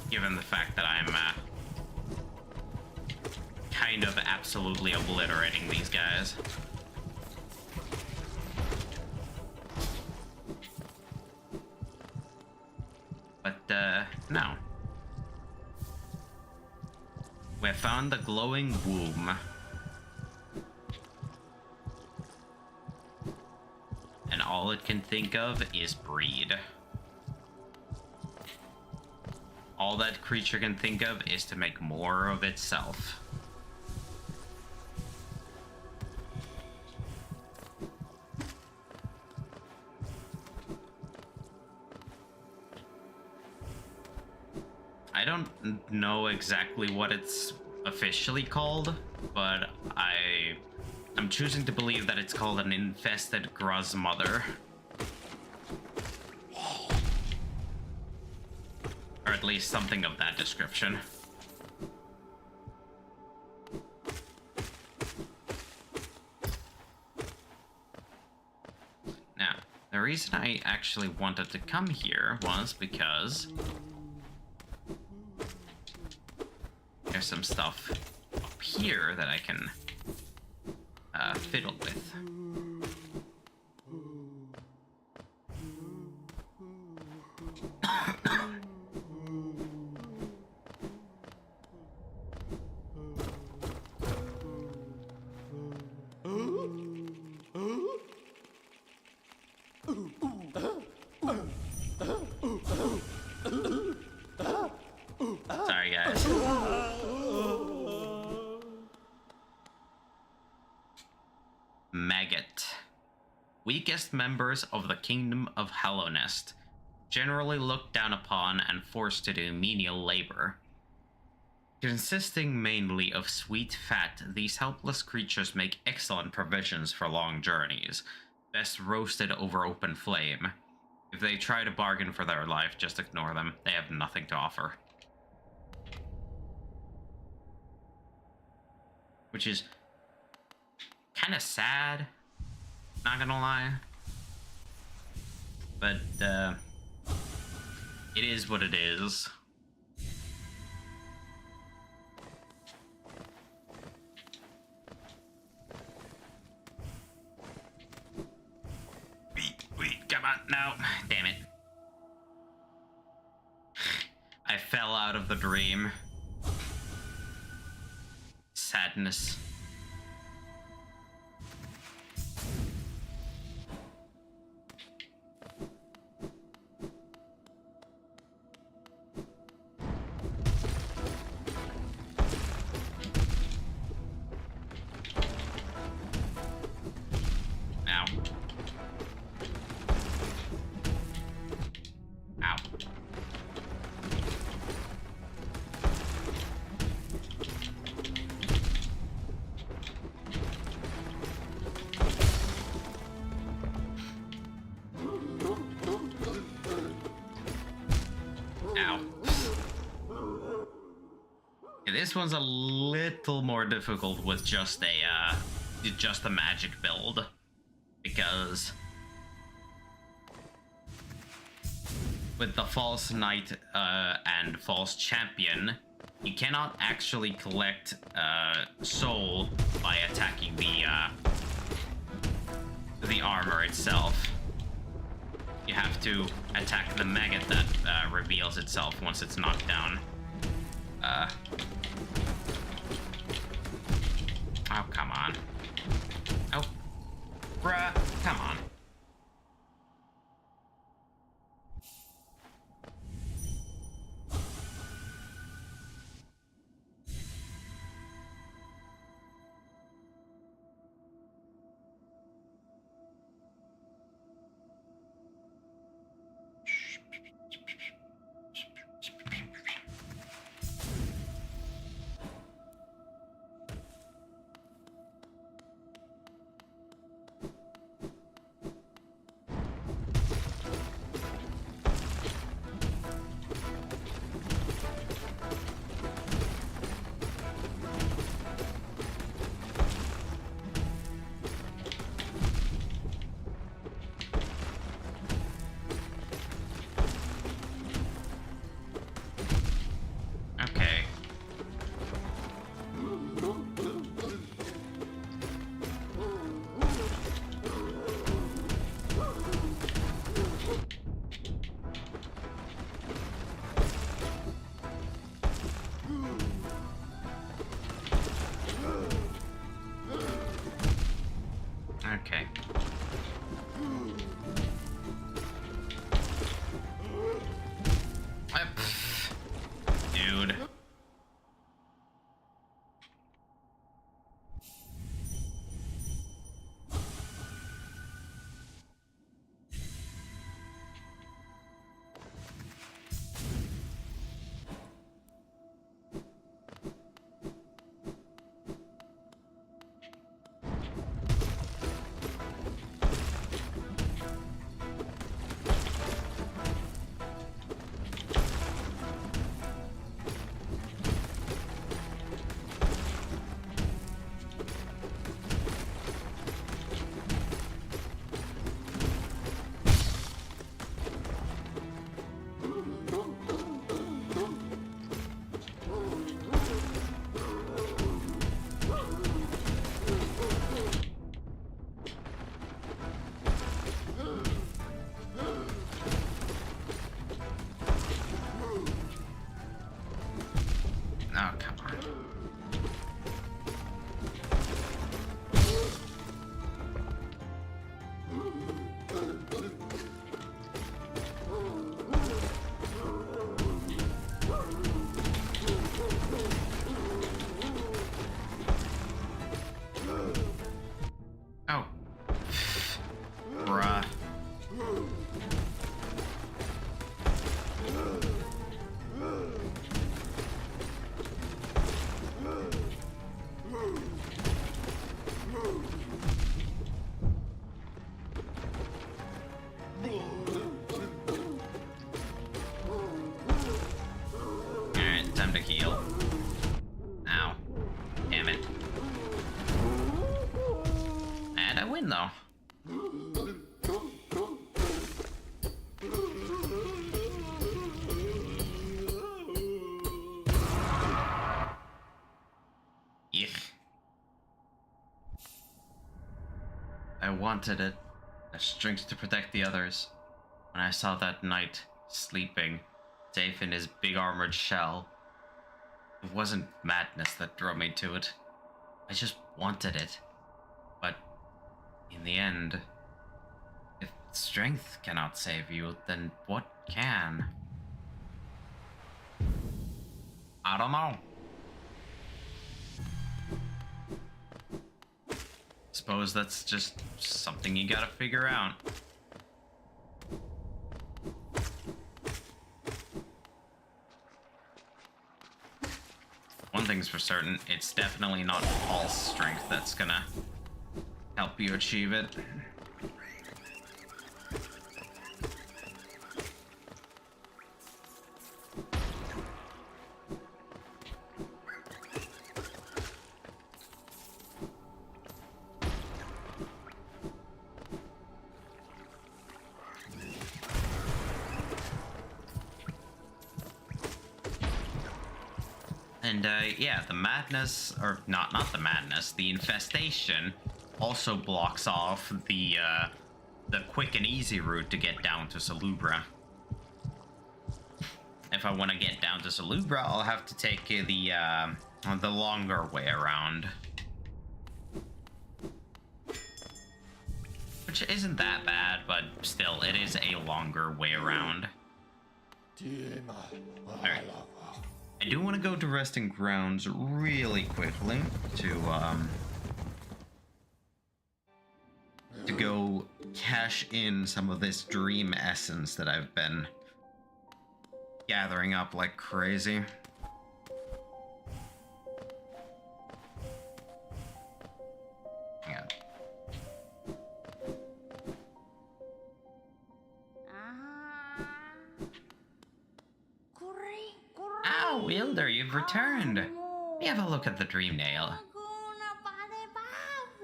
Given the fact that I'm kind of absolutely obliterating these guys. But, no. We found the glowing womb. All it can think of is breed. All that creature can think of is to make more of itself. I don't know exactly what it's officially called, but I'm choosing to believe that it's called an infested Gruz mother. Or at least something of that description. Now, the reason I actually wanted to come here was because there's some stuff up here that I can fiddle with. Sorry, guys. Maggot. Weakest members of the Kingdom of Hallownest, generally looked down upon and forced to do menial labor. Consisting mainly of sweet fat, these helpless creatures make excellent provisions for long journeys, best roasted over open flame. If they try to bargain for their life, just ignore them. They have nothing to offer. Which is kind of sad, not gonna lie. But, it is what it is. Wait, come on, no, damn it. I fell out of the dream. Sadness. this one's a little more difficult with just a magic build, because with the false knight and false champion, you cannot actually collect soul by attacking the armor itself. You have to attack the maggot that reveals itself once it's knocked down. Oh, come on. Oh, bruh, come on. Okay. Okay. Dude. Oh, come on. Oh. Bruh. Alright, time to heal. Ow. Damn it. And I win, though. Yuck. I wanted it. The strength to protect the others. When I saw that knight sleeping, safe in his big armored shell, it wasn't madness that drove me to it. I just wanted it. But in the end, if strength cannot save you, then what can? I don't know. Suppose that's just something you gotta figure out. One thing's for certain, it's definitely not false strength that's gonna help you achieve it. And yeah, the madness, or not the madness, the infestation also blocks off the quick and easy route to get down to Salubra. If I want to get down to Salubra, I'll have to take the longer way around. Which isn't that bad, but still, it is a longer way around. Alright. I do want to go to Resting Grounds really quickly to go cash in some of this dream essence that I've been gathering up like crazy. Hang on. Oh, Wielder, you've returned. Let me have a look at the Dream Nail.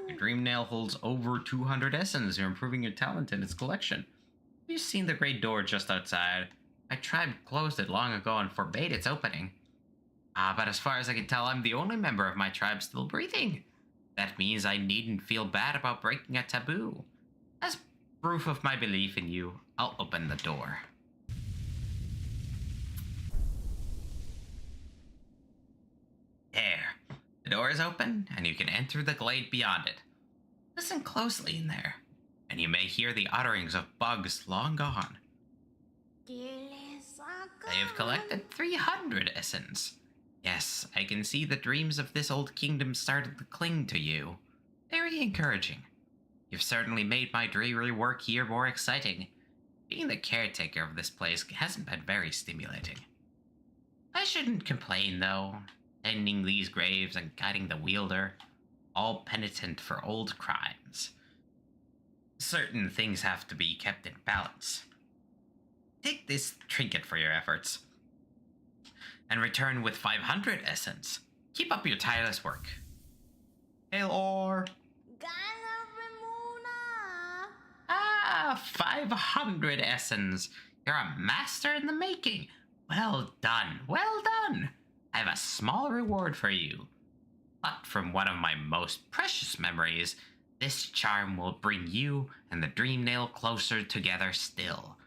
Your Dream Nail holds over 200 essence. You're improving your talent in its collection. Have you seen the great door just outside? My tribe closed it long ago and forbade its opening. But as far as I can tell, I'm the only member of my tribe still breathing. That means I needn't feel bad about breaking a taboo. As proof of my belief in you, I'll open the door. There. The door is open, and you can enter the glade beyond it. Listen closely in there, and you may hear the utterings of bugs long gone. I have collected 300 essence. Yes, I can see the dreams of this old kingdom started to cling to you. Very encouraging. You've certainly made my dreary work here more exciting. Being the caretaker of this place hasn't been very stimulating. I shouldn't complain, though. Tending these graves and guiding the wielder, all penitent for old crimes. Certain things have to be kept in balance. Take this trinket for your efforts, and return with 500 essence. Keep up your tireless work. Hail Or! 500 essence! You're a master in the making! Well done, well done! I have a small reward for you. But from one of my most precious memories, this charm will bring you and the Dream Nail closer together still.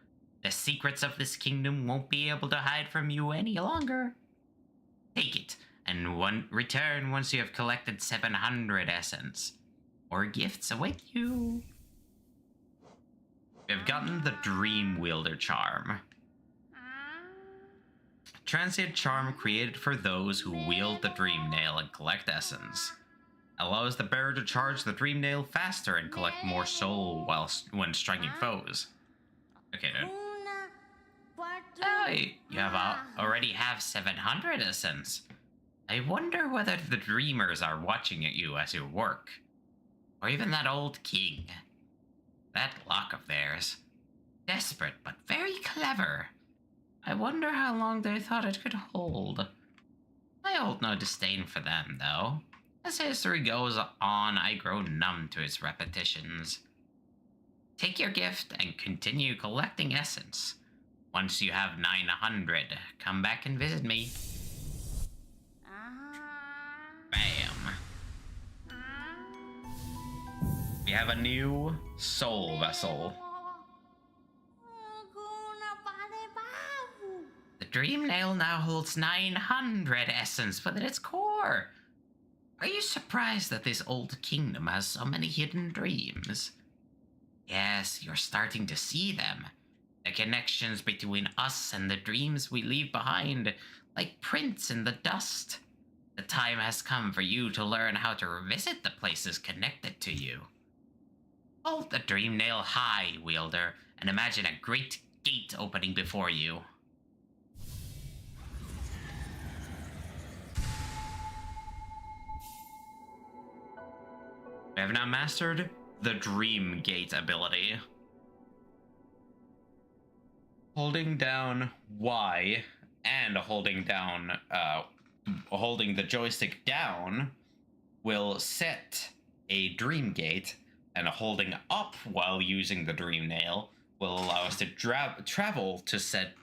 The secrets of this kingdom won't be able to hide from you any longer. Take it, and return once you have collected 700 essence. More gifts await you. We have gotten the Dream Wielder charm. Transient charm created for those who wield the Dream Nail and collect essence. Allows the bearer to charge the Dream Nail faster and collect more soul when striking foes. Okay, dude. Oh, you already have 700 essence. I wonder whether the Dreamers are watching at you as you work. Or even that old king. That luck of theirs. Desperate, but very clever. I wonder how long they thought it could hold. I hold no disdain for them, though. As history goes on, I grow numb to its repetitions. Take your gift and continue collecting essence. Once you have 900, come back and visit me. Bam. We have a new soul vessel. The Dream Nail now holds 900 essence within its core. Are you surprised that this old kingdom has so many hidden dreams? Yes, you're starting to see them. The connections between us and the dreams we leave behind, like prints in the dust. The time has come for you to learn how to revisit the places connected to you. Hold the Dream Nail high, Wielder, and imagine a great gate opening before you. We have now mastered the Dream Gate ability. Holding down Y and holding the joystick down will set a Dream Gate, and holding up while using the Dream Nail will allow us to travel to said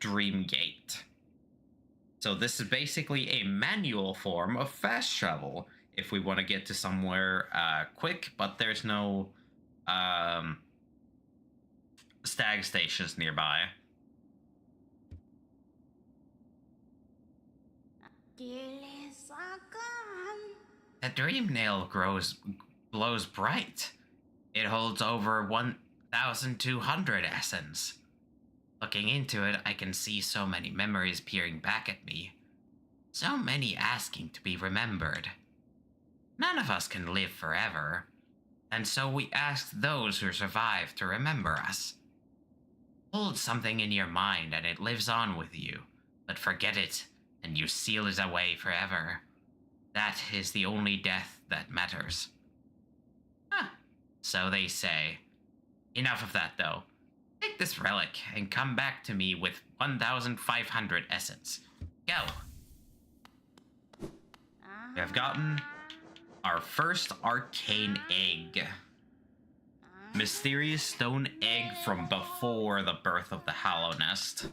Dream Gate. So this is basically a manual form of fast travel if we want to get to somewhere quick, but there's no stag stations nearby. The dream nail glows bright. It holds over 1,200 essence. Looking into it, I can see so many memories peering back at me. So many asking to be remembered. None of us can live forever, and so we ask those who survive to remember us. Hold something in your mind and it lives on with you, but forget it and you seal it away forever. That is the only death that matters. So they say. Enough of that, though. Take this relic and come back to me with 1,500 essence. Go. We have gotten our first arcane egg. Mysterious stone egg from before the birth of the Hollow Nest.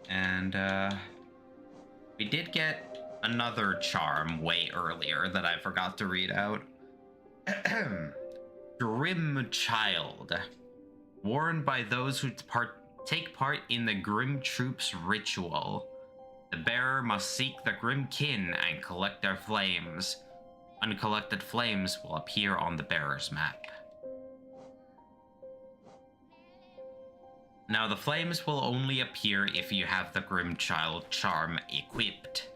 And we did get another charm way earlier that I forgot to read out. Grim Child. Worn by those who take part in the Grim Troops ritual. The bearer must seek the Grim Kin and collect their flames. Uncollected flames will appear on the bearer's map. Now, the flames will only appear if you have the Grim Child charm equipped.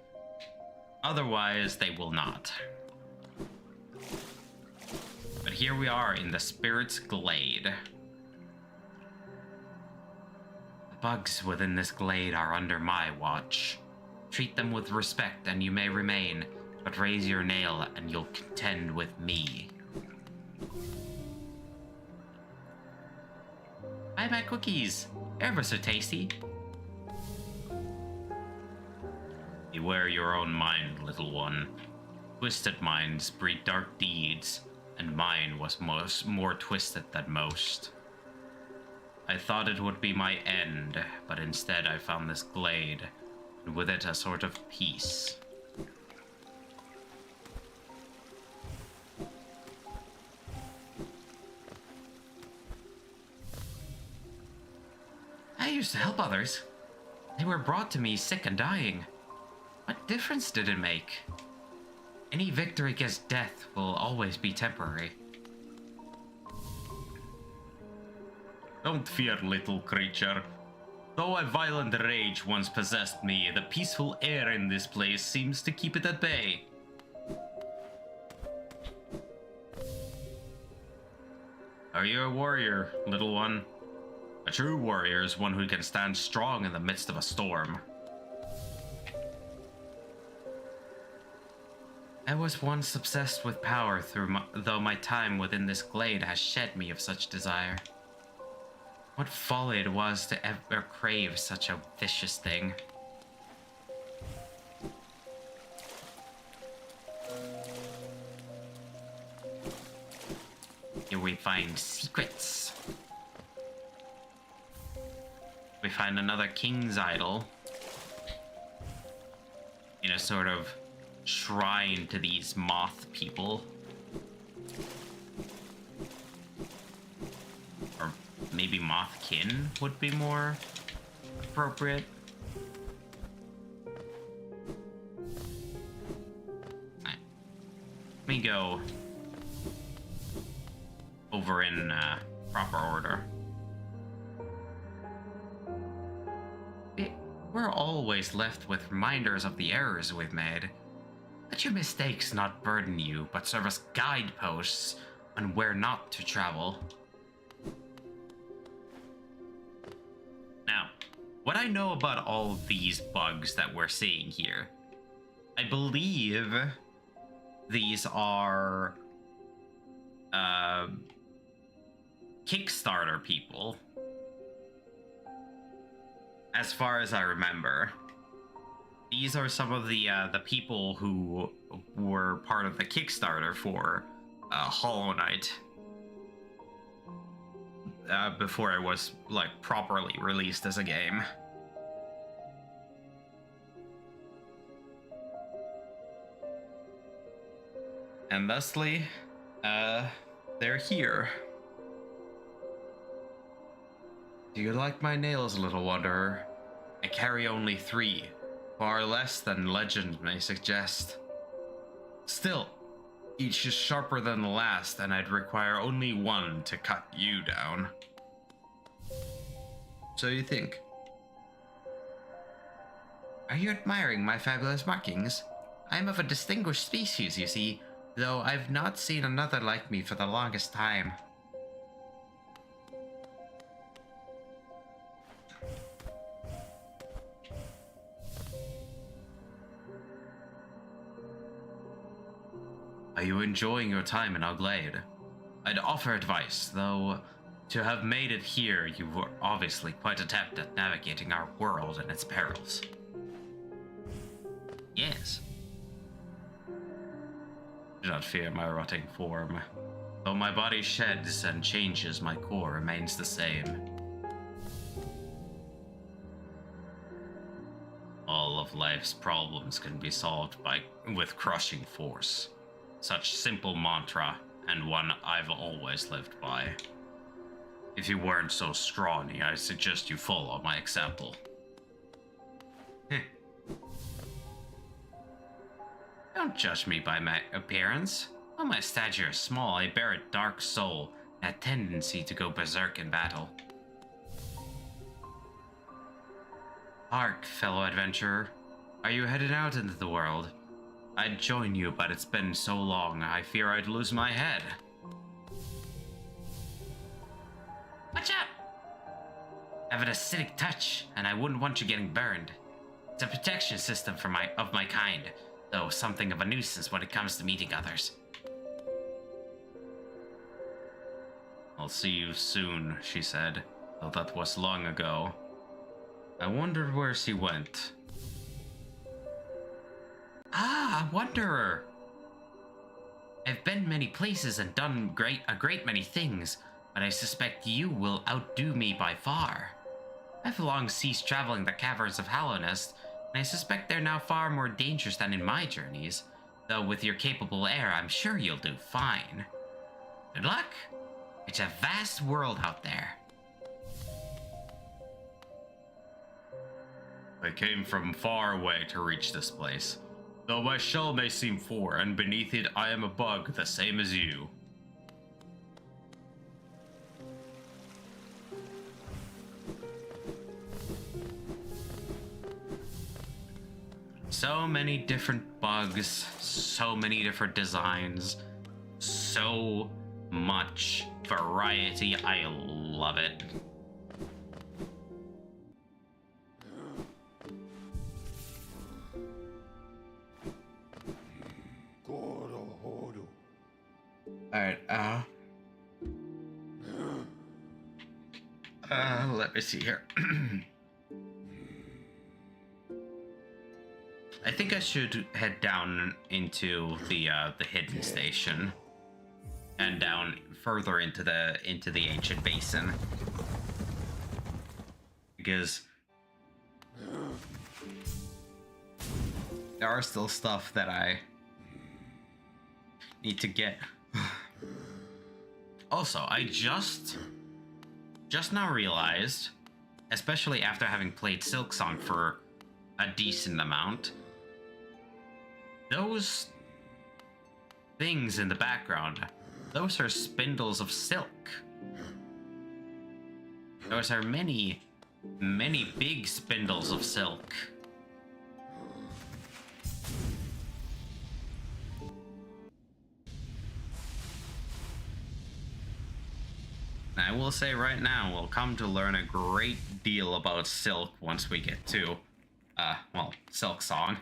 Otherwise, they will not. But here we are in the Spirit's Glade. The bugs within this glade are under my watch. Treat them with respect and you may remain, but raise your nail and you'll contend with me. Buy my cookies. Ever so tasty. Beware your own mind, little one. Twisted minds breed dark deeds, and mine was more twisted than most. I thought it would be my end, but instead I found this glade, and with it a sort of peace. I used to help others. They were brought to me sick and dying. What difference did it make? Any victory against death will always be temporary. Don't fear, little creature. Though a violent rage once possessed me, the peaceful air in this place seems to keep it at bay. Are you a warrior, little one? A true warrior is one who can stand strong in the midst of a storm. I was once obsessed with power, though my time within this glade has shed me of such desire. What folly it was to ever crave such a vicious thing. Here we find secrets. We find another king's idol in a sort of shrine to these moth people. Or maybe mothkin would be more appropriate. Right. Let me go over in proper order. We're always left with reminders of the errors we've made. Let your mistakes not burden you, but serve as guideposts on where not to travel. Now, what I know about all these bugs that we're seeing here, I believe these are Kickstarter people. As far as I remember, these are some of the people who were part of the Kickstarter for Hollow Knight. before it was like properly released as a game. And thusly, they're here. Do you like my nails, little wanderer? I carry only 3, far less than legend may suggest. Still, each is sharper than the last, and I'd require only 1 to cut you down. So you think? Are you admiring my fabulous markings? I am of a distinguished species, you see, though I've not seen another like me for the longest time. Are you enjoying your time in our glade? I'd offer advice, though to have made it here, you were obviously quite adept at navigating our world and its perils. Yes. Do not fear my rotting form. Though my body sheds and changes, my core remains the same. All of life's problems can be solved with crushing force. Such simple mantra, and one I've always lived by. If you weren't so scrawny, I suggest you follow my example. Don't judge me by my appearance. Though my stature is small, I bear a dark soul and a tendency to go berserk in battle. Hark, fellow adventurer. Are you headed out into the world? I'd join you, but it's been so long, I fear I'd lose my head. Watch out! I have an acidic touch, and I wouldn't want you getting burned. It's a protection system for of my kind, though something of a nuisance when it comes to meeting others. I'll see you soon, she said, though that was long ago. I wondered where she went. Ah, Wanderer! I've been many places and done a great many things, but I suspect you will outdo me by far. I've long ceased traveling the caverns of Hallownest, and I suspect they're now far more dangerous than in my journeys, though with your capable air, I'm sure you'll do fine. Good luck! It's a vast world out there. I came from far away to reach this place. Though my shell may seem 4, and beneath it I am a bug the same as you. So many different bugs, so many different designs, so much variety. I love it. Alright, let me see here. I think I should head down into the hidden station and down further into the ancient basin, because there are still stuff that I need to get. Also, I just now realized, especially after having played Silksong for a decent amount, those things in the background, those are spindles of silk. Those are many, many big spindles of silk. I will say right now, we'll come to learn a great deal about silk once we get to, well, Silksong.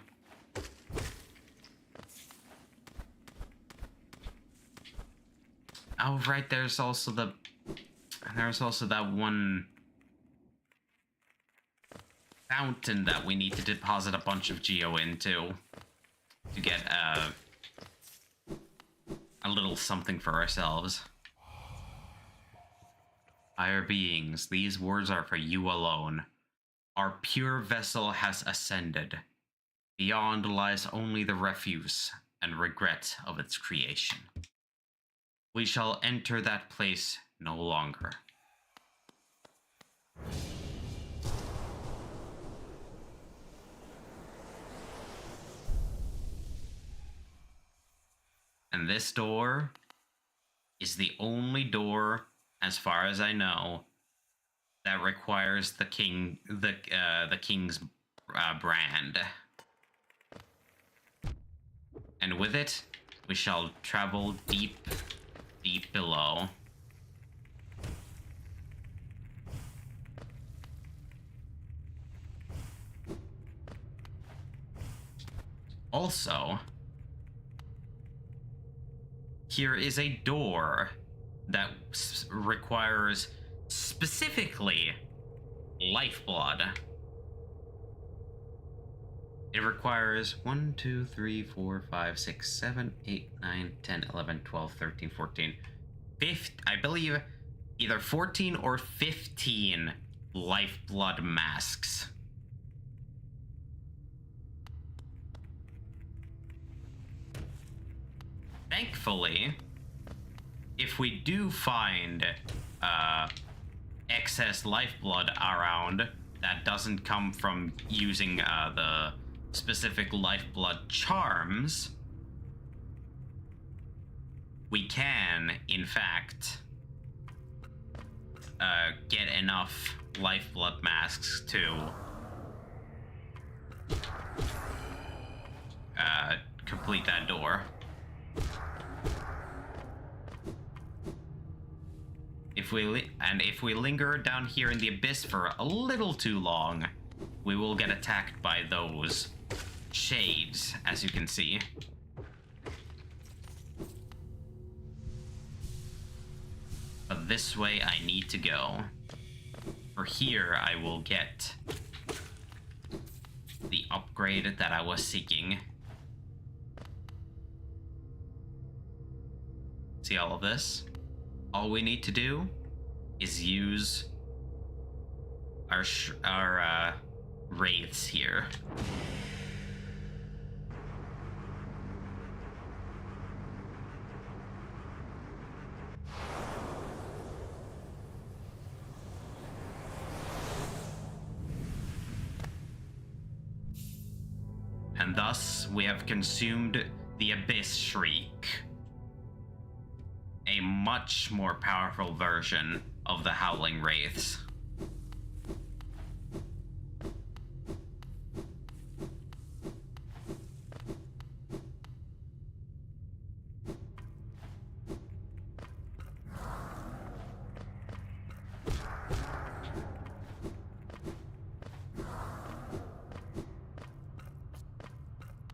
Oh, right, there's also that one fountain that we need to deposit a bunch of geo into to get, a little something for ourselves. Higher beings, these words are for you alone. Our pure vessel has ascended. Beyond lies only the refuse and regret of its creation. We shall enter that place no longer. And this door is the only door, as far as I know, that requires the king's brand. And with it, we shall travel deep, deep below. Also, here is a door that requires specifically lifeblood. It requires 1, 2, 3, 4, 5, 6, 7, 8, 9, 10, 11, 12, 13, 14, 15, I believe either 14 or 15 lifeblood masks. Thankfully, if we do find excess lifeblood around that doesn't come from using the specific lifeblood charms, we can, in fact, get enough lifeblood masks to complete that door. If we linger down here in the abyss for a little too long, we will get attacked by those shades, as you can see. But this way I need to go. For here I will get the upgrade that I was seeking. See all of this? All we need to do is use our wraiths here. And thus we have consumed the Abyss Shriek, a much more powerful version of the Howling Wraiths.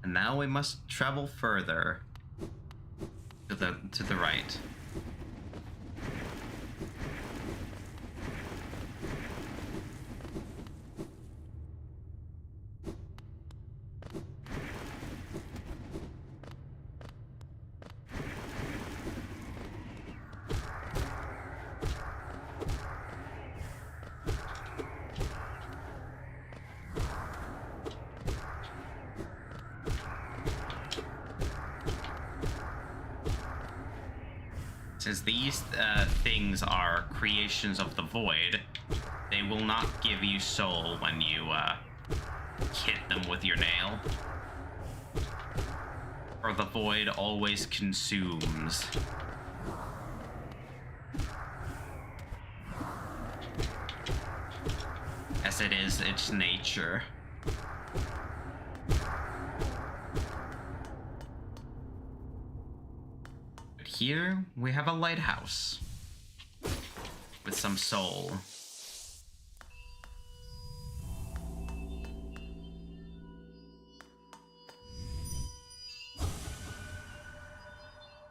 And now we must travel further to the right. Since these things are creations of the void, they will not give you soul when you hit them with your nail. For the void always consumes. As it is its nature. Here we have a lighthouse with some soul.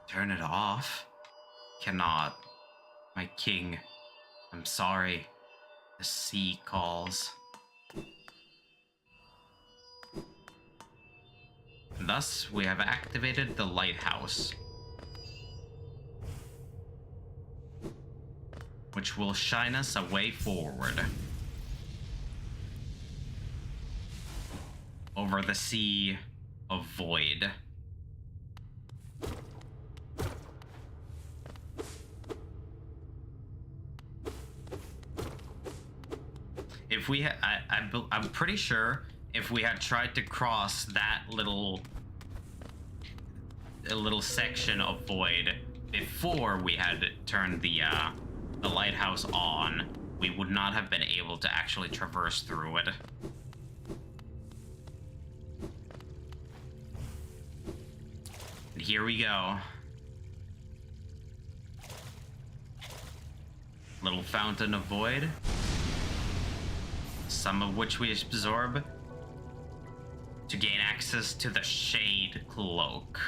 Turn it off? Cannot. My king, I'm sorry. The sea calls. Thus, we have activated the lighthouse, which which will shine us a way forward. Over the sea of void. If we I'm pretty sure if we had tried to cross that little section of void before we had turned the lighthouse on, we would not have been able to actually traverse through it. And here we go. Little fountain of void. Some of which we absorb to gain access to the Shade Cloak.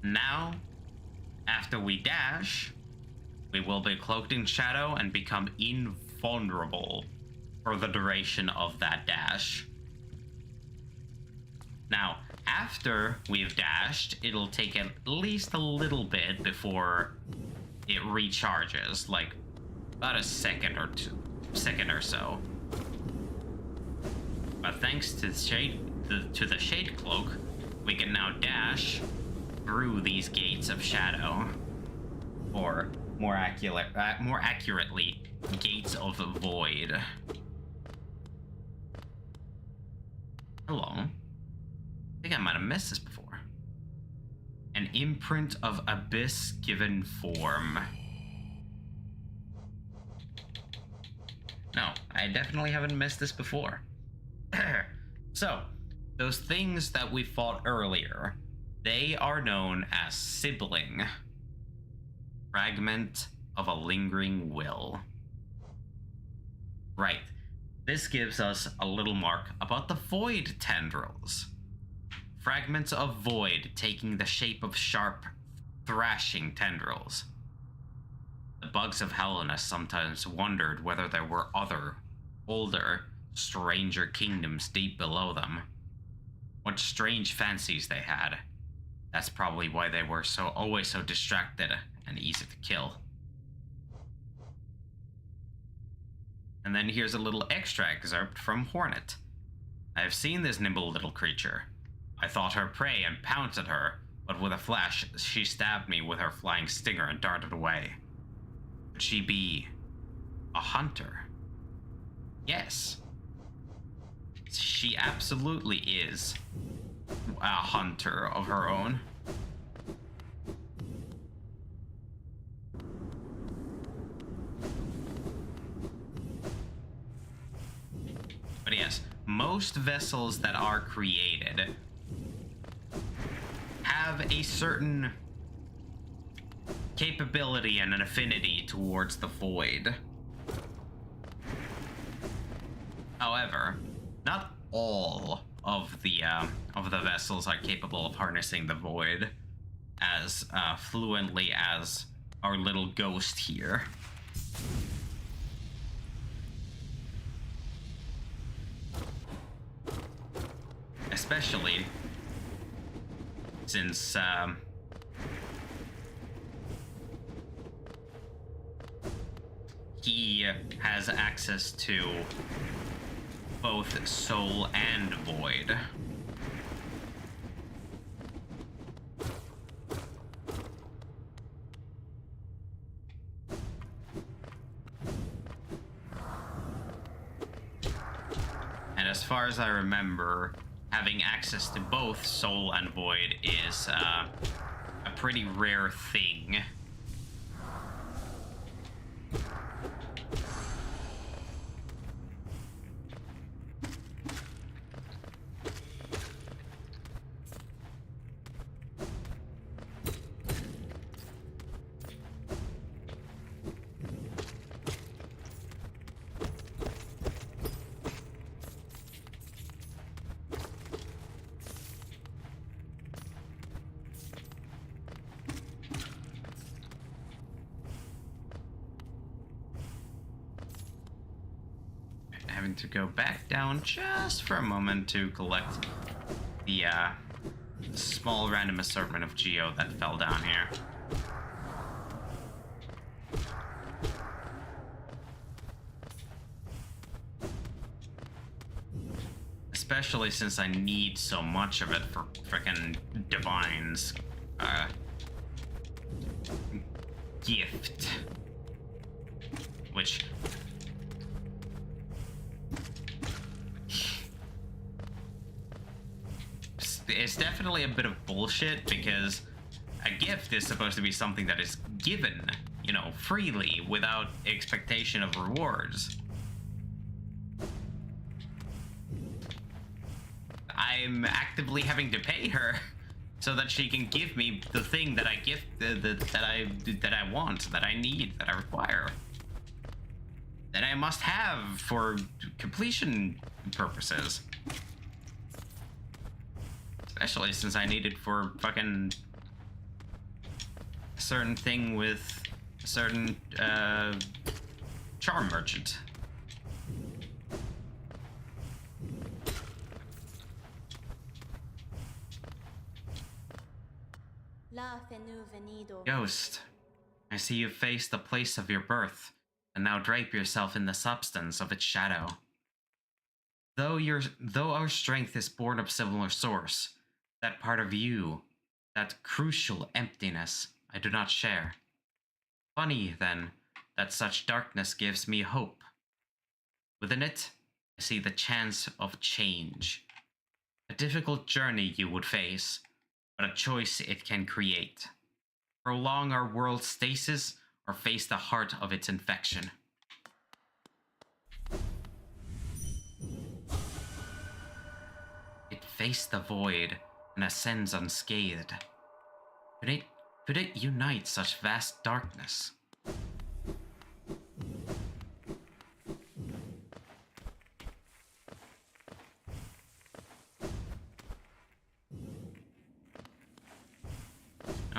Now, after we dash, we will be cloaked in shadow and become invulnerable for the duration of that dash. Now, after we've dashed, it'll take at least a little bit before it recharges, like about a second or so. But thanks to the Shade Cloak, we can now dash through these gates of shadow, or more accurately, gates of void. Hello. I think I might have missed this before. An imprint of abyss given form. No, I definitely haven't missed this before. So, those things that we fought earlier, they are known as sibling. Fragment of a lingering will. Right. This gives us a little mark about the void tendrils. Fragments of void taking the shape of sharp, thrashing tendrils. The bugs of Hellenus sometimes wondered whether there were other, older, stranger kingdoms deep below them. What strange fancies they had. That's probably why they were always so distracted and easy to kill. And then here's a little extra excerpt from Hornet. I have seen this nimble little creature. I thought her prey and pounced at her, but with a flash, she stabbed me with her flying stinger and darted away. Could she be a hunter? Yes. She absolutely is a hunter of her own. But yes, most vessels that are created have a certain capability and an affinity towards the void. However, not all of the vessels are capable of harnessing the void as fluently as our little ghost here. Especially since he has access to both soul and void. And as far as I remember, having access to both soul and void is a pretty rare thing. Having to go back down just for a moment to collect the small random assortment of geo that fell down here. especially since I need so much of it for frickin' Divine's gift. Which... it's definitely a bit of bullshit, because a gift is supposed to be something that is given, you know, freely, without expectation of rewards. I'm actively having to pay her so that she can give me the thing that I that I want, that I need, that I require, that I must have for completion purposes. Especially since I need it for fucking a certain thing with a certain charm merchant. Ghost, I see you face the place of your birth, and now drape yourself in the substance of its shadow. Though our strength is born of similar source, that part of you, that crucial emptiness, I do not share. Funny, then, that such darkness gives me hope. Within it, I see the chance of change. A difficult journey you would face, but a choice it can create. Prolong our world's stasis, or face the heart of its infection. It faced the void and ascends unscathed. Could it unite such vast darkness?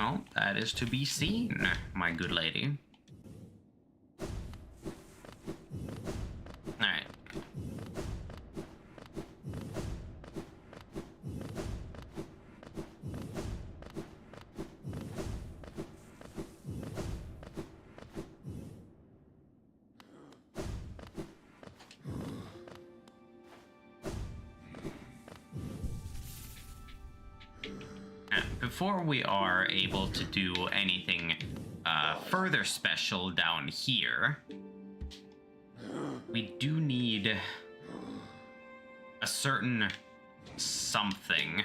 Oh, that is to be seen, my good lady. Alright. Before we are able to do anything further special down here, we do need a certain something.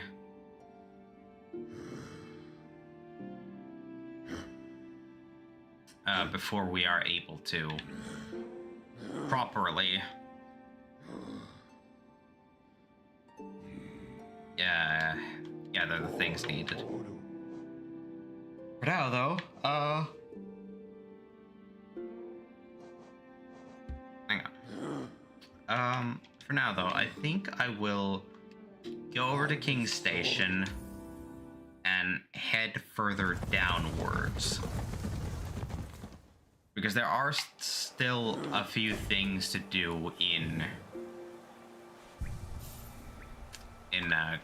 Before we are able to properly gather the things needed. For now, though, hang on. For now, though, I think I will go over to King's Station and head further downwards. Because there are still a few things to do in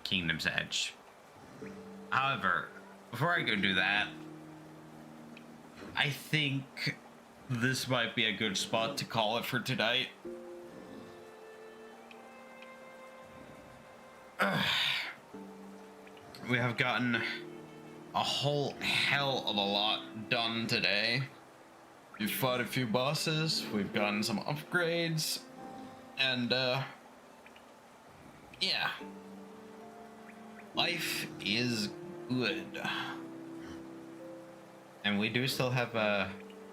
Kingdom's Edge. However, before I go do that, I think this might be a good spot to call it for tonight. We have gotten a whole hell of a lot done today. We've fought a few bosses, we've gotten some upgrades, and yeah. Life is good. And we do still have a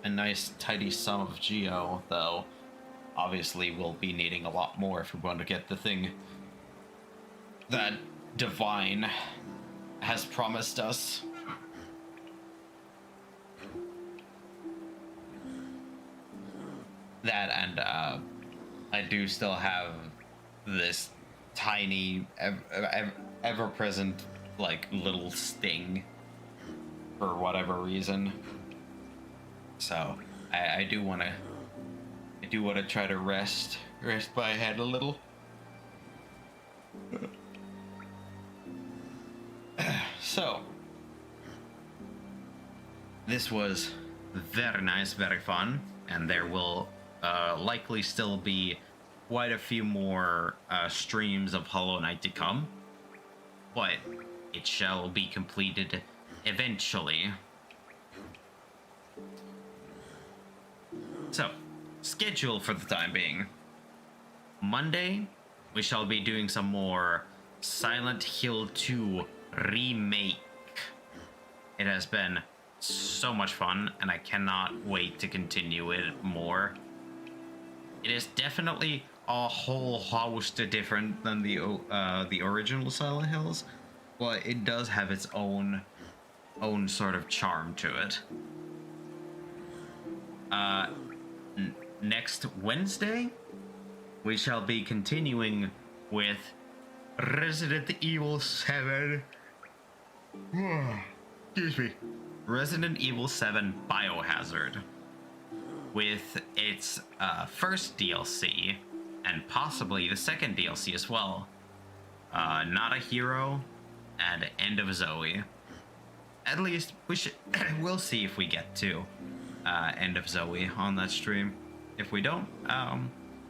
nice tidy sum of geo, though obviously we'll be needing a lot more if we want to get the thing that Divine has promised us. That, and I do still have this tiny, ever-present, like, little sting for whatever reason. So I do want to try to rest my head a little. So this was very nice, very fun, and there will likely still be quite a few more streams of Hollow Knight to come, but it shall be completed eventually. So, schedule for the time being. Monday, we shall be doing some more Silent Hill 2 remake. It has been so much fun, and I cannot wait to continue it more. It is definitely a whole host different than the original Silent Hills, but it does have its own sort of charm to it. Next Wednesday, we shall be continuing with Resident Evil 7. Excuse me. Resident Evil 7 Biohazard, with its first DLC and possibly the second DLC as well. Not a Hero and End of Zoe. At least we'll see if we get to End of Zoe on that stream. If we don't,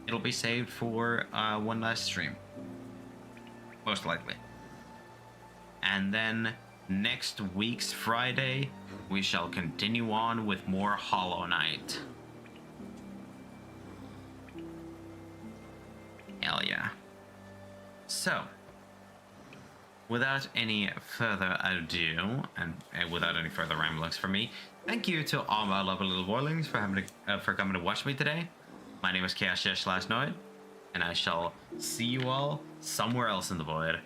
it'll be saved for one last stream, most likely. And then next week's Friday, we shall continue on with more Hollow Knight. Hell yeah. So, without any further ado, and without any further ramblings from me, thank you to all my lovely little boilings for coming to watch me today. My name is Chaos/Noid, and I shall see you all somewhere else in the void.